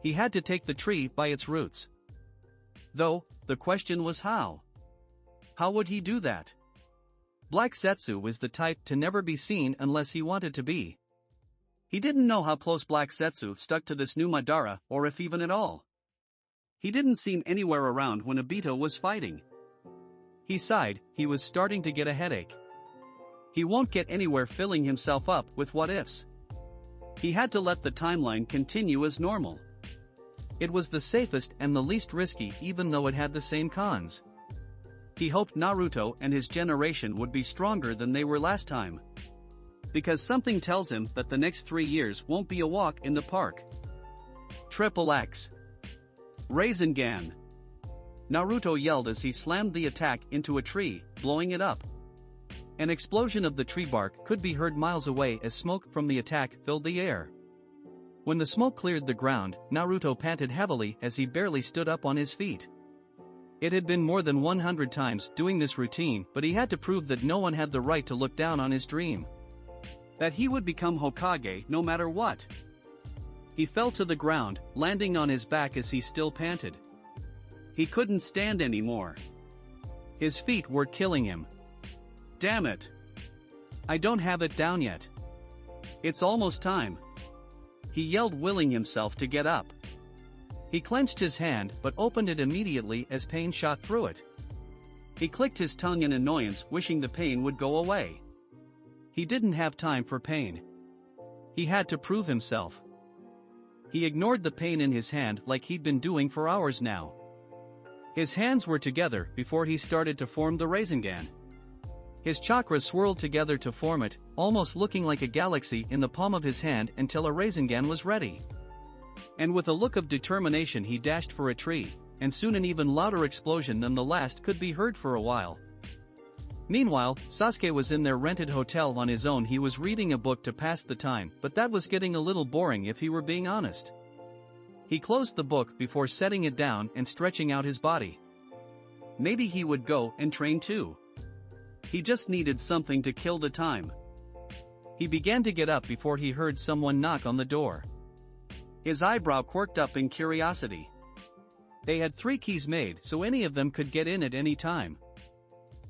He had to take the tree by its roots. Though, the question was how. How would he do that? Black Setsu was the type to never be seen unless he wanted to be. He didn't know how close Black Setsu stuck to this new Madara, or if even at all. He didn't seem anywhere around when Obito was fighting. He sighed, he was starting to get a headache. He won't get anywhere filling himself up with what-ifs. He had to let the timeline continue as normal. It was the safest and the least risky, even though it had the same cons. He hoped Naruto and his generation would be stronger than they were last time. Because something tells him that the next 3 years won't be a walk in the park. Triple X. Rasengan. Naruto yelled as he slammed the attack into a tree, blowing it up. An explosion of the tree bark could be heard miles away as smoke from the attack filled the air. When the smoke cleared the ground, Naruto panted heavily as he barely stood up on his feet. It had been more than 100 times doing this routine, but he had to prove that no one had the right to look down on his dream. That he would become Hokage no matter what. He fell to the ground, landing on his back as he still panted. He couldn't stand anymore. His feet were killing him. Damn it! I don't have it down yet. It's almost time. He yelled, willing himself to get up. He clenched his hand but opened it immediately as pain shot through it. He clicked his tongue in annoyance, wishing the pain would go away. He didn't have time for pain. He had to prove himself. He ignored the pain in his hand like he'd been doing for hours now. His hands were together before he started to form the Rasengan. His chakras swirled together to form it, almost looking like a galaxy in the palm of his hand until a Rasengan was ready. And with a look of determination he dashed for a tree, and soon an even louder explosion than the last could be heard for a while. Meanwhile, Sasuke was in their rented hotel on his own. He was reading a book to pass the time, but that was getting a little boring if he were being honest. He closed the book before setting it down and stretching out his body. Maybe he would go and train too. He just needed something to kill the time. He began to get up before he heard someone knock on the door. His eyebrow quirked up in curiosity. They had 3 keys made, so any of them could get in at any time.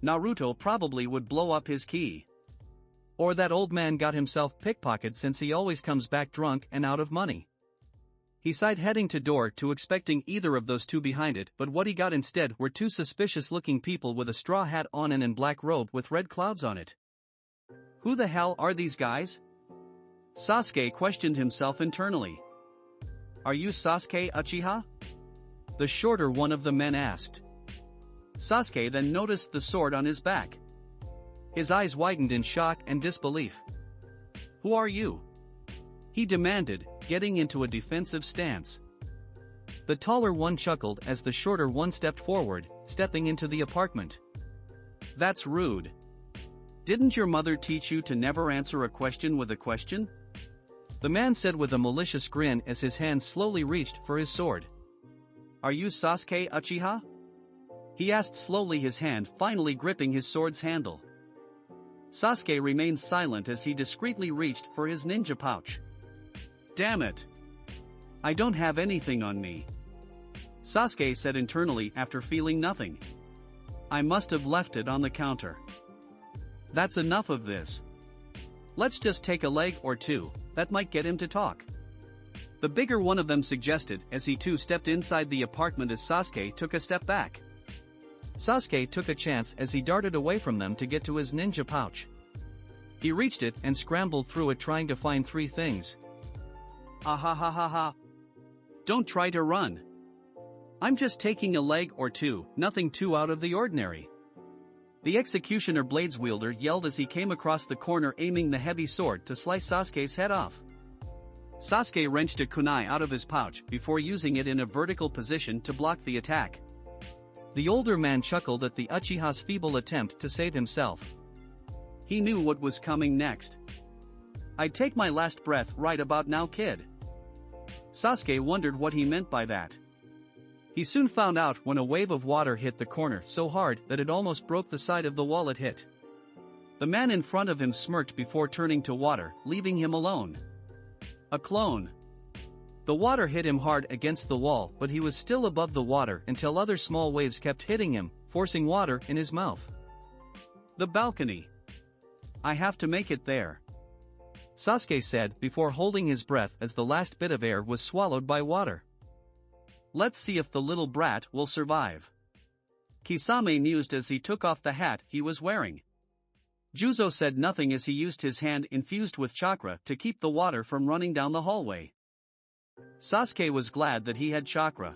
Naruto probably would blow up his key. Or that old man got himself pickpocketed since he always comes back drunk and out of money. He sighed, heading to door 2, expecting either of those 2 behind it, but what he got instead were 2 suspicious-looking people with a straw hat on and in black robe with red clouds on it. Who the hell are these guys? Sasuke questioned himself internally. Are you Sasuke Uchiha? The shorter one of the men asked. Sasuke then noticed the sword on his back. His eyes widened in shock and disbelief. Who are you? He demanded, getting into a defensive stance. The taller one chuckled as the shorter one stepped forward, stepping into the apartment. That's rude. Didn't your mother teach you to never answer a question with a question? The man said with a malicious grin as his hand slowly reached for his sword. Are you Sasuke Uchiha? he asked slowly, his hand finally gripping his sword's handle. Sasuke remained silent as he discreetly reached for his ninja pouch. Damn it! I don't have anything on me, Sasuke said internally after feeling nothing. I must have left it on the counter. That's enough of this. Let's just take a leg or two, that might get him to talk. The bigger one of them suggested as he too stepped inside the apartment as Sasuke took a step back. Sasuke took a chance as he darted away from them to get to his ninja pouch. He reached it and scrambled through it trying to find three things. Ah ha ha ha ha. Don't try to run. I'm just taking a leg or two, nothing too out of the ordinary. The executioner blades wielder yelled as he came across the corner aiming the heavy sword to slice Sasuke's head off. Sasuke wrenched a kunai out of his pouch before using it in a vertical position to block the attack. The older man chuckled at the Uchiha's feeble attempt to save himself. He knew what was coming next. I'd take my last breath right about now, kid. Sasuke wondered what he meant by that. He soon found out when a wave of water hit the corner so hard that it almost broke the side of the wall it hit. The man in front of him smirked before turning to water, leaving him alone. A clone. The water hit him hard against the wall, but he was still above the water until other small waves kept hitting him, forcing water in his mouth. The balcony. I have to make it there, Sasuke said before holding his breath as the last bit of air was swallowed by water. Let's see if the little brat will survive, Kisame mused as he took off the hat he was wearing. Juzo said nothing as he used his hand infused with chakra to keep the water from running down the hallway. Sasuke was glad that he had chakra.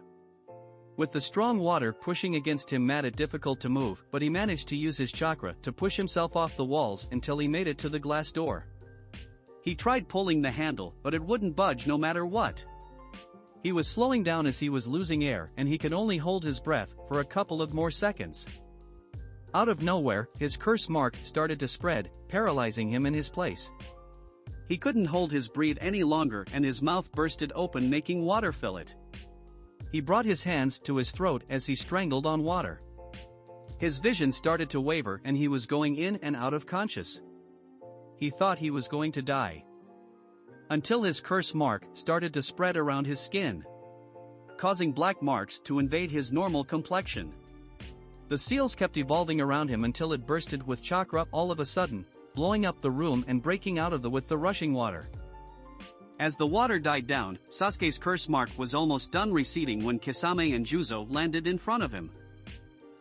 With the strong water pushing against him made it difficult to move, but he managed to use his chakra to push himself off the walls until he made it to the glass door. He tried pulling the handle, but it wouldn't budge no matter what. He was slowing down as he was losing air and he could only hold his breath for a couple of more seconds. Out of nowhere, his curse mark started to spread, paralyzing him in his place. He couldn't hold his breath any longer and his mouth bursted open making water fill it. He brought his hands to his throat as he strangled on water. His vision started to waver and he was going in and out of conscious. He thought he was going to die. Until his curse mark started to spread around his skin, causing black marks to invade his normal complexion. The seals kept evolving around him until it bursted with chakra all of a sudden, blowing up the room and breaking out of with the rushing water. As the water died down, Sasuke's curse mark was almost done receding when Kisame and Juzo landed in front of him.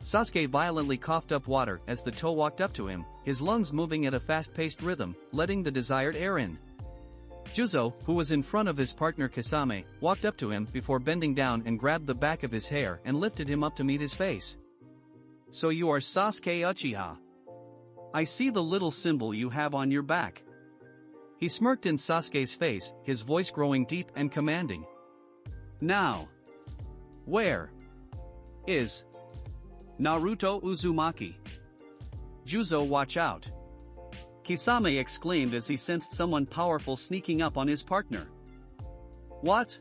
Sasuke violently coughed up water as the toe walked up to him, his lungs moving at a fast-paced rhythm, letting the desired air in. Juzo, who was in front of his partner Kisame, walked up to him before bending down and grabbed the back of his hair and lifted him up to meet his face. So you are Sasuke Uchiha. I see the little symbol you have on your back. He smirked in Sasuke's face, his voice growing deep and commanding. Now, where is Naruto Uzumaki? Juzo, watch out, Kisame exclaimed as he sensed someone powerful sneaking up on his partner. What?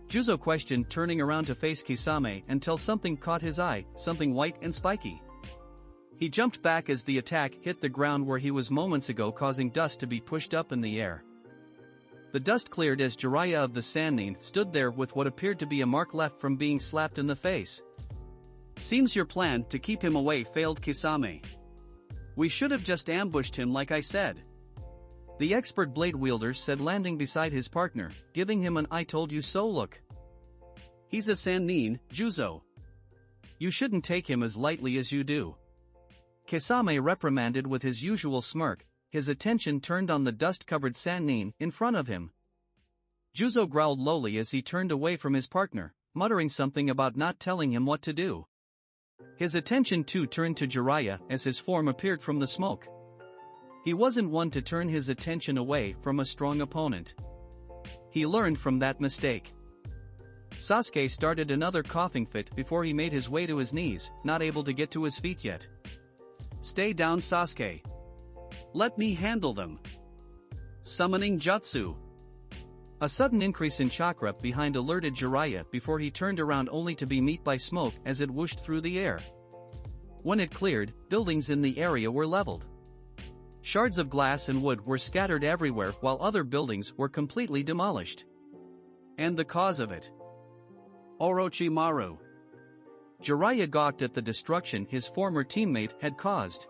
Juzo questioned, turning around to face Kisame until something caught his eye, something white and spiky. He jumped back as the attack hit the ground where he was moments ago, causing dust to be pushed up in the air. The dust cleared as Jiraiya of the Sannin stood there with what appeared to be a mark left from being slapped in the face. Seems your plan to keep him away failed, Kisame. We should have just ambushed him like I said, the expert blade wielder said, landing beside his partner, giving him an "I told you so" look. He's a Sannin, Juzo. You shouldn't take him as lightly as you do, Kisame reprimanded with his usual smirk, his attention turned on the dust-covered Sannin in front of him. Juzo growled lowly as he turned away from his partner, muttering something about not telling him what to do. His attention too turned to Jiraiya as his form appeared from the smoke. He wasn't one to turn his attention away from a strong opponent. He learned from that mistake. Sasuke started another coughing fit before he made his way to his knees, not able to get to his feet yet. Stay down, Sasuke. Let me handle them. Summoning Jutsu. A sudden increase in chakra behind alerted Jiraiya before he turned around only to be met by smoke as it whooshed through the air. When it cleared, buildings in the area were leveled. Shards of glass and wood were scattered everywhere while other buildings were completely demolished. And the cause of it? Orochimaru. Jiraiya gawked at the destruction his former teammate had caused.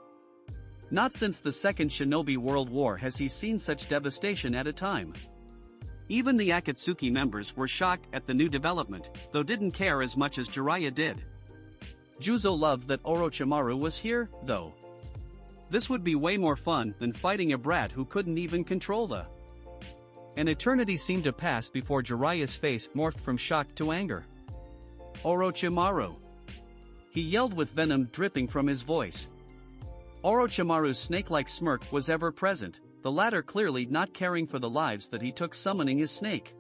Not since the Second Shinobi World War has he seen such devastation at a time. Even the Akatsuki members were shocked at the new development, though didn't care as much as Jiraiya did. Juzo loved that Orochimaru was here, though. This would be way more fun than fighting a brat who couldn't even control the. An eternity seemed to pass before Jiraiya's face morphed from shock to anger. Orochimaru! He yelled with venom dripping from his voice. Orochimaru's snake-like smirk was ever present, the latter clearly not caring for the lives that he took summoning his snake.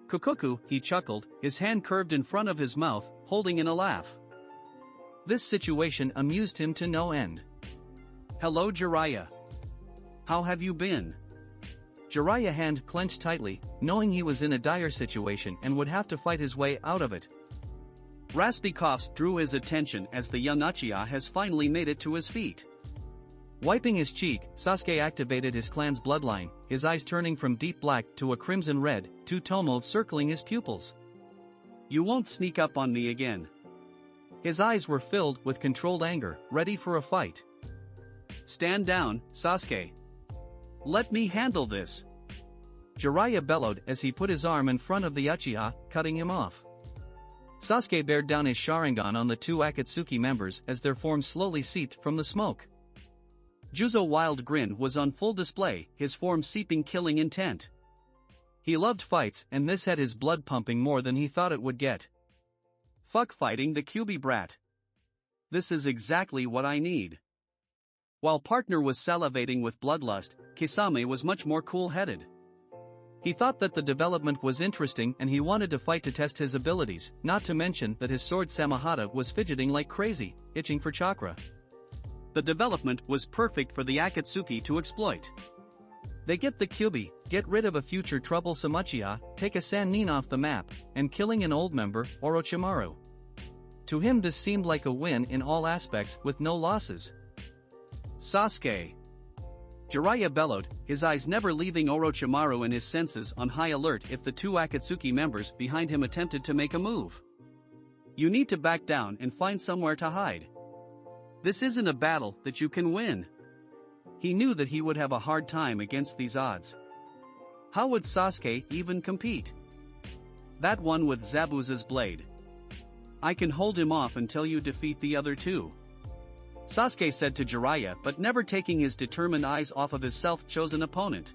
Kukuku, he chuckled, his hand curved in front of his mouth, holding in a laugh. This situation amused him to no end. Hello Jiraiya. How have you been? Jiraiya hand clenched tightly, knowing he was in a dire situation and would have to fight his way out of it. Raspy coughs drew his attention as the young Uchiha has finally made it to his feet. Wiping his cheek, Sasuke activated his clan's bloodline, his eyes turning from deep black to a crimson red, two-tomo circling his pupils. You won't sneak up on me again. His eyes were filled with controlled anger, ready for a fight. Stand down, Sasuke. Let me handle this. Jiraiya bellowed as he put his arm in front of the Uchiha, cutting him off. Sasuke bared down his Sharingan on the two Akatsuki members as their forms slowly seeped from the smoke. Juzo's wild grin was on full display, his form seeping killing intent. He loved fights and this had his blood pumping more than he thought it would get. Fuck fighting the Kyuubi brat. This is exactly what I need. While partner was salivating with bloodlust, Kisame was much more cool-headed. He thought that the development was interesting and he wanted to fight to test his abilities, not to mention that his sword Samahata was fidgeting like crazy, itching for chakra. The development was perfect for the Akatsuki to exploit. They get the Kyuubi, get rid of a future troublesome Uchiha, take a Sannin off the map, and killing an old member, Orochimaru. To him this seemed like a win in all aspects with no losses. Sasuke. Jiraiya bellowed, his eyes never leaving Orochimaru and his senses on high alert if the two Akatsuki members behind him attempted to make a move. You need to back down and find somewhere to hide. This isn't a battle that you can win. He knew that he would have a hard time against these odds. How would Sasuke even compete? That one with Zabuza's blade. I can hold him off until you defeat the other two. Sasuke said to Jiraiya, but never taking his determined eyes off of his self-chosen opponent.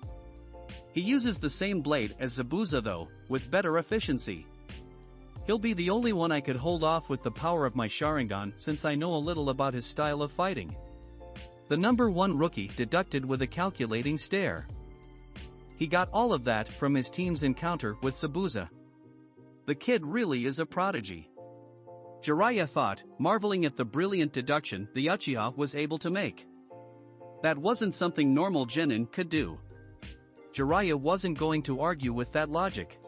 He uses the same blade as Zabuza though, with better efficiency. He'll be the only one I could hold off with the power of my Sharingan since I know a little about his style of fighting. The number one rookie deducted with a calculating stare. He got all of that from his team's encounter with Zabuza. The kid really is a prodigy. Jiraiya thought, marveling at the brilliant deduction the Uchiha was able to make. That wasn't something normal genin could do. Jiraiya wasn't going to argue with that logic.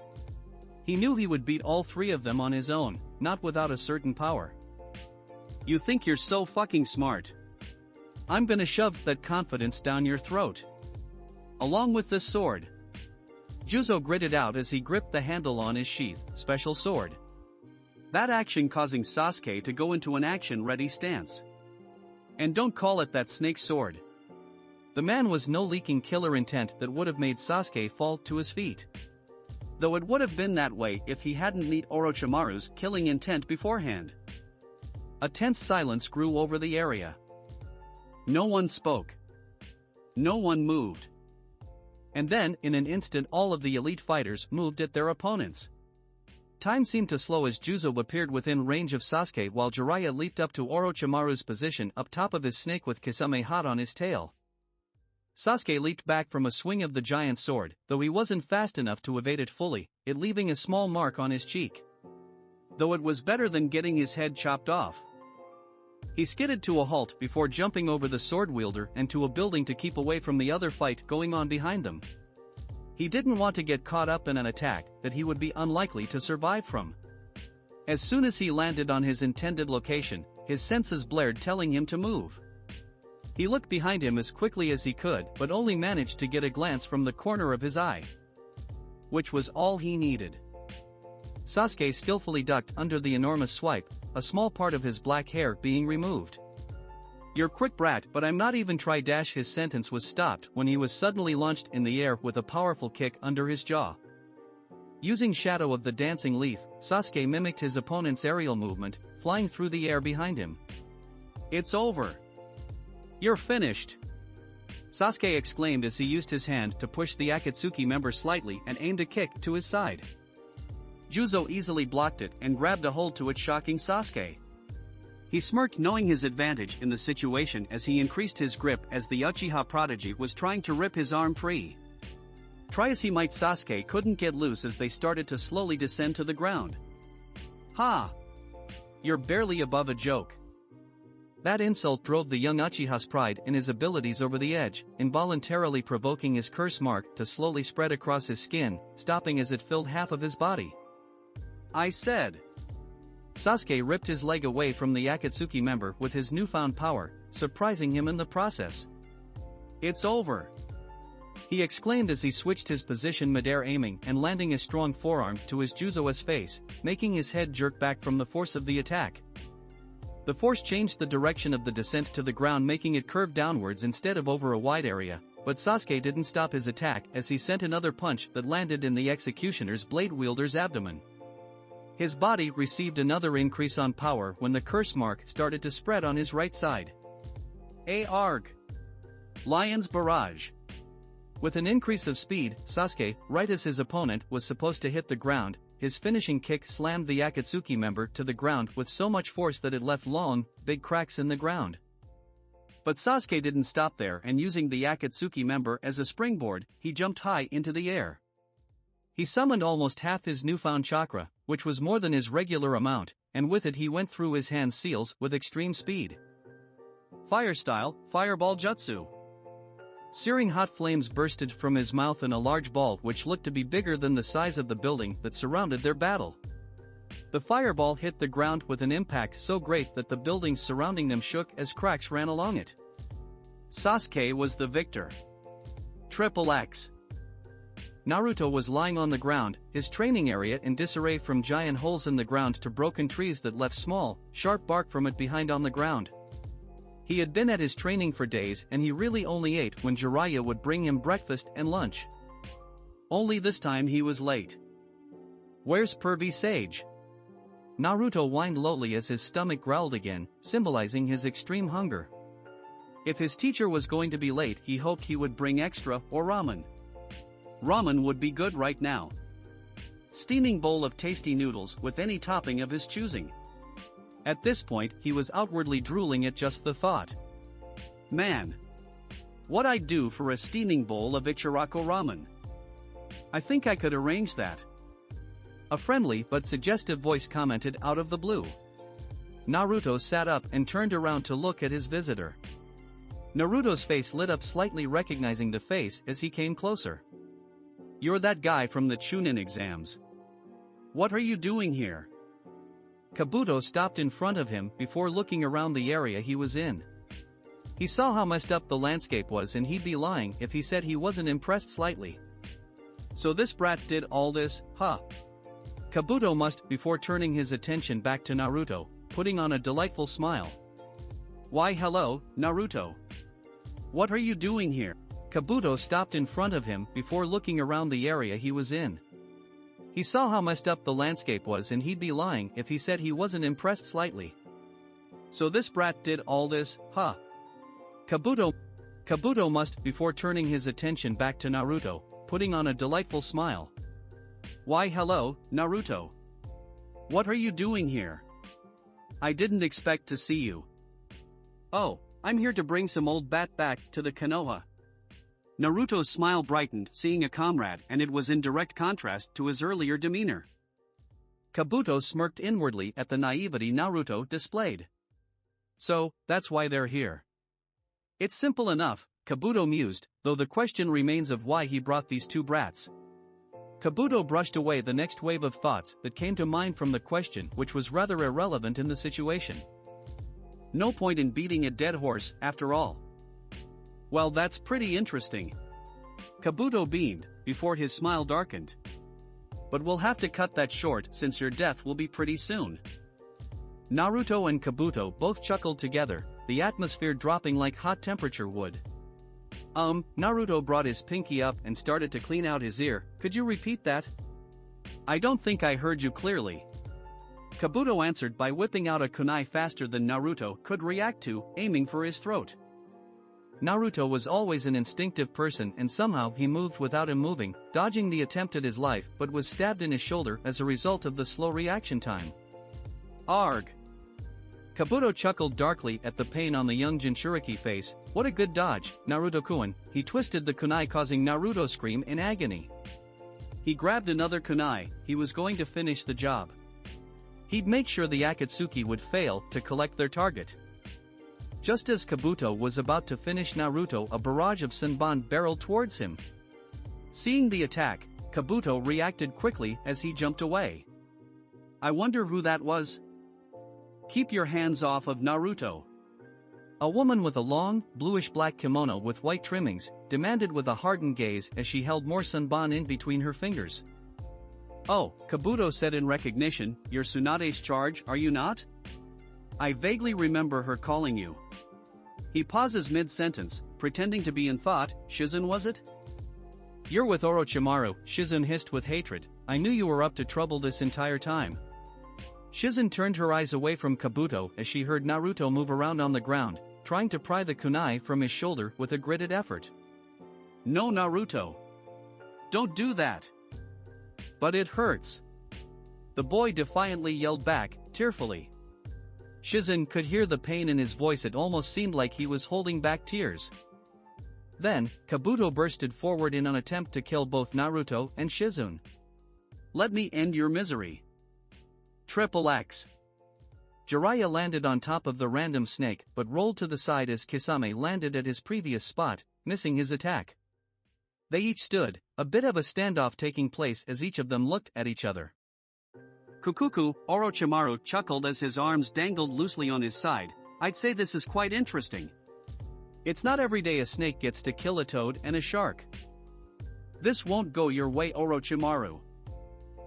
He knew he would beat all three of them on his own, not without a certain power. You think you're so fucking smart. I'm gonna shove that confidence down your throat. Along with this sword. Juzo gritted out as he gripped the handle on his sheath, special sword. That action causing Sasuke to go into an action-ready stance. And don't call it that snake sword. The man was no leaking killer intent that would have made Sasuke fall to his feet. Though it would have been that way if he hadn't met Orochimaru's killing intent beforehand. A tense silence grew over the area. No one spoke. No one moved. And then, in an instant all of the elite fighters moved at their opponents. Time seemed to slow as Juzo appeared within range of Sasuke while Jiraiya leaped up to Orochimaru's position up top of his snake with Kisame hot on his tail. Sasuke leaped back from a swing of the giant sword, though he wasn't fast enough to evade it fully, it leaving a small mark on his cheek. Though it was better than getting his head chopped off. He skidded to a halt before jumping over the sword wielder and to a building to keep away from the other fight going on behind them. He didn't want to get caught up in an attack that he would be unlikely to survive from. As soon as he landed on his intended location, his senses blared telling him to move. He looked behind him as quickly as he could but only managed to get a glance from the corner of his eye. Which was all he needed. Sasuke skillfully ducked under the enormous swipe, a small part of his black hair being removed. "You're quick, brat, but I'm not even try." His sentence was stopped when he was suddenly launched in the air with a powerful kick under his jaw. Using Shadow of the Dancing Leaf, Sasuke mimicked his opponent's aerial movement, flying through the air behind him. "It's over. You're finished," Sasuke exclaimed as he used his hand to push the Akatsuki member slightly and aimed a kick to his side. Juzo easily blocked it and grabbed a hold to it, shocking Sasuke. He smirked, knowing his advantage in the situation as he increased his grip as the Uchiha prodigy was trying to rip his arm free. Try as he might, Sasuke couldn't get loose as they started to slowly descend to the ground. "Ha! You're barely above a joke." That insult drove the young Uchiha's pride in his abilities over the edge, involuntarily provoking his curse mark to slowly spread across his skin, stopping as it filled half of his body. "I said." Sasuke ripped his leg away from the Akatsuki member with his newfound power, surprising him in the process. "It's over," he exclaimed as he switched his position midair, aiming and landing a strong forearm to his Juzo's face, making his head jerk back from the force of the attack. The force changed the direction of the descent to the ground, making it curve downwards instead of over a wide area, but Sasuke didn't stop his attack as he sent another punch that landed in the executioner's blade wielder's abdomen. His body received another increase on power when the curse mark started to spread on his right side. Arg! Lion's Barrage. With an increase of speed, Sasuke, right as his opponent was supposed to hit the ground, his finishing kick slammed the Akatsuki member to the ground with so much force that it left long, big cracks in the ground. But Sasuke didn't stop there, and using the Akatsuki member as a springboard, he jumped high into the air. He summoned almost half his newfound chakra, which was more than his regular amount, and with it he went through his hand seals with extreme speed. Fire style, Fireball Jutsu. Searing hot flames bursted from his mouth in a large ball which looked to be bigger than the size of the building that surrounded their battle. The fireball hit the ground with an impact so great that the buildings surrounding them shook as cracks ran along it. Sasuke was the victor. Triple X. Naruto was lying on the ground, his training area in disarray from giant holes in the ground to broken trees that left small, sharp bark from it behind on the ground. He had been at his training for days and he really only ate when Jiraiya would bring him breakfast and lunch. Only this time he was late. "Where's Pervy Sage?" Naruto whined lowly as his stomach growled again, symbolizing his extreme hunger. If his teacher was going to be late, he hoped he would bring extra or ramen. Ramen would be good right now. Steaming bowl of tasty noodles with any topping of his choosing. At this point, he was outwardly drooling at just the thought. Man! What I'd do for a steaming bowl of Ichirako ramen. I think I could arrange that. A friendly but suggestive voice commented out of the blue. Naruto sat up and turned around to look at his visitor. Naruto's face lit up slightly, recognizing the face as he came closer. "You're that guy from the chunin exams. What are you doing here?" Kabuto stopped in front of him before looking around the area he was in. He saw how messed up the landscape was and he'd be lying if he said he wasn't impressed slightly. "So this brat did all this, huh?" Kabuto must, before turning his attention back to Naruto, putting on a delightful smile. "Why hello, Naruto. What are you doing here?" Kabuto stopped in front of him before looking around the area he was in. He saw how messed up the landscape was and he'd be lying if he said he wasn't impressed slightly. "So this brat did all this, huh?" Kabuto must, before turning his attention back to Naruto, putting on a delightful smile. "Why hello, Naruto. What are you doing here? I didn't expect to see you." "Oh, I'm here to bring some old bat back to the Konoha." Naruto's smile brightened, seeing a comrade, and it was in direct contrast to his earlier demeanor. Kabuto smirked inwardly at the naivety Naruto displayed. "So, that's why they're here." "It's simple enough," Kabuto mused, though the question remains of why he brought these two brats. Kabuto brushed away the next wave of thoughts that came to mind from the question, which was rather irrelevant in the situation. No point in beating a dead horse, after all. Well, that's pretty interesting. Kabuto beamed, before his smile darkened. But we'll have to cut that short since your death will be pretty soon. Naruto and Kabuto both chuckled together, the atmosphere dropping like hot temperature would. Naruto brought his pinky up and started to clean out his ear. Could you repeat that? I don't think I heard you clearly. Kabuto answered by whipping out a kunai faster than Naruto could react to, aiming for his throat. Naruto was always an instinctive person and somehow he moved without him moving, dodging the attempt at his life but was stabbed in his shoulder as a result of the slow reaction time. Arg! Kabuto chuckled darkly at the pain on the young Jinchuriki face. What a good dodge, Naruto-kun. He twisted the kunai causing Naruto scream in agony. He grabbed another kunai, he was going to finish the job. He'd make sure the Akatsuki would fail to collect their target. Just as Kabuto was about to finish Naruto, a barrage of Senbon barreled towards him. Seeing the attack, Kabuto reacted quickly as he jumped away. I wonder who that was? Keep your hands off of Naruto. A woman with a long, bluish-black kimono with white trimmings demanded with a hardened gaze as she held more Senbon in between her fingers. Oh, Kabuto said in recognition, you're Tsunade's charge, are you not? I vaguely remember her calling you. He pauses mid-sentence, pretending to be in thought. Shizun, was it? You're with Orochimaru, Shizun hissed with hatred. I knew you were up to trouble this entire time. Shizun turned her eyes away from Kabuto as she heard Naruto move around on the ground, trying to pry the kunai from his shoulder with a gritted effort. No, Naruto. Don't do that. But it hurts. The boy defiantly yelled back, tearfully. Shizun could hear the pain in his voice. It almost seemed like he was holding back tears. Then, Kabuto bursted forward in an attempt to kill both Naruto and Shizun. Let me end your misery. Triple X. Jiraiya landed on top of the random snake but rolled to the side as Kisame landed at his previous spot, missing his attack. They each stood, a bit of a standoff taking place as each of them looked at each other. Kukuku, Orochimaru chuckled as his arms dangled loosely on his side. I'd say this is quite interesting. It's not every day a snake gets to kill a toad and a shark. This won't go your way, Orochimaru.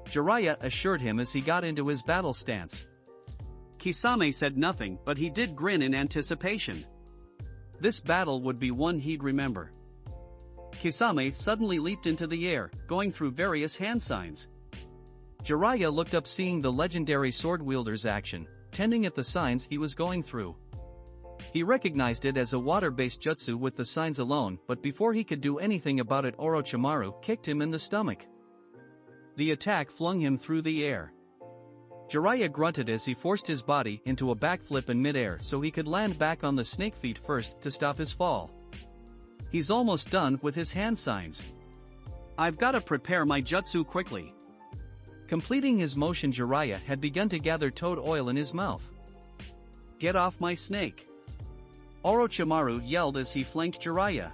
Jiraiya assured him as he got into his battle stance. Kisame said nothing, but he did grin in anticipation. This battle would be one he'd remember. Kisame suddenly leaped into the air, going through various hand signs. Jiraiya looked up, seeing the legendary sword wielder's action, tending at the signs he was going through. He recognized it as a water-based jutsu with the signs alone, but before he could do anything about it, Orochimaru kicked him in the stomach. The attack flung him through the air. Jiraiya grunted as he forced his body into a backflip in midair so he could land back on the snake feet first to stop his fall. He's almost done with his hand signs. I've got to prepare my jutsu quickly. Completing his motion, Jiraiya had begun to gather toad oil in his mouth. Get off my snake! Orochimaru yelled as he flanked Jiraiya.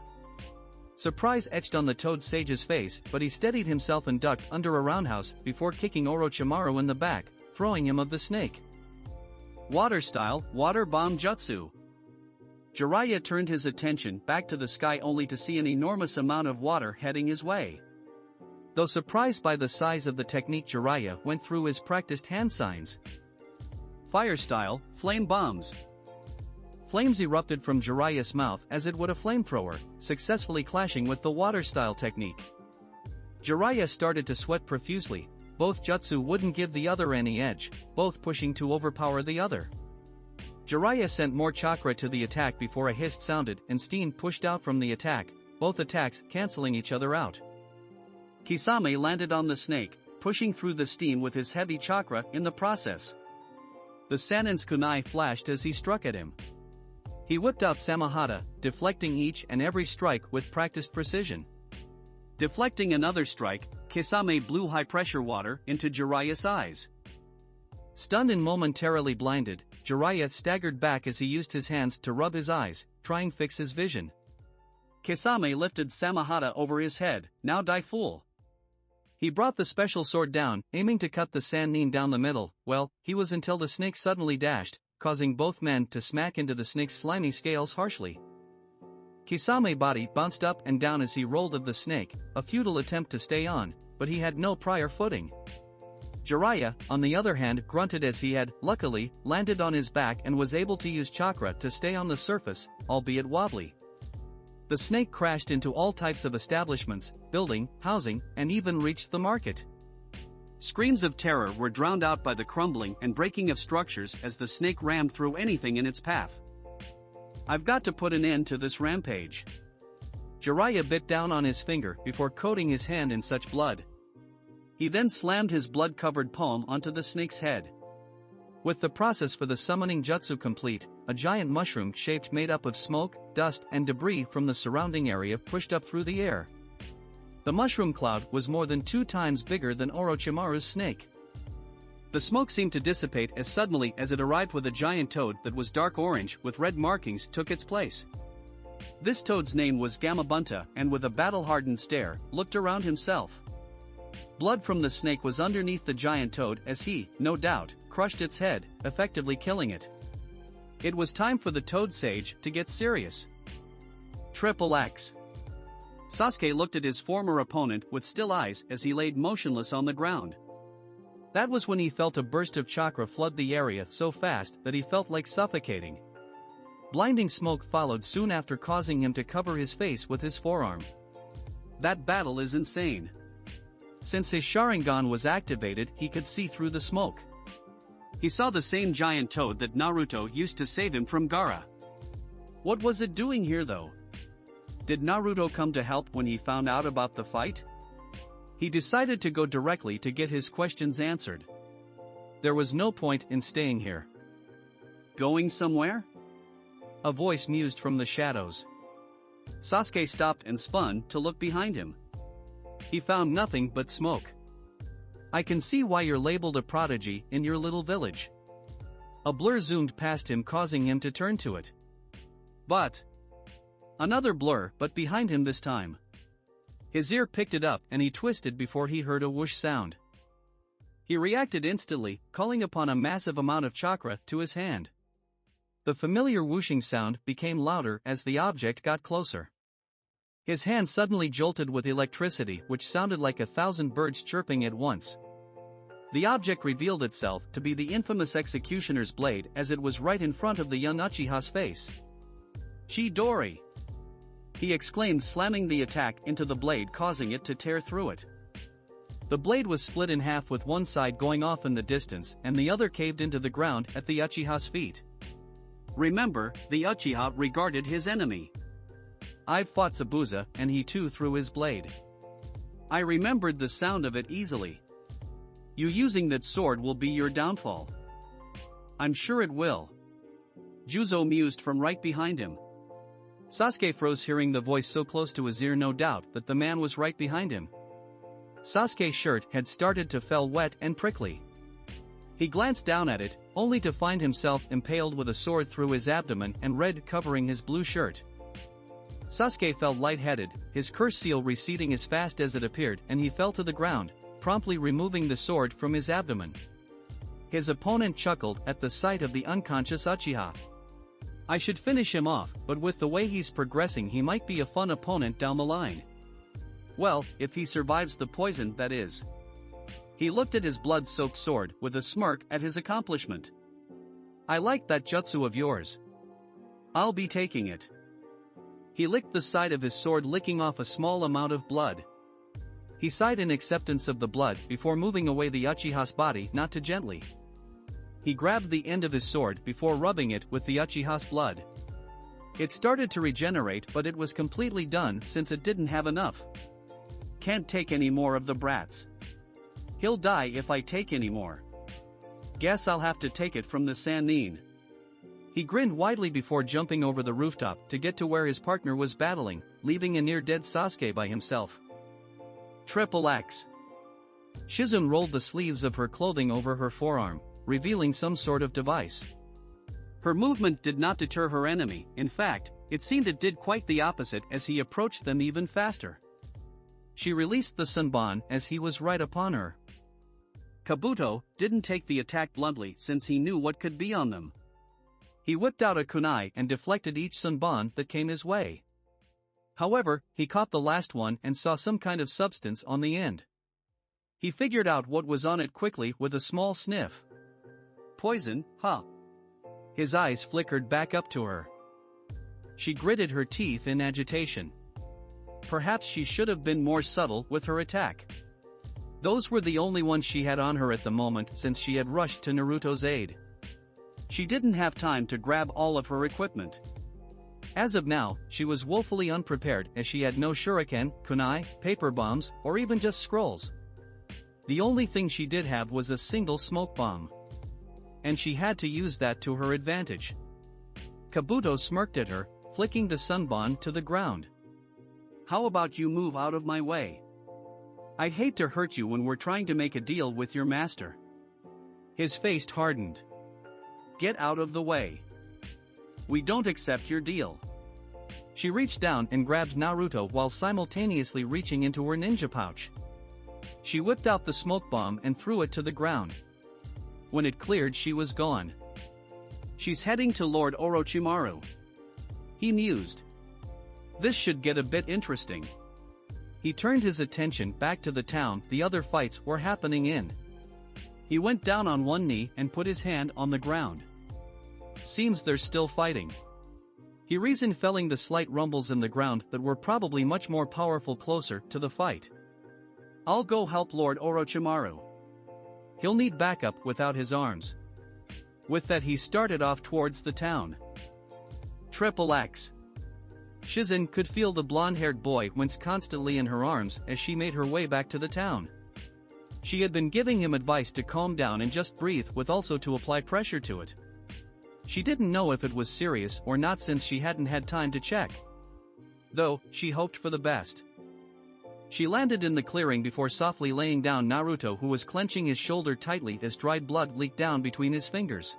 Surprise etched on the toad sage's face, but he steadied himself and ducked under a roundhouse before kicking Orochimaru in the back, throwing him of the snake. Water style, water bomb jutsu. Jiraiya turned his attention back to the sky only to see an enormous amount of water heading his way. Though surprised by the size of the technique, Jiraiya went through his practiced hand signs. Fire style, flame bombs. Flames erupted from Jiraiya's mouth as it would a flamethrower, successfully clashing with the water-style technique. Jiraiya started to sweat profusely. Both jutsu wouldn't give the other any edge, both pushing to overpower the other. Jiraiya sent more chakra to the attack before a hiss sounded and steam pushed out from the attack, both attacks canceling each other out. Kisame landed on the snake, pushing through the steam with his heavy chakra in the process. The Sanin's kunai flashed as he struck at him. He whipped out Samahata, deflecting each and every strike with practiced precision. Deflecting another strike, Kisame blew high-pressure water into Jiraiya's eyes. Stunned and momentarily blinded, Jiraiya staggered back as he used his hands to rub his eyes, trying to fix his vision. Kisame lifted Samahata over his head. Now die, fool. He brought the special sword down, aiming to cut the Sannin down the middle. Well, he was until the snake suddenly dashed, causing both men to smack into the snake's slimy scales harshly. Kisame's body bounced up and down as he rolled of the snake, a futile attempt to stay on, but he had no prior footing. Jiraiya, on the other hand, grunted as he had, luckily, landed on his back and was able to use chakra to stay on the surface, albeit wobbly. The snake crashed into all types of establishments, building, housing, and even reached the market. Screams of terror were drowned out by the crumbling and breaking of structures as the snake rammed through anything in its path. I've got to put an end to this rampage. Jiraiya bit down on his finger before coating his hand in such blood. He then slammed his blood-covered palm onto the snake's head. With the process for the summoning jutsu complete, a giant mushroom shaped made up of smoke, dust, and debris from the surrounding area pushed up through the air. The mushroom cloud was more than 2 times bigger than Orochimaru's snake. The smoke seemed to dissipate as suddenly as it arrived with a giant toad that was dark orange with red markings took its place. This toad's name was Gamabunta, and with a battle-hardened stare, looked around himself. Blood from the snake was underneath the giant toad as he, no doubt, crushed its head, effectively killing it. It was time for the toad sage to get serious. Triple X. Sasuke looked at his former opponent with still eyes as he laid motionless on the ground. That was when he felt a burst of chakra flood the area so fast that he felt like suffocating. Blinding smoke followed soon after, causing him to cover his face with his forearm. That battle is insane. Since his Sharingan was activated, he could see through the smoke. He saw the same giant toad that Naruto used to save him from Gaara. What was it doing here though? Did Naruto come to help when he found out about the fight? He decided to go directly to get his questions answered. There was no point in staying here. Going somewhere? A voice mused from the shadows. Sasuke stopped and spun to look behind him. He found nothing but smoke. I can see why you're labeled a prodigy in your little village. A blur zoomed past him, causing him to turn to it. But another blur, but behind him this time. His ear picked it up and he twisted before he heard a whoosh sound. He reacted instantly, calling upon a massive amount of chakra to his hand. The familiar whooshing sound became louder as the object got closer. His hand suddenly jolted with electricity, which sounded like 1,000 birds chirping at once. The object revealed itself to be the infamous executioner's blade, as it was right in front of the young Uchiha's face. Chidori! He exclaimed, slamming the attack into the blade, causing it to tear through it. The blade was split in half, with one side going off in the distance and the other caved into the ground at the Uchiha's feet. Remember, the Uchiha regarded his enemy. I've fought Zabuza, and he too threw his blade. I remembered the sound of it easily. You using that sword will be your downfall. I'm sure it will. Juzo mused from right behind him. Sasuke froze, hearing the voice so close to his ear, no doubt that the man was right behind him. Sasuke's shirt had started to feel wet and prickly. He glanced down at it, only to find himself impaled with a sword through his abdomen and red covering his blue shirt. Sasuke felt lightheaded, his curse seal receding as fast as it appeared, and he fell to the ground, promptly removing the sword from his abdomen. His opponent chuckled at the sight of the unconscious Uchiha. I should finish him off, but with the way he's progressing he might be a fun opponent down the line. Well, if he survives the poison, that is. He looked at his blood-soaked sword with a smirk at his accomplishment. I like that jutsu of yours. I'll be taking it. He licked the side of his sword, licking off a small amount of blood. He sighed in acceptance of the blood before moving away the Uchiha's body, not too gently. He grabbed the end of his sword before rubbing it with the Uchiha's blood. It started to regenerate, but it was completely done since it didn't have enough. Can't take any more of the brats. He'll die if I take any more. Guess I'll have to take it from the Sannin. He grinned widely before jumping over the rooftop to get to where his partner was battling, leaving a near-dead Sasuke by himself. Triple X. Shizune rolled the sleeves of her clothing over her forearm, revealing some sort of device. Her movement did not deter her enemy. In fact, It seemed it did quite the opposite as he approached them even faster. She released the sunban as he was right upon her. Kabuto didn't take the attack bluntly since he knew what could be on them. He whipped out a kunai and deflected each sunban that came his way. However, he caught the last one and saw some kind of substance on the end. He figured out what was on it quickly with a small sniff. Poison, huh? His eyes flickered back up to her. She gritted her teeth in agitation. Perhaps she should have been more subtle with her attack. Those were the only ones she had on her at the moment since she had rushed to Naruto's aid. She didn't have time to grab all of her equipment. As of now, she was woefully unprepared as she had no shuriken, kunai, paper bombs, or even just scrolls. The only thing she did have was a single smoke bomb. And she had to use that to her advantage. Kabuto smirked at her, flicking the sunban to the ground. How about you move out of my way? I'd hate to hurt you when we're trying to make a deal with your master. His face hardened. Get out of the way. We don't accept your deal. She reached down and grabbed Naruto while simultaneously reaching into her ninja pouch. She whipped out the smoke bomb and threw it to the ground. When it cleared, she was gone. She's heading to Lord Orochimaru. He mused. This should get a bit interesting. He turned his attention back to the town the other fights were happening in. He went down on one knee and put his hand on the ground. Seems they're still fighting. He reasoned, feeling the slight rumbles in the ground that were probably much more powerful closer to the fight. I'll go help Lord Orochimaru. He'll need backup without his arms. With that, he started off towards the town. Triple X. Shizen could feel the blonde-haired boy wince constantly in her arms as she made her way back to the town. She had been giving him advice to calm down and just breathe, with also to apply pressure to it. She didn't know if it was serious or not since she hadn't had time to check. Though, she hoped for the best. She landed in the clearing before softly laying down Naruto, who was clenching his shoulder tightly as dried blood leaked down between his fingers.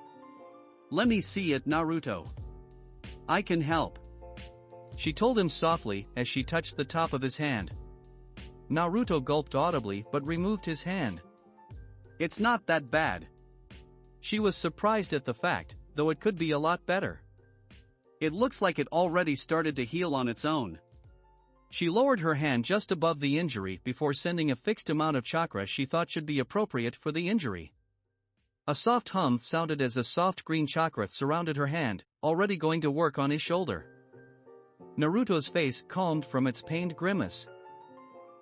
Let me see it, Naruto. I can help. She told him softly as she touched the top of his hand. Naruto gulped audibly but removed his hand. It's not that bad. She was surprised at the fact, though it could be a lot better. It looks like it already started to heal on its own. She lowered her hand just above the injury before sending a fixed amount of chakra she thought should be appropriate for the injury. A soft hum sounded as a soft green chakra surrounded her hand, already going to work on his shoulder. Naruto's face calmed from its pained grimace.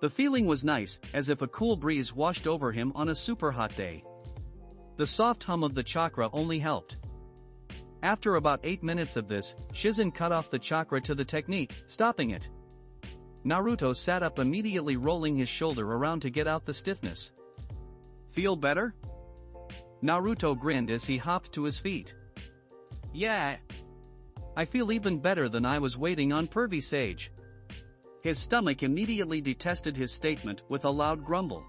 The feeling was nice, as if a cool breeze washed over him on a super hot day. The soft hum of the chakra only helped. After about 8 minutes of this, Shizen cut off the chakra to the technique, stopping it. Naruto sat up, immediately rolling his shoulder around to get out the stiffness. Feel better? Naruto grinned as he hopped to his feet. Yeah. I feel even better than I was waiting on Pervy Sage. His stomach immediately detested his statement with a loud grumble.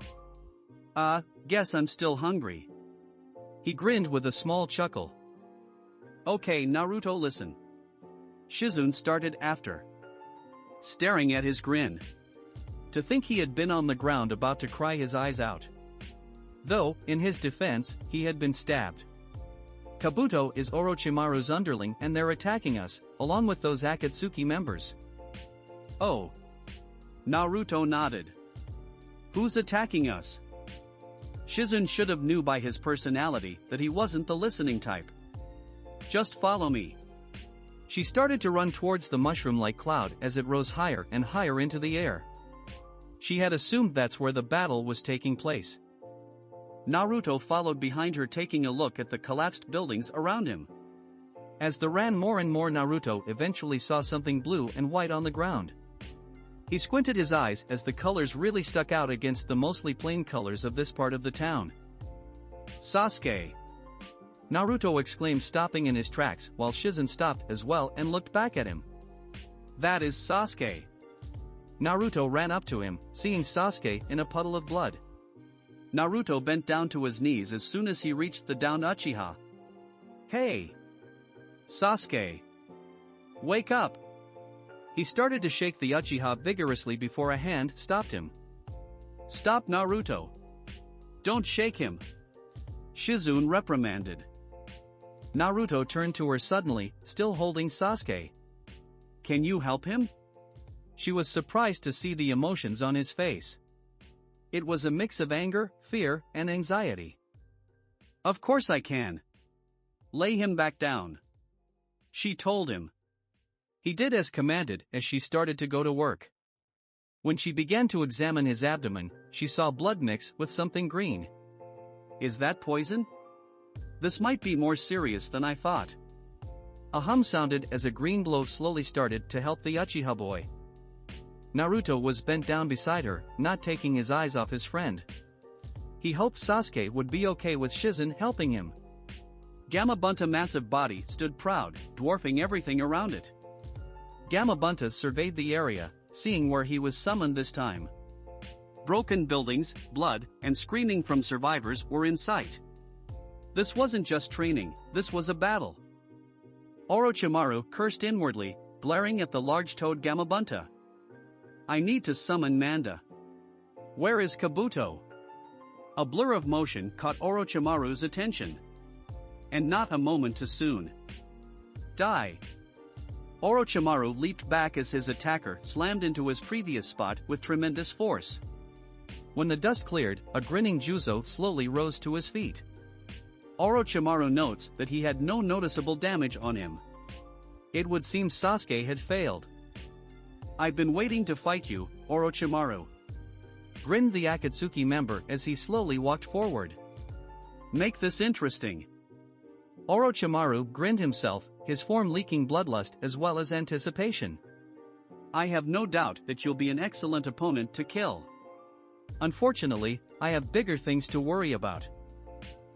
Guess I'm still hungry. He grinned with a small chuckle. Okay, Naruto, listen. Shizen started after. Staring at his grin. To think he had been on the ground about to cry his eyes out. Though, in his defense, he had been stabbed. Kabuto is Orochimaru's underling and they're attacking us, along with those Akatsuki members. Oh. Naruto nodded. Who's attacking us? Shizen should have knew by his personality that he wasn't the listening type. Just follow me. She started to run towards the mushroom-like cloud as it rose higher and higher into the air. She had assumed that's where the battle was taking place. Naruto followed behind her, taking a look at the collapsed buildings around him. As they ran more and more, Naruto eventually saw something blue and white on the ground. He squinted his eyes as the colors really stuck out against the mostly plain colors of this part of the town. Sasuke! Naruto exclaimed, stopping in his tracks, while Shizen stopped as well and looked back at him. That is Sasuke! Naruto ran up to him, seeing Sasuke in a puddle of blood. Naruto bent down to his knees as soon as he reached the downed Uchiha. Hey! Sasuke! Wake up! He started to shake the Uchiha vigorously before a hand stopped him. "Stop, Naruto. Don't shake him," Shizune reprimanded. Naruto turned to her suddenly, still holding Sasuke. "Can you help him?" She was surprised to see the emotions on his face. It was a mix of anger, fear, and anxiety. "Of course I can. Lay him back down," she told him. He did as commanded as she started to go to work. When she began to examine his abdomen, she saw blood mix with something green. "Is that poison? This might be more serious than I thought." A hum sounded as a green glow slowly started to help the Uchiha boy. Naruto was bent down beside her, not taking his eyes off his friend. He hoped Sasuke would be okay with Shizune helping him. Gamabunta's massive body stood proud, dwarfing everything around it. Gamabunta surveyed the area, seeing where he was summoned this time. Broken buildings, blood, and screaming from survivors were in sight. This wasn't just training, this was a battle. Orochimaru cursed inwardly, glaring at the large-toed Gamabunta. "I need to summon Manda. Where is Kabuto?" A blur of motion caught Orochimaru's attention. And not a moment too soon. "Die!" Orochimaru leaped back as his attacker slammed into his previous spot with tremendous force. When the dust cleared, a grinning Juzo slowly rose to his feet. Orochimaru notes that he had no noticeable damage on him. It would seem Sasuke had failed. "I've been waiting to fight you, Orochimaru," grinned the Akatsuki member as he slowly walked forward. "Make this interesting." Orochimaru grinned himself, his form leaking bloodlust as well as anticipation. "I have no doubt that you'll be an excellent opponent to kill. Unfortunately, I have bigger things to worry about."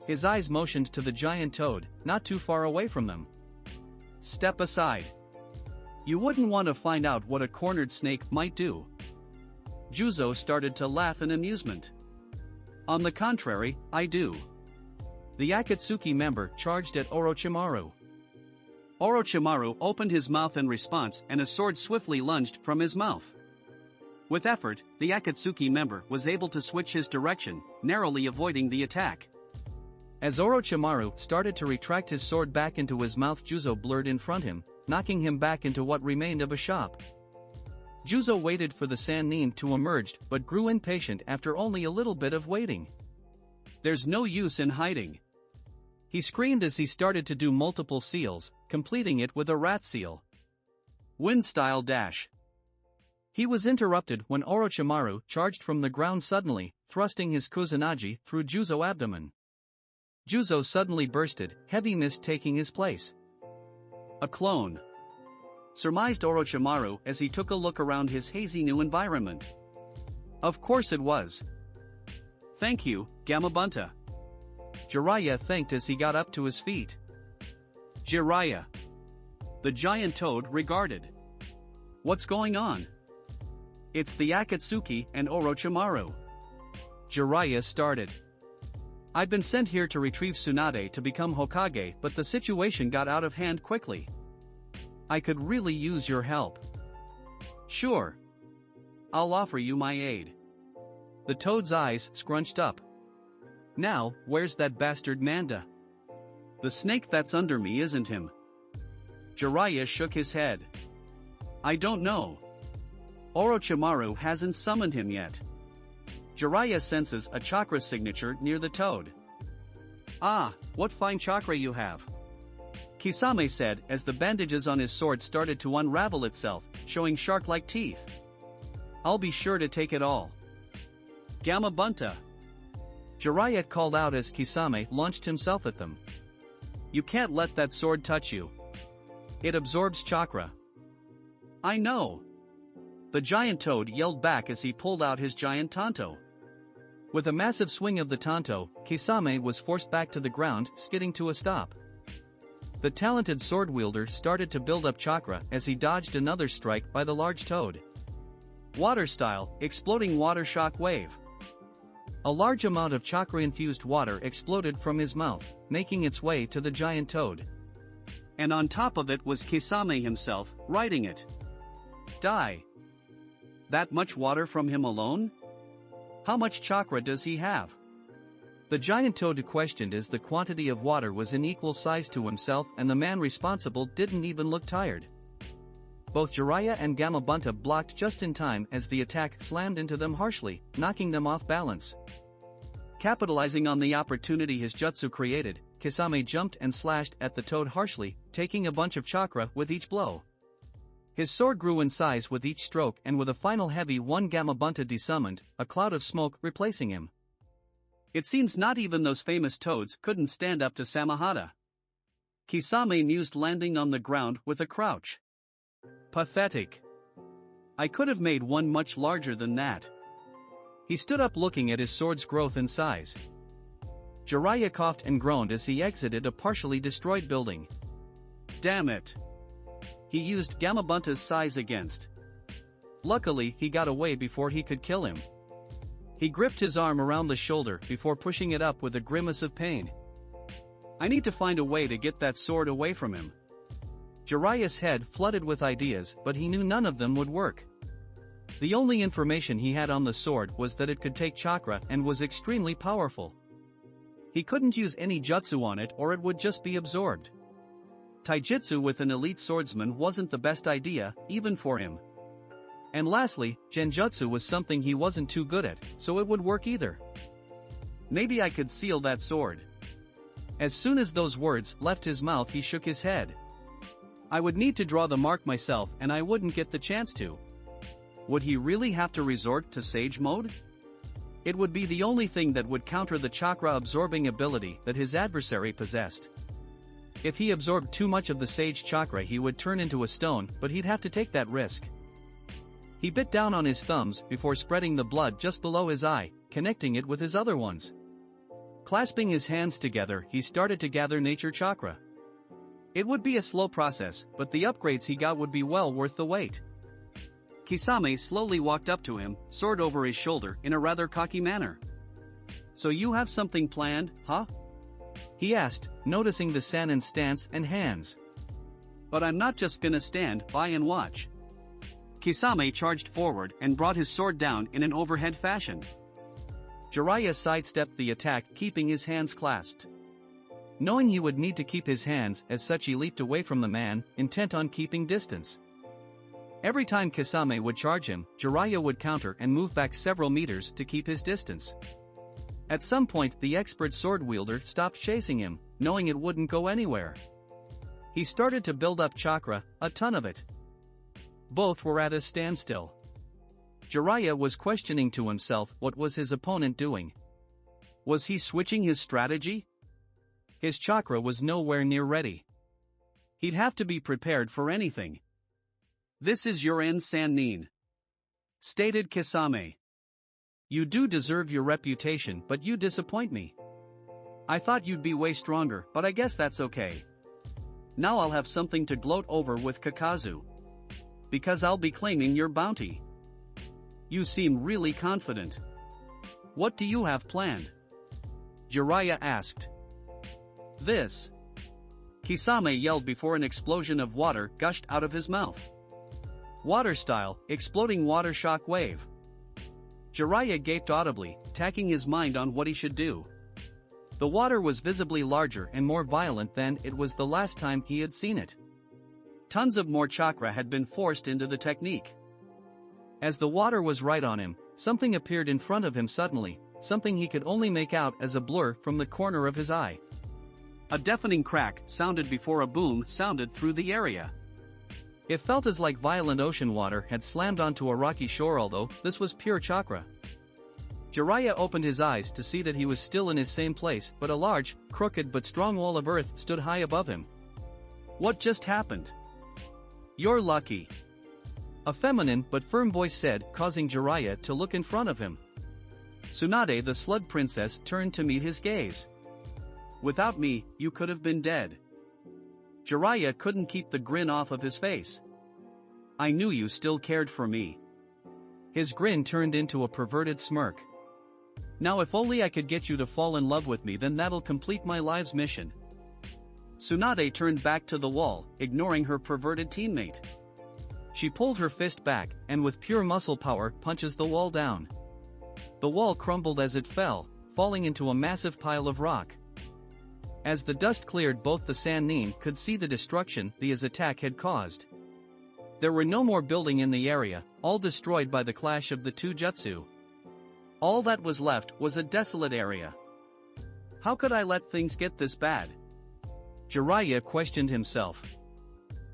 His eyes motioned to the giant toad, not too far away from them. "Step aside. You wouldn't want to find out what a cornered snake might do." Juzo started to laugh in amusement. "On the contrary, I do." The Akatsuki member charged at Orochimaru. Orochimaru opened his mouth in response and a sword swiftly lunged from his mouth. With effort, the Akatsuki member was able to switch his direction, narrowly avoiding the attack. As Orochimaru started to retract his sword back into his mouth, Juzo blurred in front of him, knocking him back into what remained of a shop. Juzo waited for the Sannin to emerge but grew impatient after only a little bit of waiting. "There's no use in hiding," he screamed as he started to do multiple seals, completing it with a rat seal. Wind-style dash. He was interrupted when Orochimaru charged from the ground suddenly, thrusting his Kusanagi through Juzo's abdomen. Juzo suddenly bursted, heavy mist taking his place. "A clone," surmised Orochimaru as he took a look around his hazy new environment. Of course it was. "Thank you, Gamabunta." Jiraiya thanked as he got up to his feet. "Jiraiya." The giant toad regarded. "What's going on?" "It's the Akatsuki and Orochimaru." Jiraiya started. "I've been sent here to retrieve Tsunade to become Hokage, but the situation got out of hand quickly. I could really use your help." "Sure. I'll offer you my aid." The toad's eyes scrunched up. "Now, where's that bastard Manda?" "The snake that's under me isn't him." Jiraiya shook his head. "I don't know. Orochimaru hasn't summoned him yet." Jiraiya senses a chakra signature near the toad. "Ah, what fine chakra you have," Kisame said as the bandages on his sword started to unravel itself, showing shark-like teeth. "I'll be sure to take it all." "Gamabunta," Jiraiya called out as Kisame launched himself at them. "You can't let that sword touch you. It absorbs chakra." "I know." The giant toad yelled back as he pulled out his giant tanto. With a massive swing of the tanto, Kisame was forced back to the ground, skidding to a stop. The talented sword wielder started to build up chakra as he dodged another strike by the large toad. Water style, exploding water shock wave. A large amount of chakra-infused water exploded from his mouth, making its way to the giant toad. And on top of it was Kisame himself, riding it. die. That much water from him alone? How much chakra does he have? The giant toad questioned as the quantity of water was in equal size to himself, and the man responsible didn't even look tired. Both Jiraiya and Gamabunta blocked just in time as the attack slammed into them harshly, knocking them off balance. Capitalizing on the opportunity his jutsu created, Kisame jumped and slashed at the toad harshly, taking a bunch of chakra with each blow. His sword grew in size with each stroke, and with a final heavy one, Gamabunta desummoned, a cloud of smoke replacing him. It seems not even those famous toads couldn't stand up to Samahata. Kisame mused, landing on the ground with a crouch. Pathetic. I could have made one much larger than that. He stood up looking at his sword's growth in size. Jiraiya coughed and groaned as he exited a partially destroyed building. Damn it. He used Gamabunta's size against. Luckily, he got away before he could kill him. He gripped his arm around the shoulder before pushing it up with a grimace of pain. I need to find a way to get that sword away from him. Jiraiya's head flooded with ideas, but he knew none of them would work. The only information he had on the sword was that it could take chakra and was extremely powerful. He couldn't use any jutsu on it or it would just be absorbed. Taijutsu with an elite swordsman wasn't the best idea, even for him. And lastly, genjutsu was something he wasn't too good at, so it would work either. Maybe I could seal that sword. As soon as those words left his mouth, he shook his head. I would need to draw the mark myself, and I wouldn't get the chance to. Would he really have to resort to Sage Mode? It would be the only thing that would counter the chakra-absorbing ability that his adversary possessed. If he absorbed too much of the Sage chakra, he would turn into a stone, but he'd have to take that risk. He bit down on his thumbs before spreading the blood just below his eye, connecting it with his other ones. Clasping his hands together, he started to gather nature chakra. It would be a slow process, but the upgrades he got would be well worth the wait. Kisame slowly walked up to him, sword over his shoulder, in a rather cocky manner. So you have something planned, huh? He asked, noticing the Sanin's stance and hands. But I'm not just gonna stand by and watch. Kisame charged forward and brought his sword down in an overhead fashion. Jiraiya sidestepped the attack, keeping his hands clasped. Knowing he would need to keep his hands as such, he leaped away from the man, intent on keeping distance. Every time Kisame would charge him, Jiraiya would counter and move back several meters to keep his distance. At some point, the expert sword wielder stopped chasing him, knowing it wouldn't go anywhere. He started to build up chakra, a ton of it. Both were at a standstill. Jiraiya was questioning to himself what was his opponent doing. Was he switching his strategy? His chakra was nowhere near ready. He'd have to be prepared for anything. This is your end, Sannin, stated Kisame. You do deserve your reputation, but you disappoint me. I thought you'd be way stronger, but I guess that's okay. Now I'll have something to gloat over with Kakazu. Because I'll be claiming your bounty. You seem really confident. What do you have planned? Jiraiya asked. This. Kisame yelled before an explosion of water gushed out of his mouth. Water style, exploding water shock wave. Jiraiya gaped audibly, tacking his mind on what he should do. The water was visibly larger and more violent than it was the last time he had seen it. Tons of more chakra had been forced into the technique. As the water was right on him, something appeared in front of him suddenly, something he could only make out as a blur from the corner of his eye. A deafening crack sounded before a boom sounded through the area. It felt as like violent ocean water had slammed onto a rocky shore, although this was pure chakra. Jiraiya opened his eyes to see that he was still in his same place, but a large, crooked but strong wall of earth stood high above him. What just happened? You're lucky. A feminine but firm voice said, causing Jiraiya to look in front of him. Tsunade, the slug princess, turned to meet his gaze. Without me, you could have been dead. Jiraiya couldn't keep the grin off of his face. I knew you still cared for me. His grin turned into a perverted smirk. Now if only I could get you to fall in love with me, then that'll complete my life's mission. Tsunade turned back to the wall, ignoring her perverted teammate. She pulled her fist back, and with pure muscle power punches the wall down. The wall crumbled as it fell, falling into a massive pile of rock. As the dust cleared, both the Sannin could see the destruction his attack had caused. There were no more building in the area, all destroyed by the clash of the two jutsu. All that was left was a desolate area. How could I let things get this bad? Jiraiya questioned himself.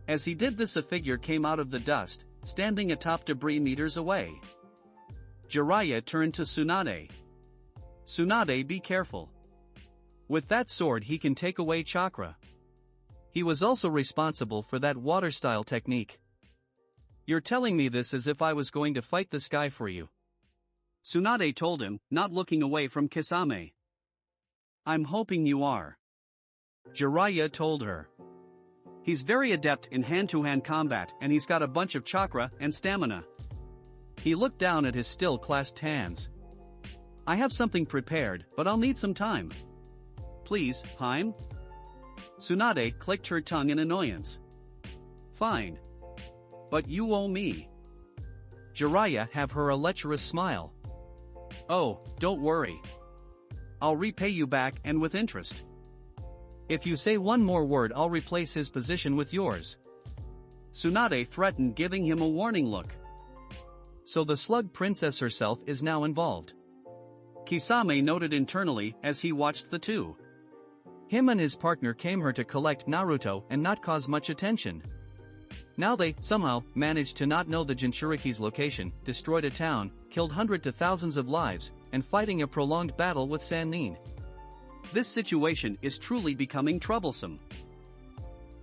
As he did this, a figure came out of the dust, standing atop debris meters away. Jiraiya turned to Tsunade. Tsunade, be careful. With that sword he can take away chakra. He was also responsible for that water style technique. You're telling me this as if I was going to fight the sky for you. Tsunade told him, not looking away from Kisame. I'm hoping you are. Jiraiya told her. He's very adept in hand-to-hand combat, and he's got a bunch of chakra and stamina. He looked down at his still clasped hands. I have something prepared, but I'll need some time. Please, Haim? Tsunade clicked her tongue in annoyance. Fine. But you owe me. Jiraiya have her a lecherous smile. Oh, don't worry. I'll repay you back, and with interest. If you say one more word, I'll replace his position with yours. Tsunade threatened, giving him a warning look. So the slug princess herself is now involved. Kisame noted internally as he watched the two. Him and his partner came here to collect Naruto and not cause much attention. Now they, somehow, managed to not know the Jinchuriki's location, destroyed a town, killed hundreds to thousands of lives, and fighting a prolonged battle with Sannin. This situation is truly becoming troublesome.